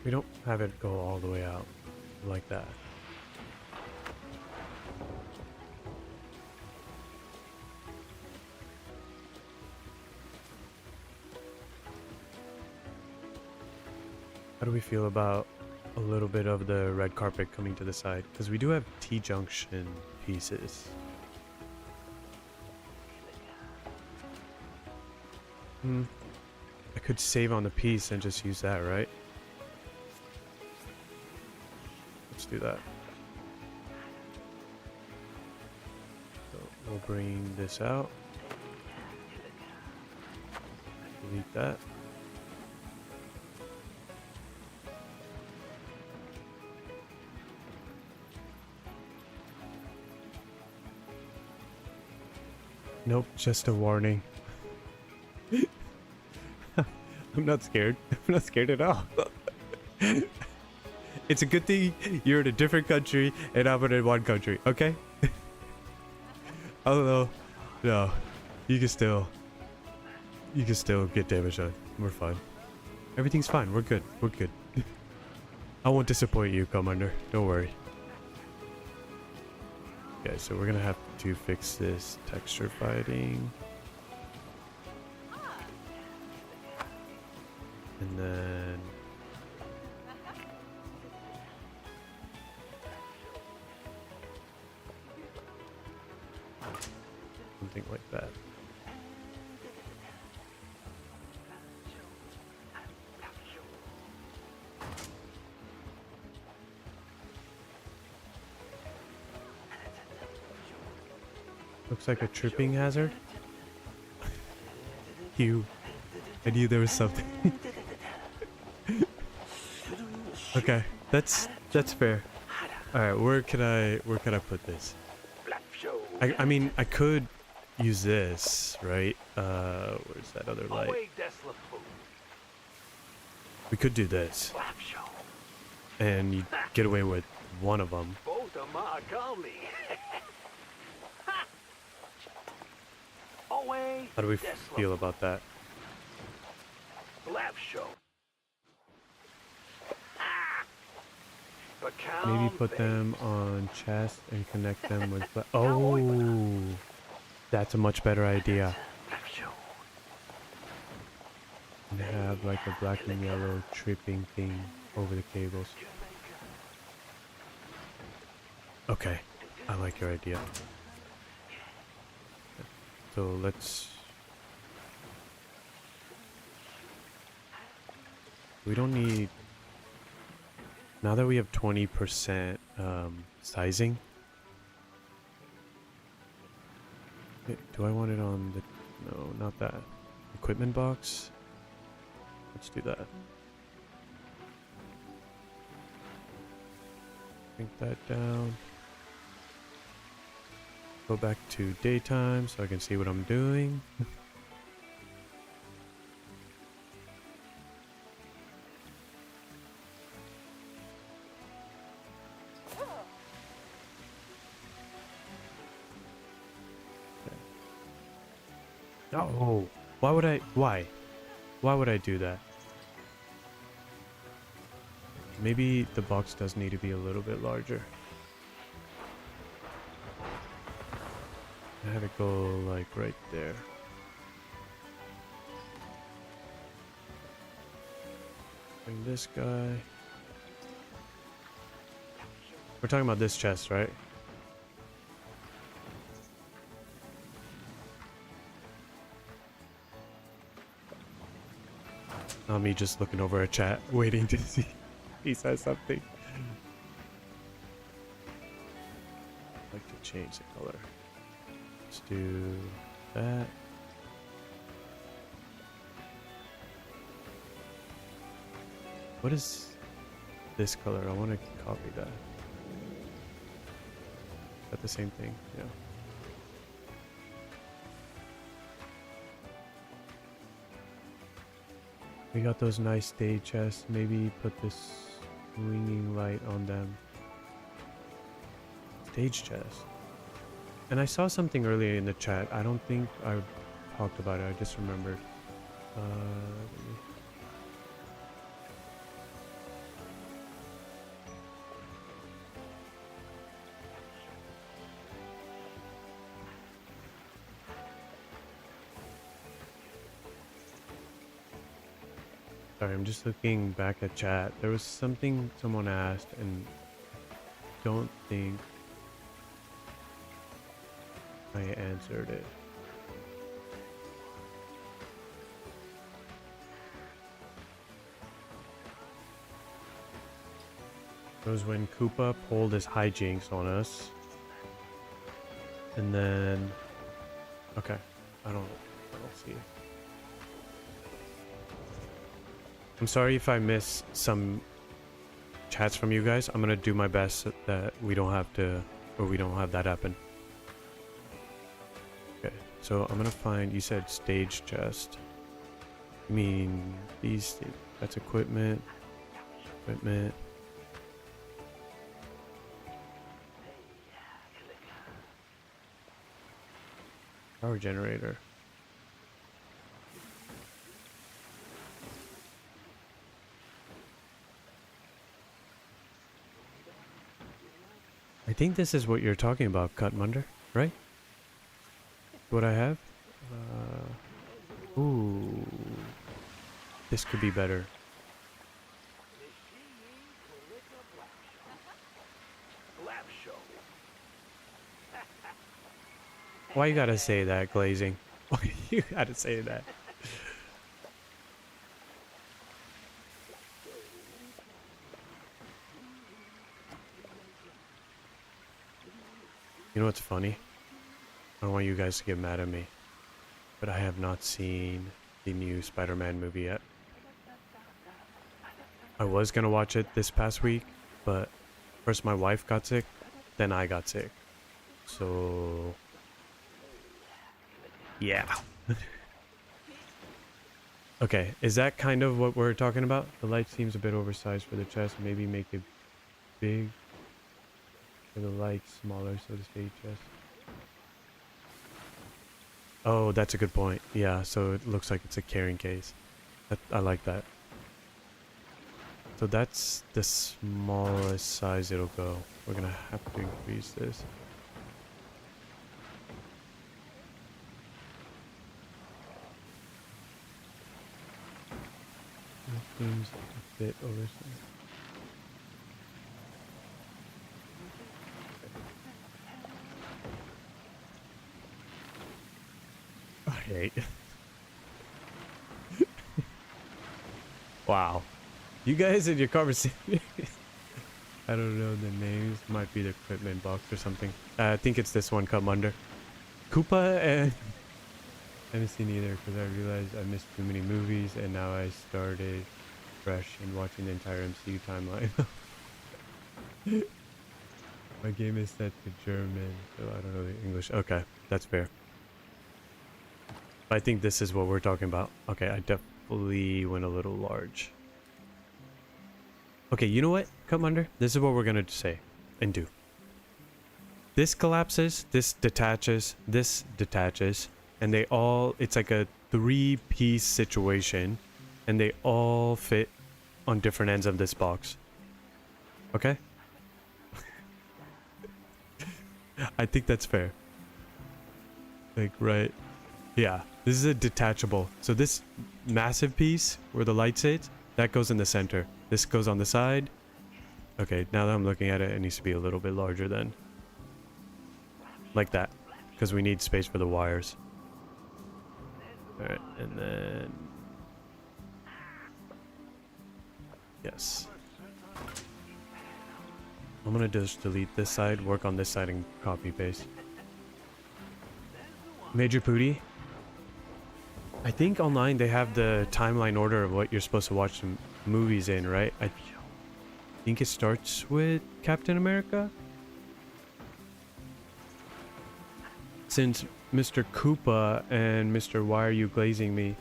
we don't have it go all the way out like that. How do we feel about a little bit of the red carpet coming to the side? Because we do have T-junction pieces. I could save on the piece and just use that, right? Let's do that. So we'll bring this out. Delete that. Nope, just a warning. I'm not scared. I'm not scared at all. It's a good thing you're in a different country and I'm in one country, okay? Although, no, you can still get damage done. We're fine. Everything's fine. We're good. We're good. I won't disappoint you, Commander. Don't worry. Okay, so we're gonna have to fix this texture fighting. And then something like that. Looks like a tripping hazard. I knew there was something. Okay, that's fair. All right, where could I put this? I mean, I could use this, right? Where's that other light? We could do this, and you get away with one of them. How do we feel about that? Maybe put them on chest and connect them with... Oh! That's a much better idea. And have like a black and yellow tripping thing over the cables. Okay, I like your idea. So let's... We don't need... Now that we have 20% sizing... Do I want it on the... No, not that. Equipment box? Let's do that. Bring that down. Go back to daytime so I can see what I'm doing. Oh, why would I do that? Maybe the box does need to be a little bit larger. I have it go like right there. Bring this guy. We're talking about this chest, right? Not me just looking over a chat, waiting to see if he says something. I'd like to change the color. Let's do that. What is this color? I want to copy that. Is that the same thing? Yeah. We got those nice day chests. Maybe put this swinging light on them. Stage chest. And I saw something earlier in the chat. I don't think I talked about it. I just remembered. Sorry, I'm just looking back at chat. There was something someone asked, and I don't think I answered it. It was when Koopa pulled his hijinks on us. And then... Okay, I don't see it. I'm sorry if I miss some chats from you guys. I'm gonna do my best that we don't have to, or we don't have that happen. Okay, so I'm gonna find, you said stage chest. I mean, these, that's equipment. Power generator. I think this is what you're talking about, Cutmunder, right? What I have? Ooh. This could be better. Why you gotta say that, Glazing? Why you gotta say that? You know what's funny? I don't want you guys to get mad at me, but I have not seen the new Spider-Man movie yet. I was gonna watch it this past week, but first my wife got sick, then I got sick. So... yeah. Okay, is that kind of what we're talking about? The light seems a bit oversized for the chest. Maybe make it big for the light, smaller so to stay chest. Oh, that's a good point. Yeah, so it looks like it's a carrying case. I like that. So that's the smallest size it'll go. We're gonna have to increase this. It seems a bit oversized. Alright. Wow. You guys in your conversation. I don't know the names. Might be the equipment box or something. I think it's this one come under. Koopa and... I haven't seen either because I realized I missed too many movies and now I started fresh and watching the entire MCU timeline. My game is set to German, so I don't know the English. Okay, that's fair. I think this is what we're talking about. Okay, I definitely went a little large. Okay, you know what? Come under. This is what we're gonna say and do. This collapses, this detaches, and they all, it's like a 3-piece situation, and they all fit on different ends of this box. Okay? I think that's fair. Like, right. Yeah, this is a detachable. So this massive piece where the light sits, that goes in the center. This goes on the side. Okay, now that I'm looking at it, it needs to be a little bit larger then. Like that. Because we need space for the wires. Alright, and then... yes. I'm gonna just delete this side, work on this side, and copy paste. Major Pooty. I think online they have the timeline order of what you're supposed to watch some movies in, right? I think it starts with Captain America. Since Mr. Koopa and Mr. Why Are You Glazing Me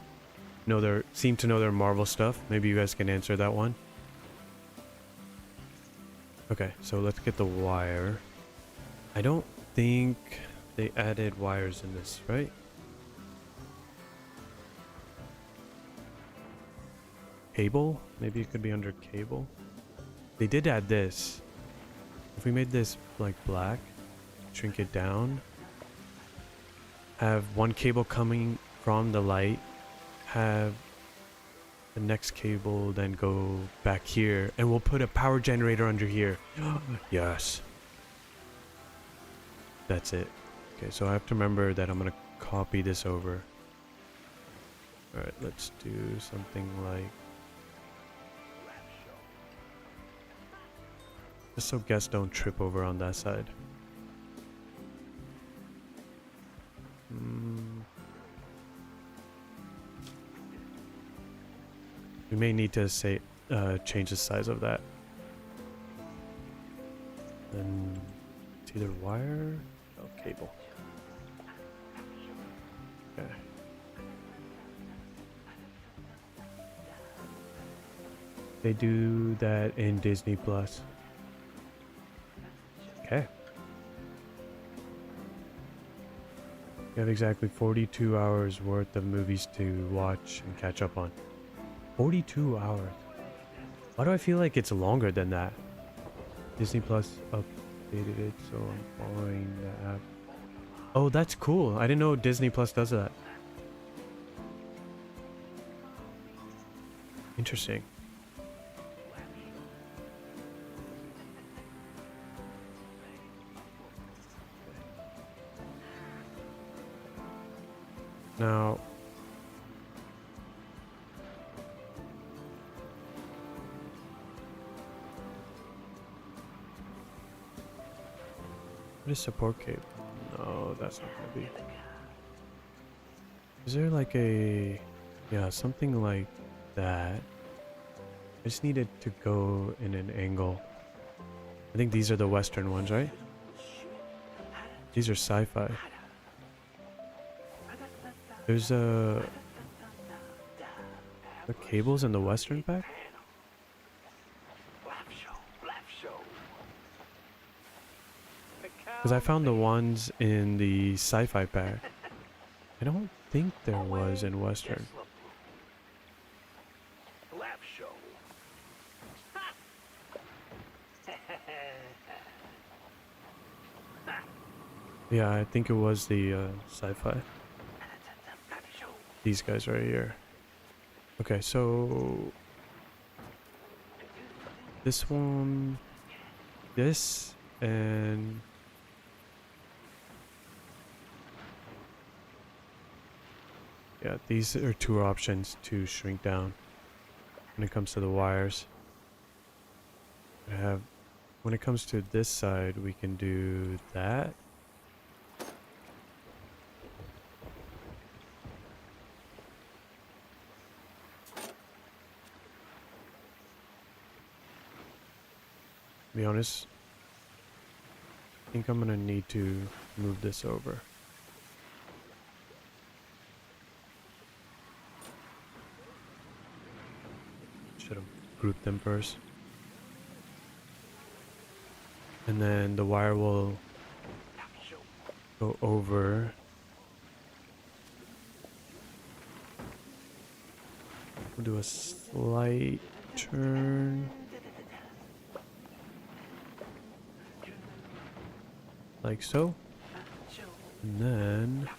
seem to know their Marvel stuff. Maybe you guys can answer that one. Okay, so let's get the wire. I don't think they added wires in this, right? Cable? Maybe it could be under cable. They did add this. If we made this like black, shrink it down, have one cable coming from the light, have the next cable then go back here, and we'll put a power generator under here. Yes. That's it. Okay, so I have to remember that I'm gonna copy this over. Alright, let's do something like... just so guests don't trip over on that side. We may need to say change the size of that. Then it's either wire or cable. Okay. They do that in Disney Plus. Okay. You have exactly 42 hours worth of movies to watch and catch up on. 42 hours. Why do I feel like it's longer than that? Disney Plus up updated it, so I'm following the app. Oh, that's cool. I didn't know Disney Plus does that. Interesting. Now, what is support cable? No, that's not gonna be. Is there like a, yeah, something like that? I just needed to go in an angle. I think these are the Western ones, right? These are sci-fi. There's the cables in the Western pack? Because I found the ones in the sci-fi pack. I don't think there was in Western. Yeah, I think it was the sci-fi. These guys right here. Okay, so this one, this, and yeah, these are two options to shrink down when it comes to the wires. I have, when it comes to this side, we can do that. To be honest, I think I'm gonna need to move this over. Should have grouped them first. And then the wire will go over. We'll do a slight turn. Like so. And then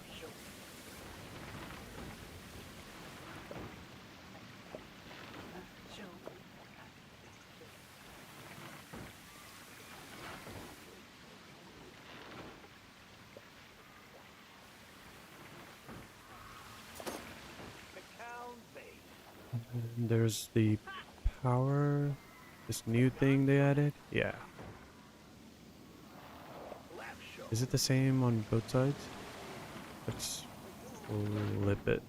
there's the power, this new thing they added. Yeah. Is it the same on both sides? Let's flip it.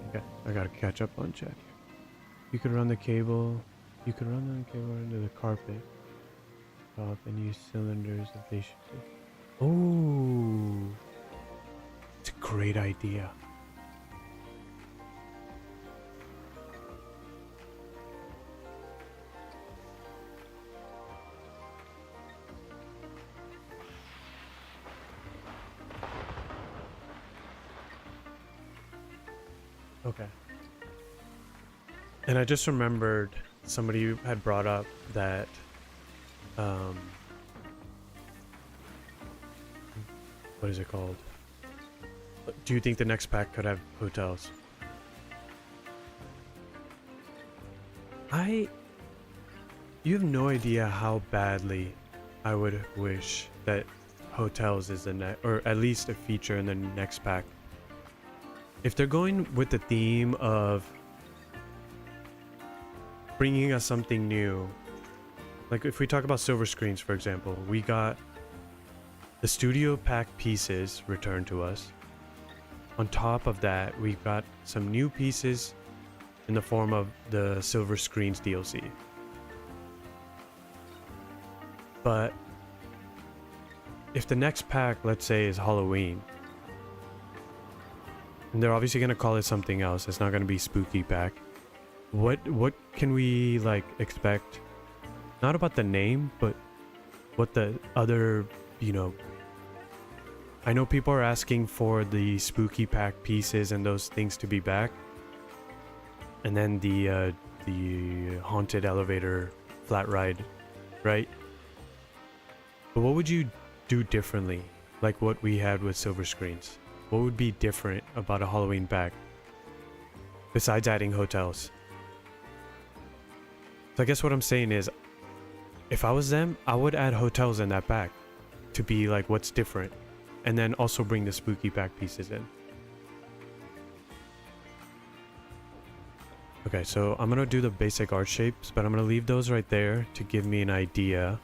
Okay, I gotta catch up on check. You could run the cable. You could run the cable into the carpet. Top and use cylinders if they should be. Oh, it's a great idea. Okay. And I just remembered somebody had brought up that what is it called? Do you think the next pack could have hotels? You have no idea how badly I would wish that hotels is the next, or at least a feature in the next pack. If they're going with the theme of bringing us something new, like if we talk about silver screens, for example, we got the studio pack pieces returned to us. On top of that, we've got some new pieces in the form of the silver screens DLC. But if the next pack, let's say, is Halloween, and they're obviously going to call it something else, it's not going to be spooky pack. What can we like expect? Not about the name, but what the other, you know, I know people are asking for the spooky pack pieces and those things to be back. And then the haunted elevator flat ride, right? But what would you do differently? Like what we had with silver screens? What would be different about a Halloween pack? Besides adding hotels. So I guess what I'm saying is, if I was them, I would add hotels in that pack to be like what's different. And then also bring the spooky pack pieces in. Okay, so I'm gonna do the basic art shapes, but I'm gonna leave those right there to give me an idea.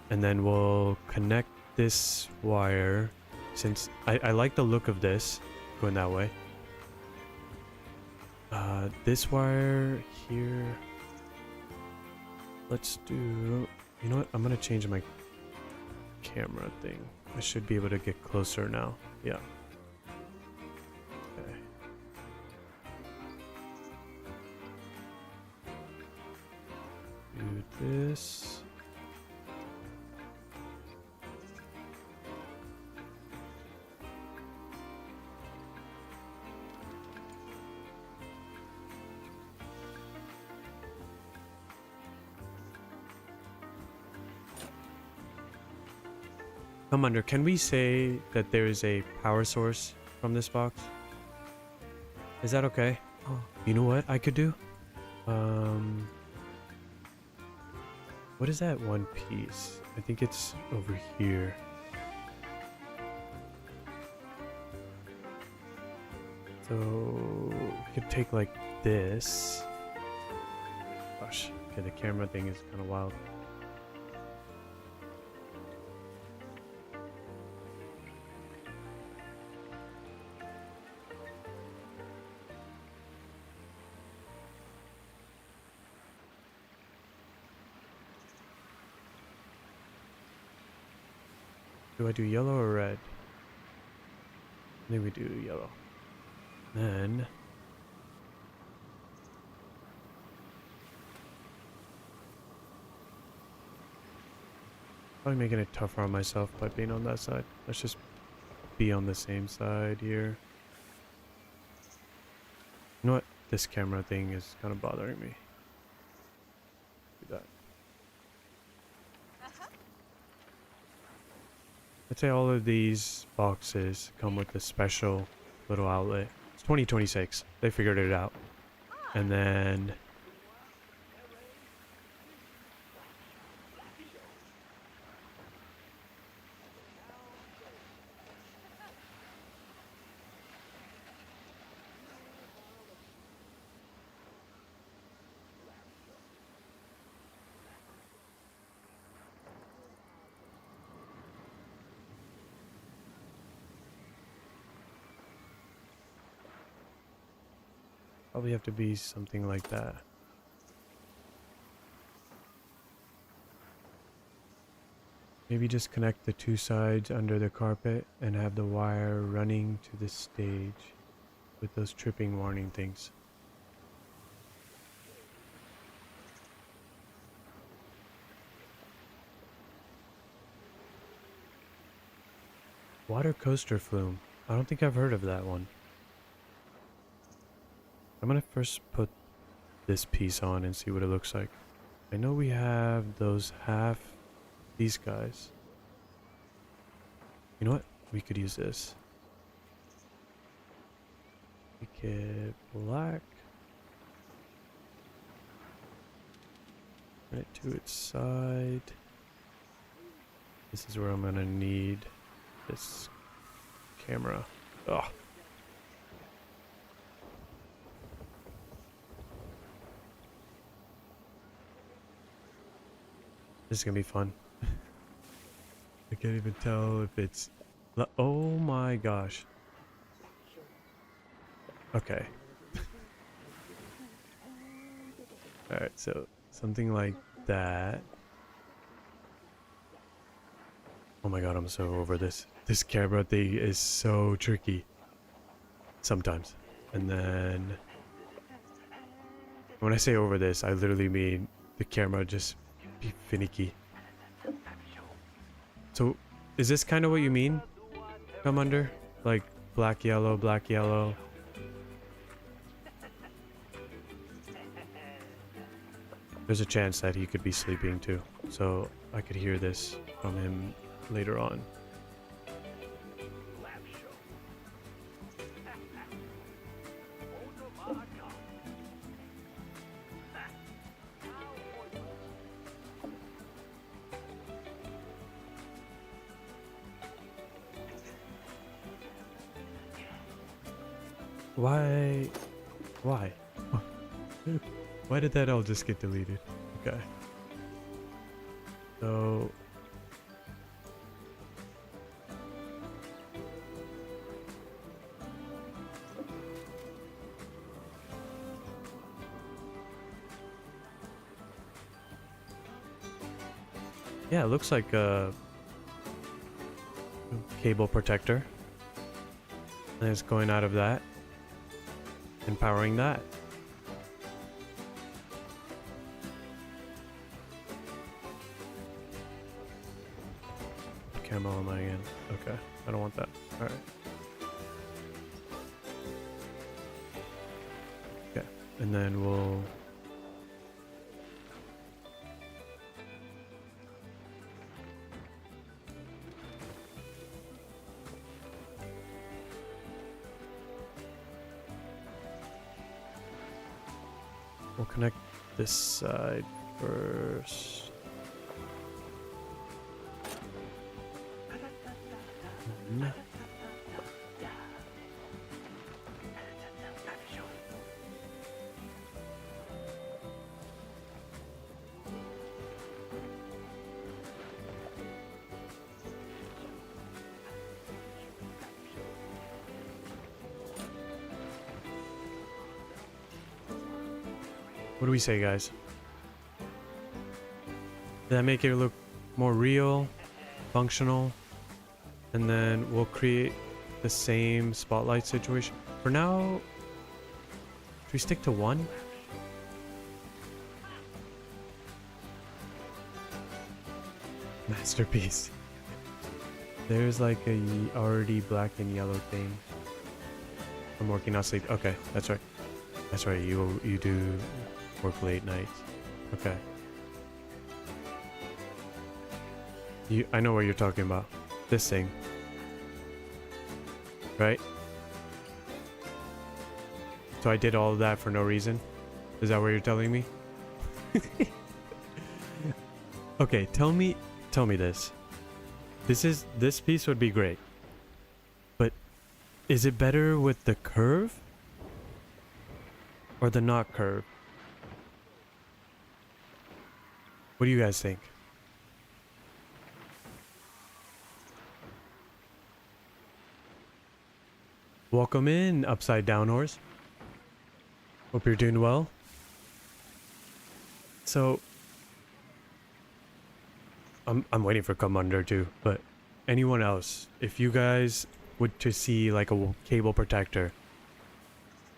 And then we'll connect this wire, since I like the look of this going that way. This wire here. Let's do, you know what? I'm gonna change my camera thing. I should be able to get closer now. Yeah. Okay. Do this. Commander, can we say that there is a power source from this box? Is that okay? Oh, you know what I could do? What is that one piece? I think it's over here. So we could take like this. Gosh, okay, the camera thing is kind of wild. Do I do yellow or red? I think we do yellow. Then probably making it tougher on myself by being on that side. Let's just be on the same side here. You know what? This camera thing is kind of bothering me. Do that. I'd say all of these boxes come with a special little outlet. It's 2026. They figured it out. And then probably have to be something like that. Maybe just connect the two sides under the carpet and have the wire running to the stage with those tripping warning things. Water coaster flume. I don't think I've heard of that one. I'm gonna first put this piece on and see what it looks like. I know we have those these guys. You know what? We could use this. Make it black. Turn it to its side. This is where I'm gonna need this camera. Ugh. This is gonna be fun. I can't even tell if it's... Oh my gosh. Okay. Alright, so something like that. Oh my god, I'm so over this. This camera thing is so tricky. Sometimes. And then... when I say over this, I literally mean the camera just be finicky. So, is this kind of what you mean? come under? Like black, yellow, black, yellow. There's a chance that he could be sleeping too, so I could hear this from him later on. Why? Why? Why did that all just get deleted? Okay. So... yeah, it looks like a cable protector. And it's going out of that and powering that. Camera on my end. Okay, I don't want that. All right. Okay, and then we'll... we'll connect this side first. What do we say, guys? Did that make it look more real, functional? And then we'll create the same spotlight situation. For now, should we stick to one? Masterpiece. There's like a already black and yellow thing. I'm working on sleep. Okay, that's right. That's right. You do work late nights. Okay. I know what you're talking about. This thing. Right? So I did all of that for no reason? Is that what you're telling me? Okay, tell me this. This piece would be great. But is it better with the curve? Or the not curve? What do you guys think? Welcome in, Upside Down Horse. Hope you're doing well. So, I'm waiting for come under too, but anyone else, if you guys would to see like a cable protector,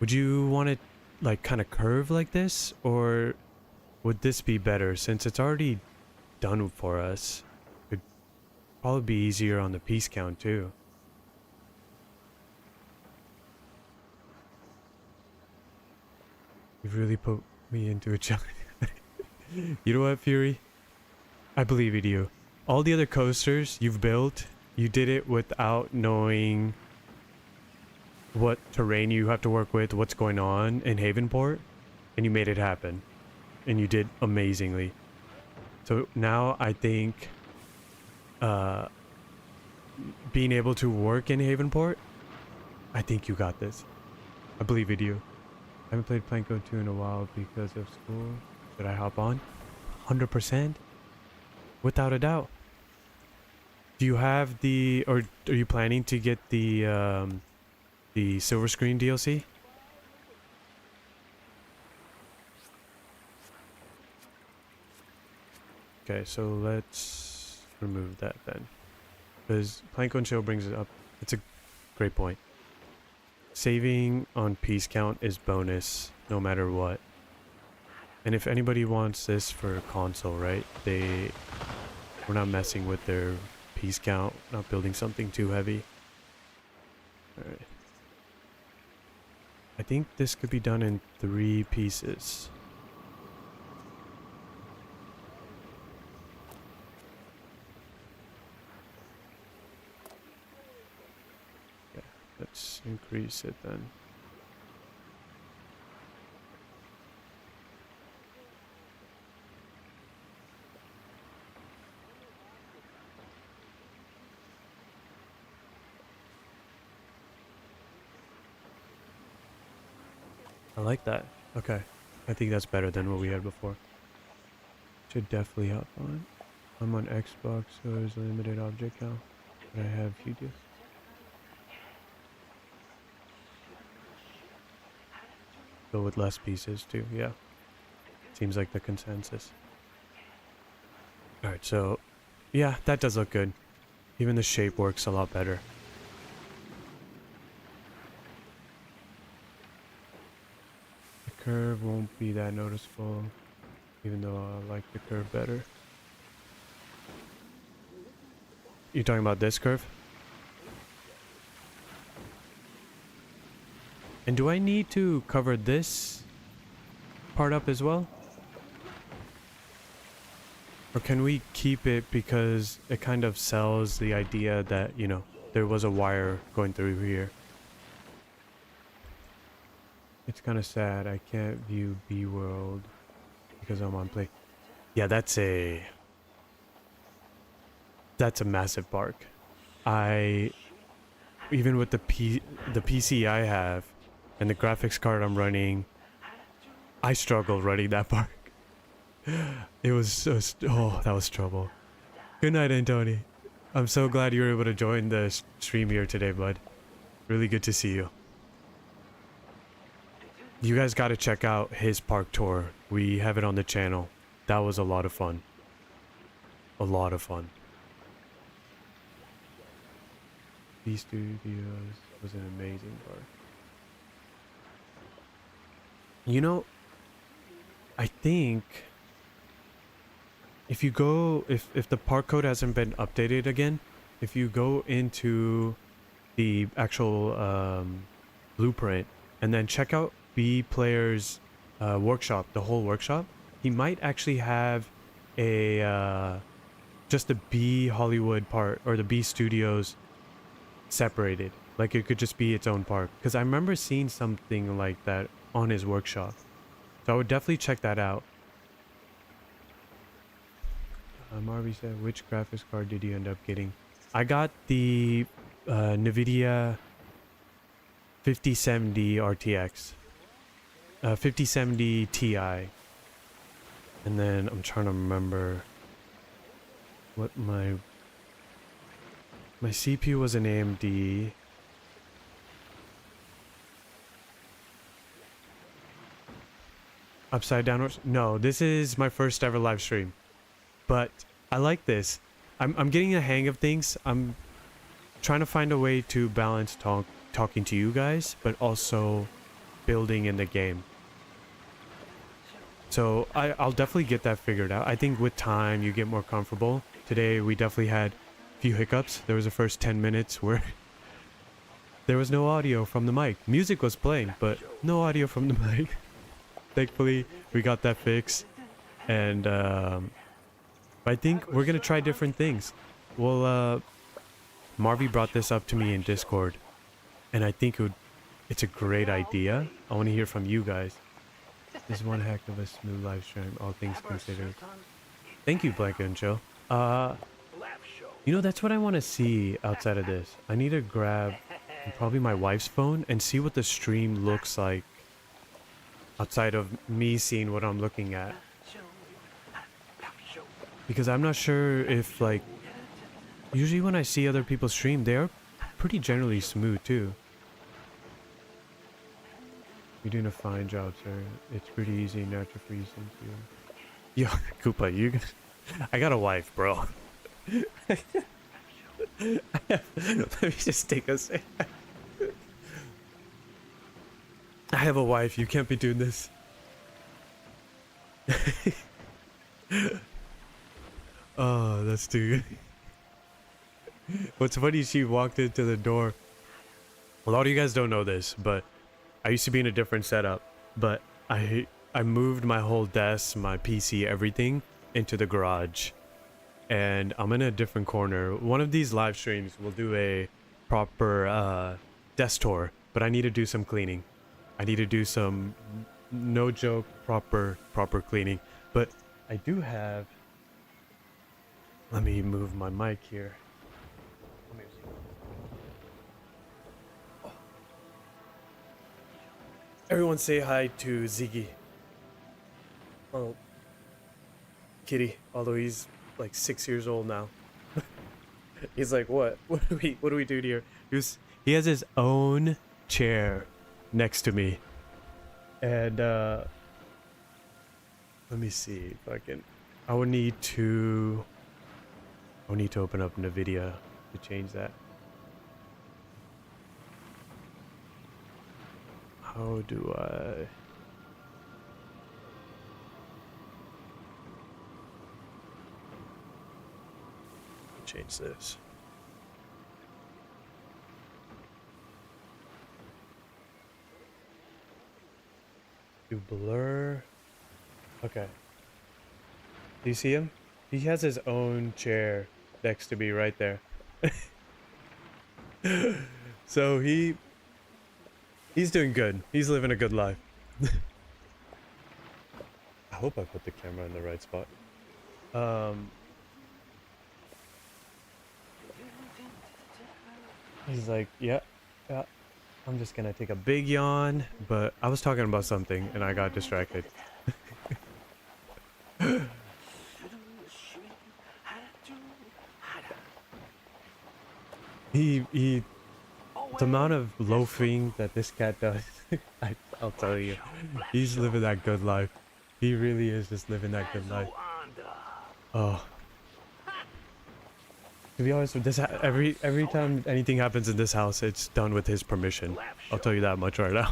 would you want it like kind of curve like this, or would this be better since it's already done for us? It'd probably be easier on the piece count too. You've really put me into a challenge. You know what, Fury? I believe in you. All the other coasters you've built, you did it without knowing what terrain you have to work with, what's going on in Havenport, and you made it happen. And you did amazingly. So now I think being able to work in Havenport, I think you got this. I believe in you. I haven't played Planko 2 in a while because of school. Should I hop on? 100%? Without a doubt. Do you have the... or are you planning to get the silver screen DLC? Okay, so let's remove that then. Because Planko and Chill brings it up. It's a great point. Saving on piece count is bonus, no matter what. And if anybody wants this for console, right? We're not messing with their piece count, not building something too heavy. Alright. I think this could be done in 3 pieces. Yeah, let's increase it then. I like that. Okay. I think that's better than what we had before. Should definitely hop on. I'm on Xbox, so there's a limited object count. But I have you do. Go with less pieces too, yeah. Seems like the consensus. Alright, so yeah, that does look good. Even the shape works a lot better. Curve won't be that noticeable, even though I like the curve better. You talking about this curve? And do I need to cover this part up as well? Or can we keep it because it kind of sells the idea that, you know, there was a wire going through here? It's kind of sad I can't view B World because I'm on play. Yeah, that's a massive park. Even with the PC I have and the graphics card I'm running, I struggle running that park. It was so that was trouble. Good night, Antoni. I'm so glad you were able to join the stream here today, bud. Really good to see you. You guys got to check out his park tour. We have it on the channel. That was a lot of fun. A lot of fun. B Studios was an amazing park. You know, I think if you go, if the park code hasn't been updated again, if you go into the actual blueprint and then check out B Player's workshop, the whole workshop, he might actually have a just the B Hollywood part or the B Studios separated. Like it could just be its own park. Because I remember seeing something like that on his workshop. So I would definitely check that out. Marvy said, which graphics card did you end up getting? I got the NVIDIA 5070 RTX. 5070 Ti. And then I'm trying to remember what my CPU was an AMD. Upside downwards? No, this is my first ever live stream. But I like this. I'm getting a hang of things. I'm trying to find a way to balance talking to you guys, but also building in the game. So I'll definitely get that figured out. I think with time you get more comfortable. Today we definitely had a few hiccups. There was the first 10 minutes where there was no audio from the mic. Music was playing, but no audio from the mic. Thankfully we got that fixed. And I think we're gonna try different things. Well, Marvy brought this up to me in Discord, and I think it's a great idea. I want to hear from you guys. This is one heck of a smooth live stream, all things considered. Thank you, Blanca and Chill. You know, that's what I want to see outside of this. I need to grab probably my wife's phone and see what the stream looks like outside of me seeing what I'm looking at. Because I'm not sure if, like, usually when I see other people stream, they're pretty generally smooth too. You're doing a fine job, sir. It's pretty easy not to freeze into. Yo, Koopa, I got a wife, bro. Let me just take a sec. I have a wife. You can't be doing this. Oh, that's too good. What's funny, she walked into the door A lot of you guys don't know this, but I used to be in a different setup, but I moved my whole desk, my PC, everything into the garage. And I'm in a different corner. One of these live streams will do a proper desk tour, but I need to do some cleaning. I need to do some, no joke, proper cleaning. But I do have, let me move my mic here. Everyone say hi to Ziggy. Oh, kitty, although he's like 6 years old now. He's like, what do we do here? He has his own chair next to me. And let me see if I would need to open up NVIDIA to change that. How do I change this? Do blur. Okay. Do you see him? He has his own chair next to me right there. So he's doing good. He's living a good life. I hope I put the camera in the right spot. He's like, yeah. I'm just gonna take a big yawn, but I was talking about something and I got distracted. The amount of loafing that this cat does, I'll tell you, he's living that good life. He really is just living that good life. Oh. To be honest with this, every time anything happens in this house, it's done with his permission. I'll tell you that much right now.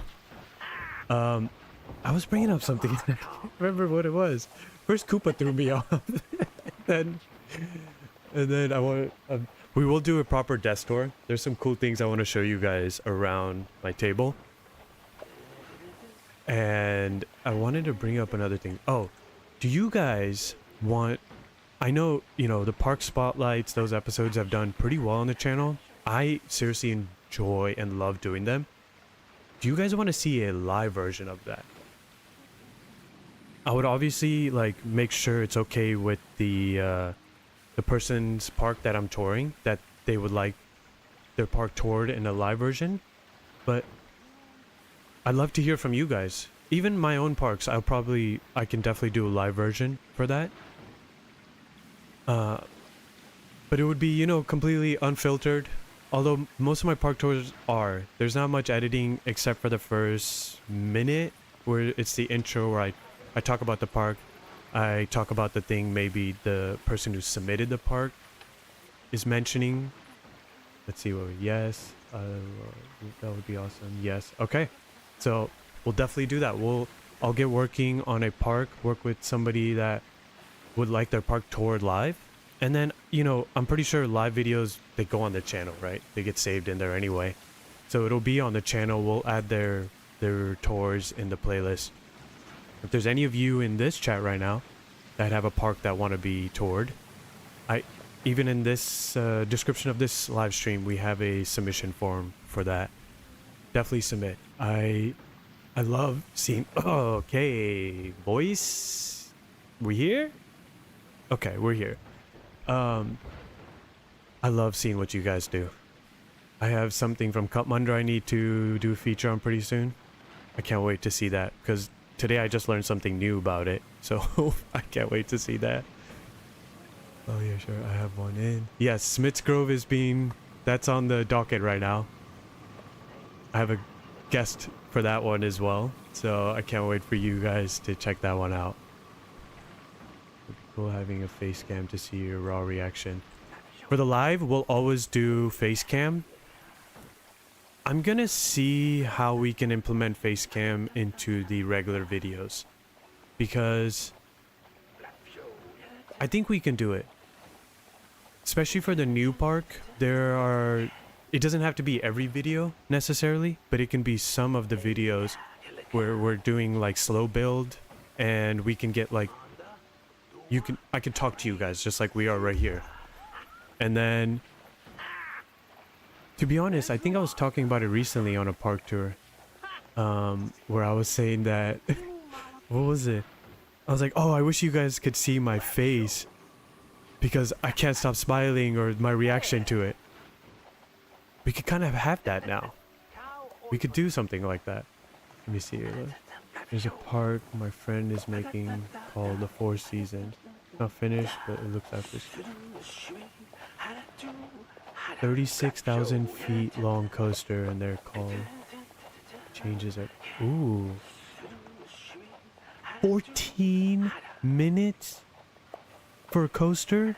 I was bringing up something. I can't remember what it was. First, Koopa threw me off. and then we will do a proper desk tour. There's some cool things I want to show you guys around my table. And I wanted to bring up another thing. Oh, do you guys want... I know, you know, the park spotlights, those episodes have done pretty well on the channel. I seriously enjoy and love doing them. Do you guys want to see a live version of that? I would obviously like make sure it's okay with the person's park that I'm touring, that they would like their park toured in a live version. But I'd love to hear from you guys. Even my own parks, I can definitely do a live version for that. But it would be, you know, completely unfiltered. Although most of my park tours are. There's not much editing except for the first minute where it's the intro where I talk about the park. I talk about the thing maybe the person who submitted the park is mentioning. Let's see what yes. That would be awesome. Yes. Okay. So we'll definitely do that. I'll get working on a park, work with somebody that would like their park toured live. And then, you know, I'm pretty sure live videos, they go on the channel, right? They get saved in there anyway. So it'll be on the channel. We'll add their tours in the playlist. If there's any of you in this chat right now that have a park that want to be toured, even in this description of this live stream, we have a submission form for that. Definitely submit. I love seeing... Oh, okay, boys. We here? Okay, we're here. I love seeing what you guys do. I have something from Cutmunder I need to do a feature on pretty soon. I can't wait to see that because today I just learned something new about it. So I can't wait to see that. Oh yeah, sure. I have one in. Yes, Smith's Grove is that's on the docket right now. I have a guest for that one as well. So I can't wait for you guys to check that one out. Cool having a face cam to see your raw reaction. For the live, we'll always do face cam. I'm gonna see how we can implement face cam into the regular videos, because I think we can do it. Especially for the new park, there are it doesn't have to be every video necessarily, but it can be some of the videos where we're doing like slow build, and we can get like, I can talk to you guys just like we are right here. And then, to be honest, I think I was talking about it recently on a park tour, where I was saying that, what was it? I was like, oh, I wish you guys could see my face because I can't stop smiling, or my reaction to it. We could kind of have that now. We could do something like that. Let me see here. There's a park my friend is making called the Four Seasons. Not finished, but it looks like this. 36,000 feet long coaster, and they're called changes at, ooh, 14 minutes for a coaster?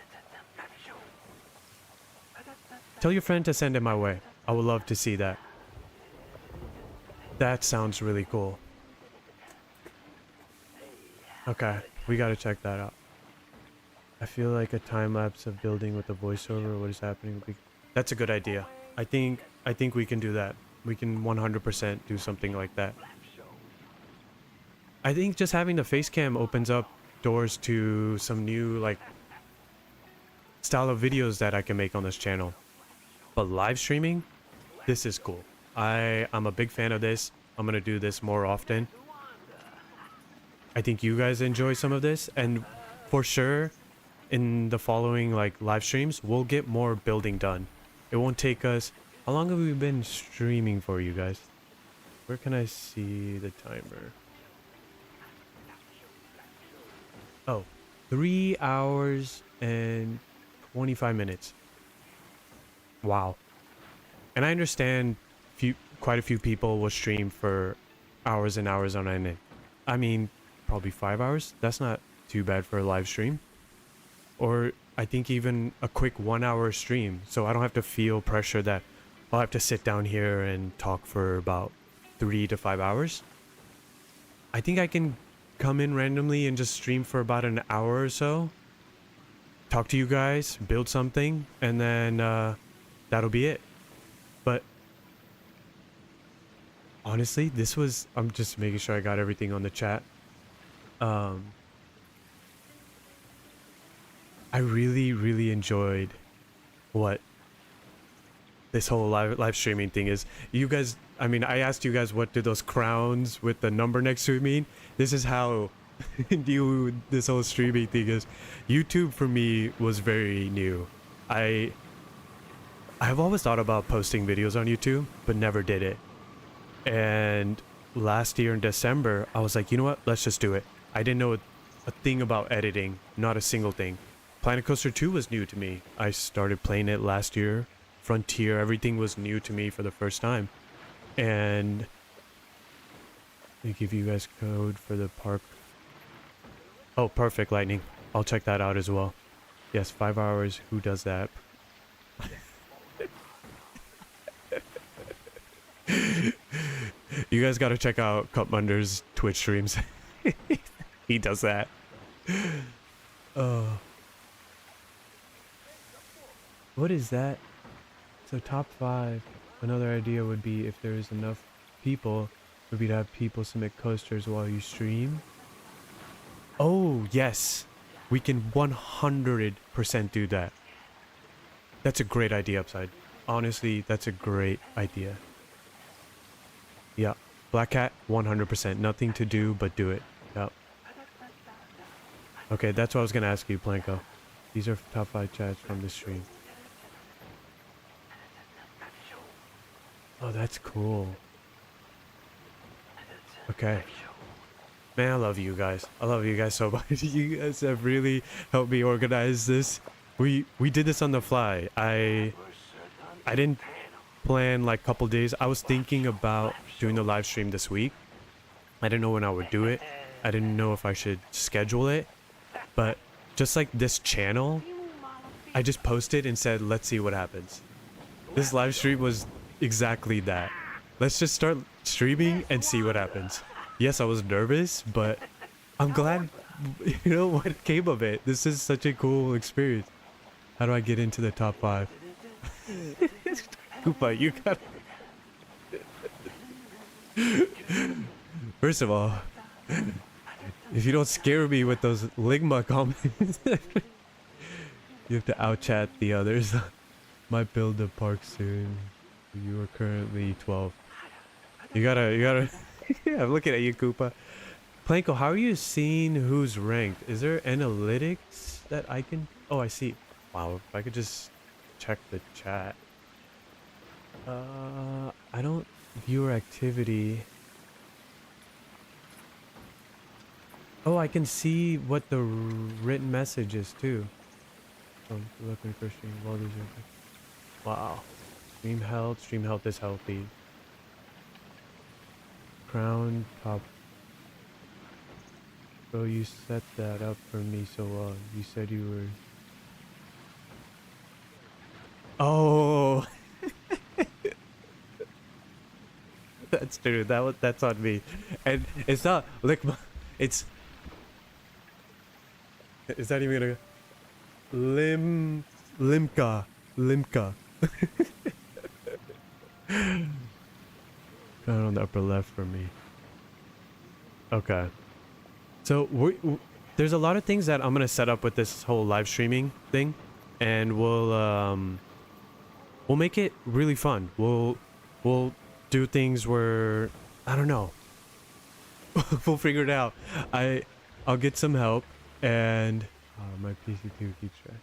Tell your friend to send it my way. I would love to see that. That sounds really cool. Okay, we gotta check that out. I feel like a time lapse of building with the voiceover. What is happening? That's a good idea. I think we can do that. We can 100% do something like that. I think just having the face cam opens up doors to some new like style of videos that I can make on this channel. But live streaming, this is cool. I'm a big fan of this. I'm gonna do this more often. I think you guys enjoy some of this, and for sure in the following like live streams we'll get more building done. It won't take us, how long have we been streaming for, you guys? Where can I see the timer? Oh, 3 hours and 25 minutes. Wow. And I understand quite a few people will stream for hours and hours on end. I mean, probably 5 hours. That's not too bad for a live stream. Or I think even a quick 1 hour stream. So I don't have to feel pressure that I'll have to sit down here and talk for about 3 to 5 hours. I think I can come in randomly and just stream for about an hour or so. Talk to you guys, build something, and then that'll be it. But honestly, this was, I'm just making sure I got everything on the chat. I really enjoyed what this whole live streaming thing is. You guys, I mean, I asked you guys what do those crowns with the number next to it mean. This is how new this whole streaming thing is. YouTube for me was very new. I've always thought about posting videos on YouTube, but never did it. And last year in December, I was like, you know what? Let's just do it. I didn't know a thing about editing, not a single thing. Planet Coaster 2 was new to me. I started playing it last year. Frontier, everything was new to me for the first time. And they give you guys code for the park. Oh, perfect, Lightning. I'll check that out as well. Yes, 5 hours. Who does that? You guys gotta check out Cup Munder's Twitch streams. He does that. What is that? So top 5. Another idea would be, if there is enough people, would be to have people submit coasters while you stream. Oh, yes. We can 100% do that. That's a great idea, Upside. Honestly, that's a great idea. Yeah. Black Cat, 100%. Nothing to do but do it. Yep. Okay, that's what I was going to ask you, Planko. These are top 5 chats from the stream. Oh, that's cool. Okay. Man, I love you guys. I love you guys so much. You guys have really helped me organize this. We did this on the fly. I didn't plan like a couple days. I was thinking about doing the live stream this week. I didn't know when I would do it. I didn't know if I should schedule it. But just like this channel, I just posted and said, let's see what happens. This live stream was exactly that. Let's just start streaming and see what happens. Yes, I was nervous, but I'm glad, you know, what came of it. This is such a cool experience. How do I get into the top 5? Koopa, you got. First of all, if you don't scare me with those Ligma comments, you have to out-chat the others. Might build a park soon. You are currently 12. You gotta. Yeah, I'm looking at you, Koopa. Planko, how are you seeing who's ranked? Is there analytics that I can... Oh, I see. Wow, if I could just check the chat. I don't... Viewer activity. Oh, I can see what the written message is too. Looking for stream. Wow. Stream health is healthy. Crown top. So you set that up for me so well. You said you were... Oh! That's true. That's on me. And it's not Ligma. It's... Is that even gonna... Limka. Down on the upper left for me. Okay. So there's a lot of things that I'm gonna set up with this whole live streaming thing, and we'll make it really fun. We'll do things where I don't know. We'll figure it out. I'll get some help, and my PC2 keeps track.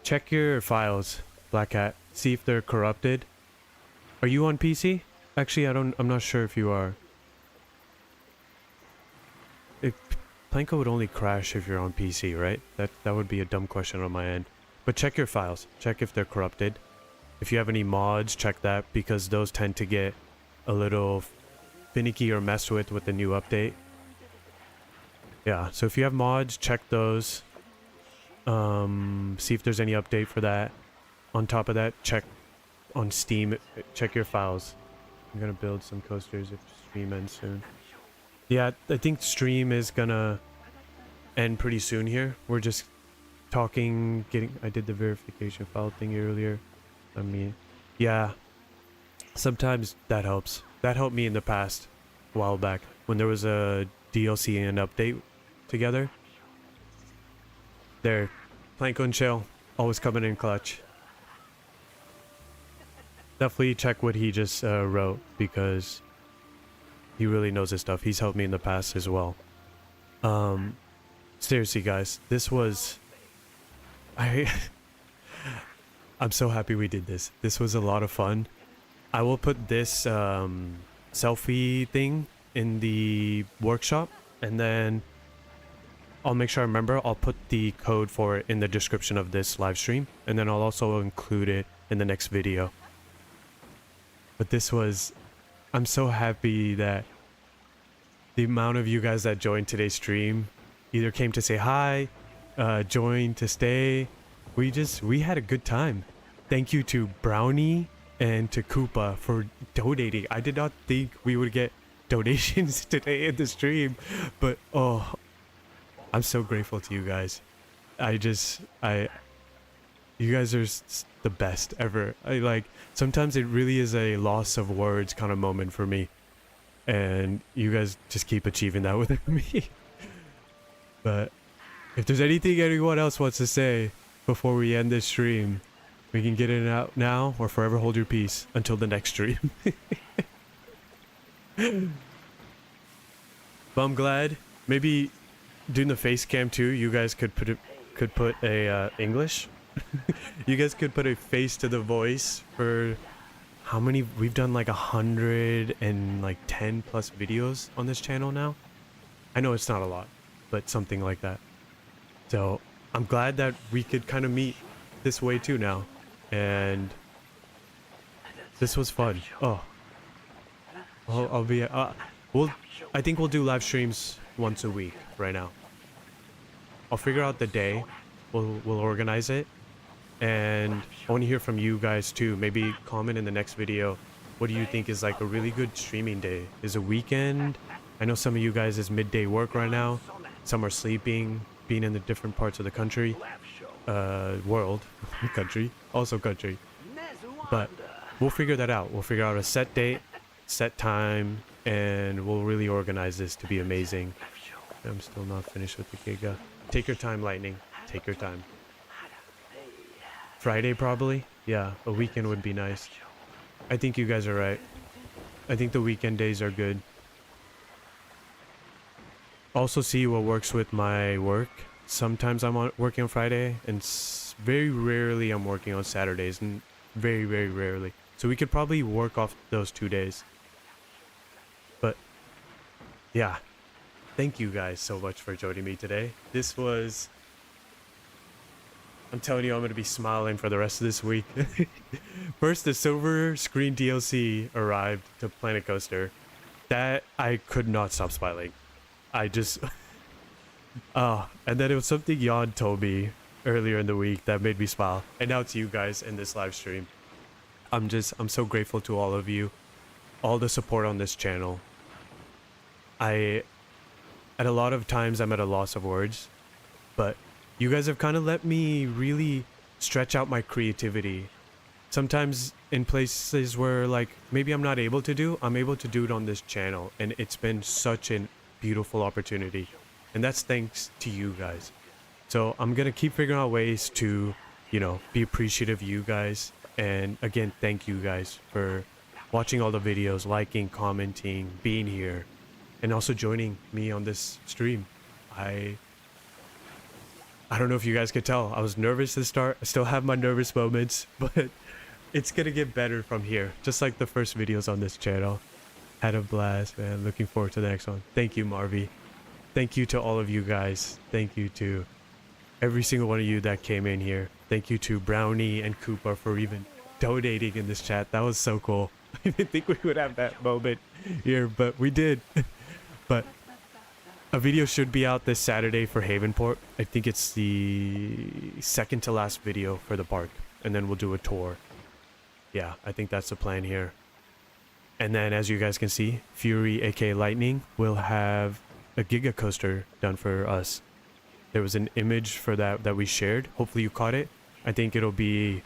Check your files, Black Hat. See if they're corrupted. Are you on PC? Actually, I'm not sure if you are. Planko would only crash if you're on PC, right? That would be a dumb question on my end. But check your files. Check if they're corrupted. If you have any mods, check that, because those tend to get a little finicky or messed with the new update. Yeah, so if you have mods, check those. See if there's any update for that. On top of that, check on Steam. Check your files. I'm gonna build some coasters if stream ends soon. Yeah, I think stream is gonna end pretty soon here. We're just talking, I did the verification file thing earlier. I mean, yeah, sometimes that helps. That helped me in the past, a while back, when there was a DLC and update together. There, Planko and Chill, always coming in clutch. Definitely check what he just wrote, because he really knows his stuff. He's helped me in the past as well. Seriously, guys, this was... I'm so happy we did this. This was a lot of fun. I will put this selfie thing in the workshop, and then I'll make sure I remember. I'll put the code for it in the description of this live stream, and then I'll also include it in the next video. But this was... I'm so happy that the amount of you guys that joined today's stream either came to say hi, joined to stay. We had a good time. Thank you to Brownie and to Koopa for donating. I did not think we would get donations today in the stream, but oh, I'm so grateful to you guys. You guys are the best ever. Sometimes it really is a loss of words kind of moment for me. And you guys just keep achieving that with me. But if there's anything anyone else wants to say before we end this stream, we can get it out now or forever hold your peace until the next stream. But I'm glad. Maybe doing the face cam too, you guys could put a English. You guys could put a face to the voice for how many? We've done like 110 plus videos on this channel now. I know it's not a lot, but something like that. So I'm glad that we could kind of meet this way too now, and this was fun. Oh, I'll be I think we'll do live streams once a week right now. I'll figure out the day. We'll organize it. And I want to hear from you guys too. Maybe comment in the next video. What do you think is like a really good streaming day? Is a weekend? I know some of you guys is midday work right now. Some are sleeping, being in the different parts of the country. World. Country. Also country. But we'll figure that out. We'll figure out a set date, set time, and we'll really organize this to be amazing. I'm still not finished with the Giga. Take your time, Lightning. Take your time. Friday, probably? Yeah, a weekend would be nice. I think you guys are right. I think the weekend days are good. Also see what works with my work. Sometimes I'm working on Friday, and very rarely I'm working on Saturdays, and very, very rarely. So we could probably work off those 2 days. But yeah, thank you guys so much for joining me today. This was, I'm telling you, I'm going to be smiling for the rest of this week. First, the silver screen DLC arrived to Planet Coaster. That I could not stop smiling. I just and then it was something Jan told me earlier in the week that made me smile, and now it's you guys in this live stream. I'm so grateful to all of you, all the support on this channel. At a lot of times I'm at a loss of words, but you guys have kind of let me really stretch out my creativity. Sometimes in places where like maybe I'm not able to do, I'm able to do it on this channel, and it's been such an beautiful opportunity, and that's thanks to you guys. So I'm gonna keep figuring out ways to, you know, be appreciative of you guys. And again, thank you guys for watching all the videos, liking, commenting, being here, and also joining me on this stream. I don't know if you guys could tell, I was nervous to start. I still have my nervous moments, but it's gonna get better from here, just like the first videos on this channel. Had a blast, man. Looking forward to the next one. Thank you, Marvy. Thank you to all of you guys. Thank you to every single one of you that came in here. Thank you to Brownie and Koopa for even donating in this chat. That was so cool. I didn't think we would have that moment here, but we did. But a video should be out this Saturday for Havenport. I think it's the second to last video for the park, and then we'll do a tour. Yeah, I think that's the plan here. And then, as you guys can see, Fury, aka Lightning, will have a Giga Coaster done for us. There was an image for that we shared. Hopefully you caught it. I think it'll be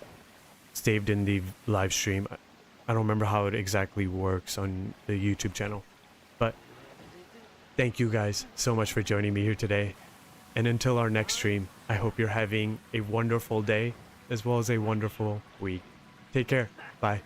saved in the live stream. I don't remember how it exactly works on the YouTube channel. But thank you guys so much for joining me here today. And until our next stream, I hope you're having a wonderful day as well as a wonderful week. Take care. Bye.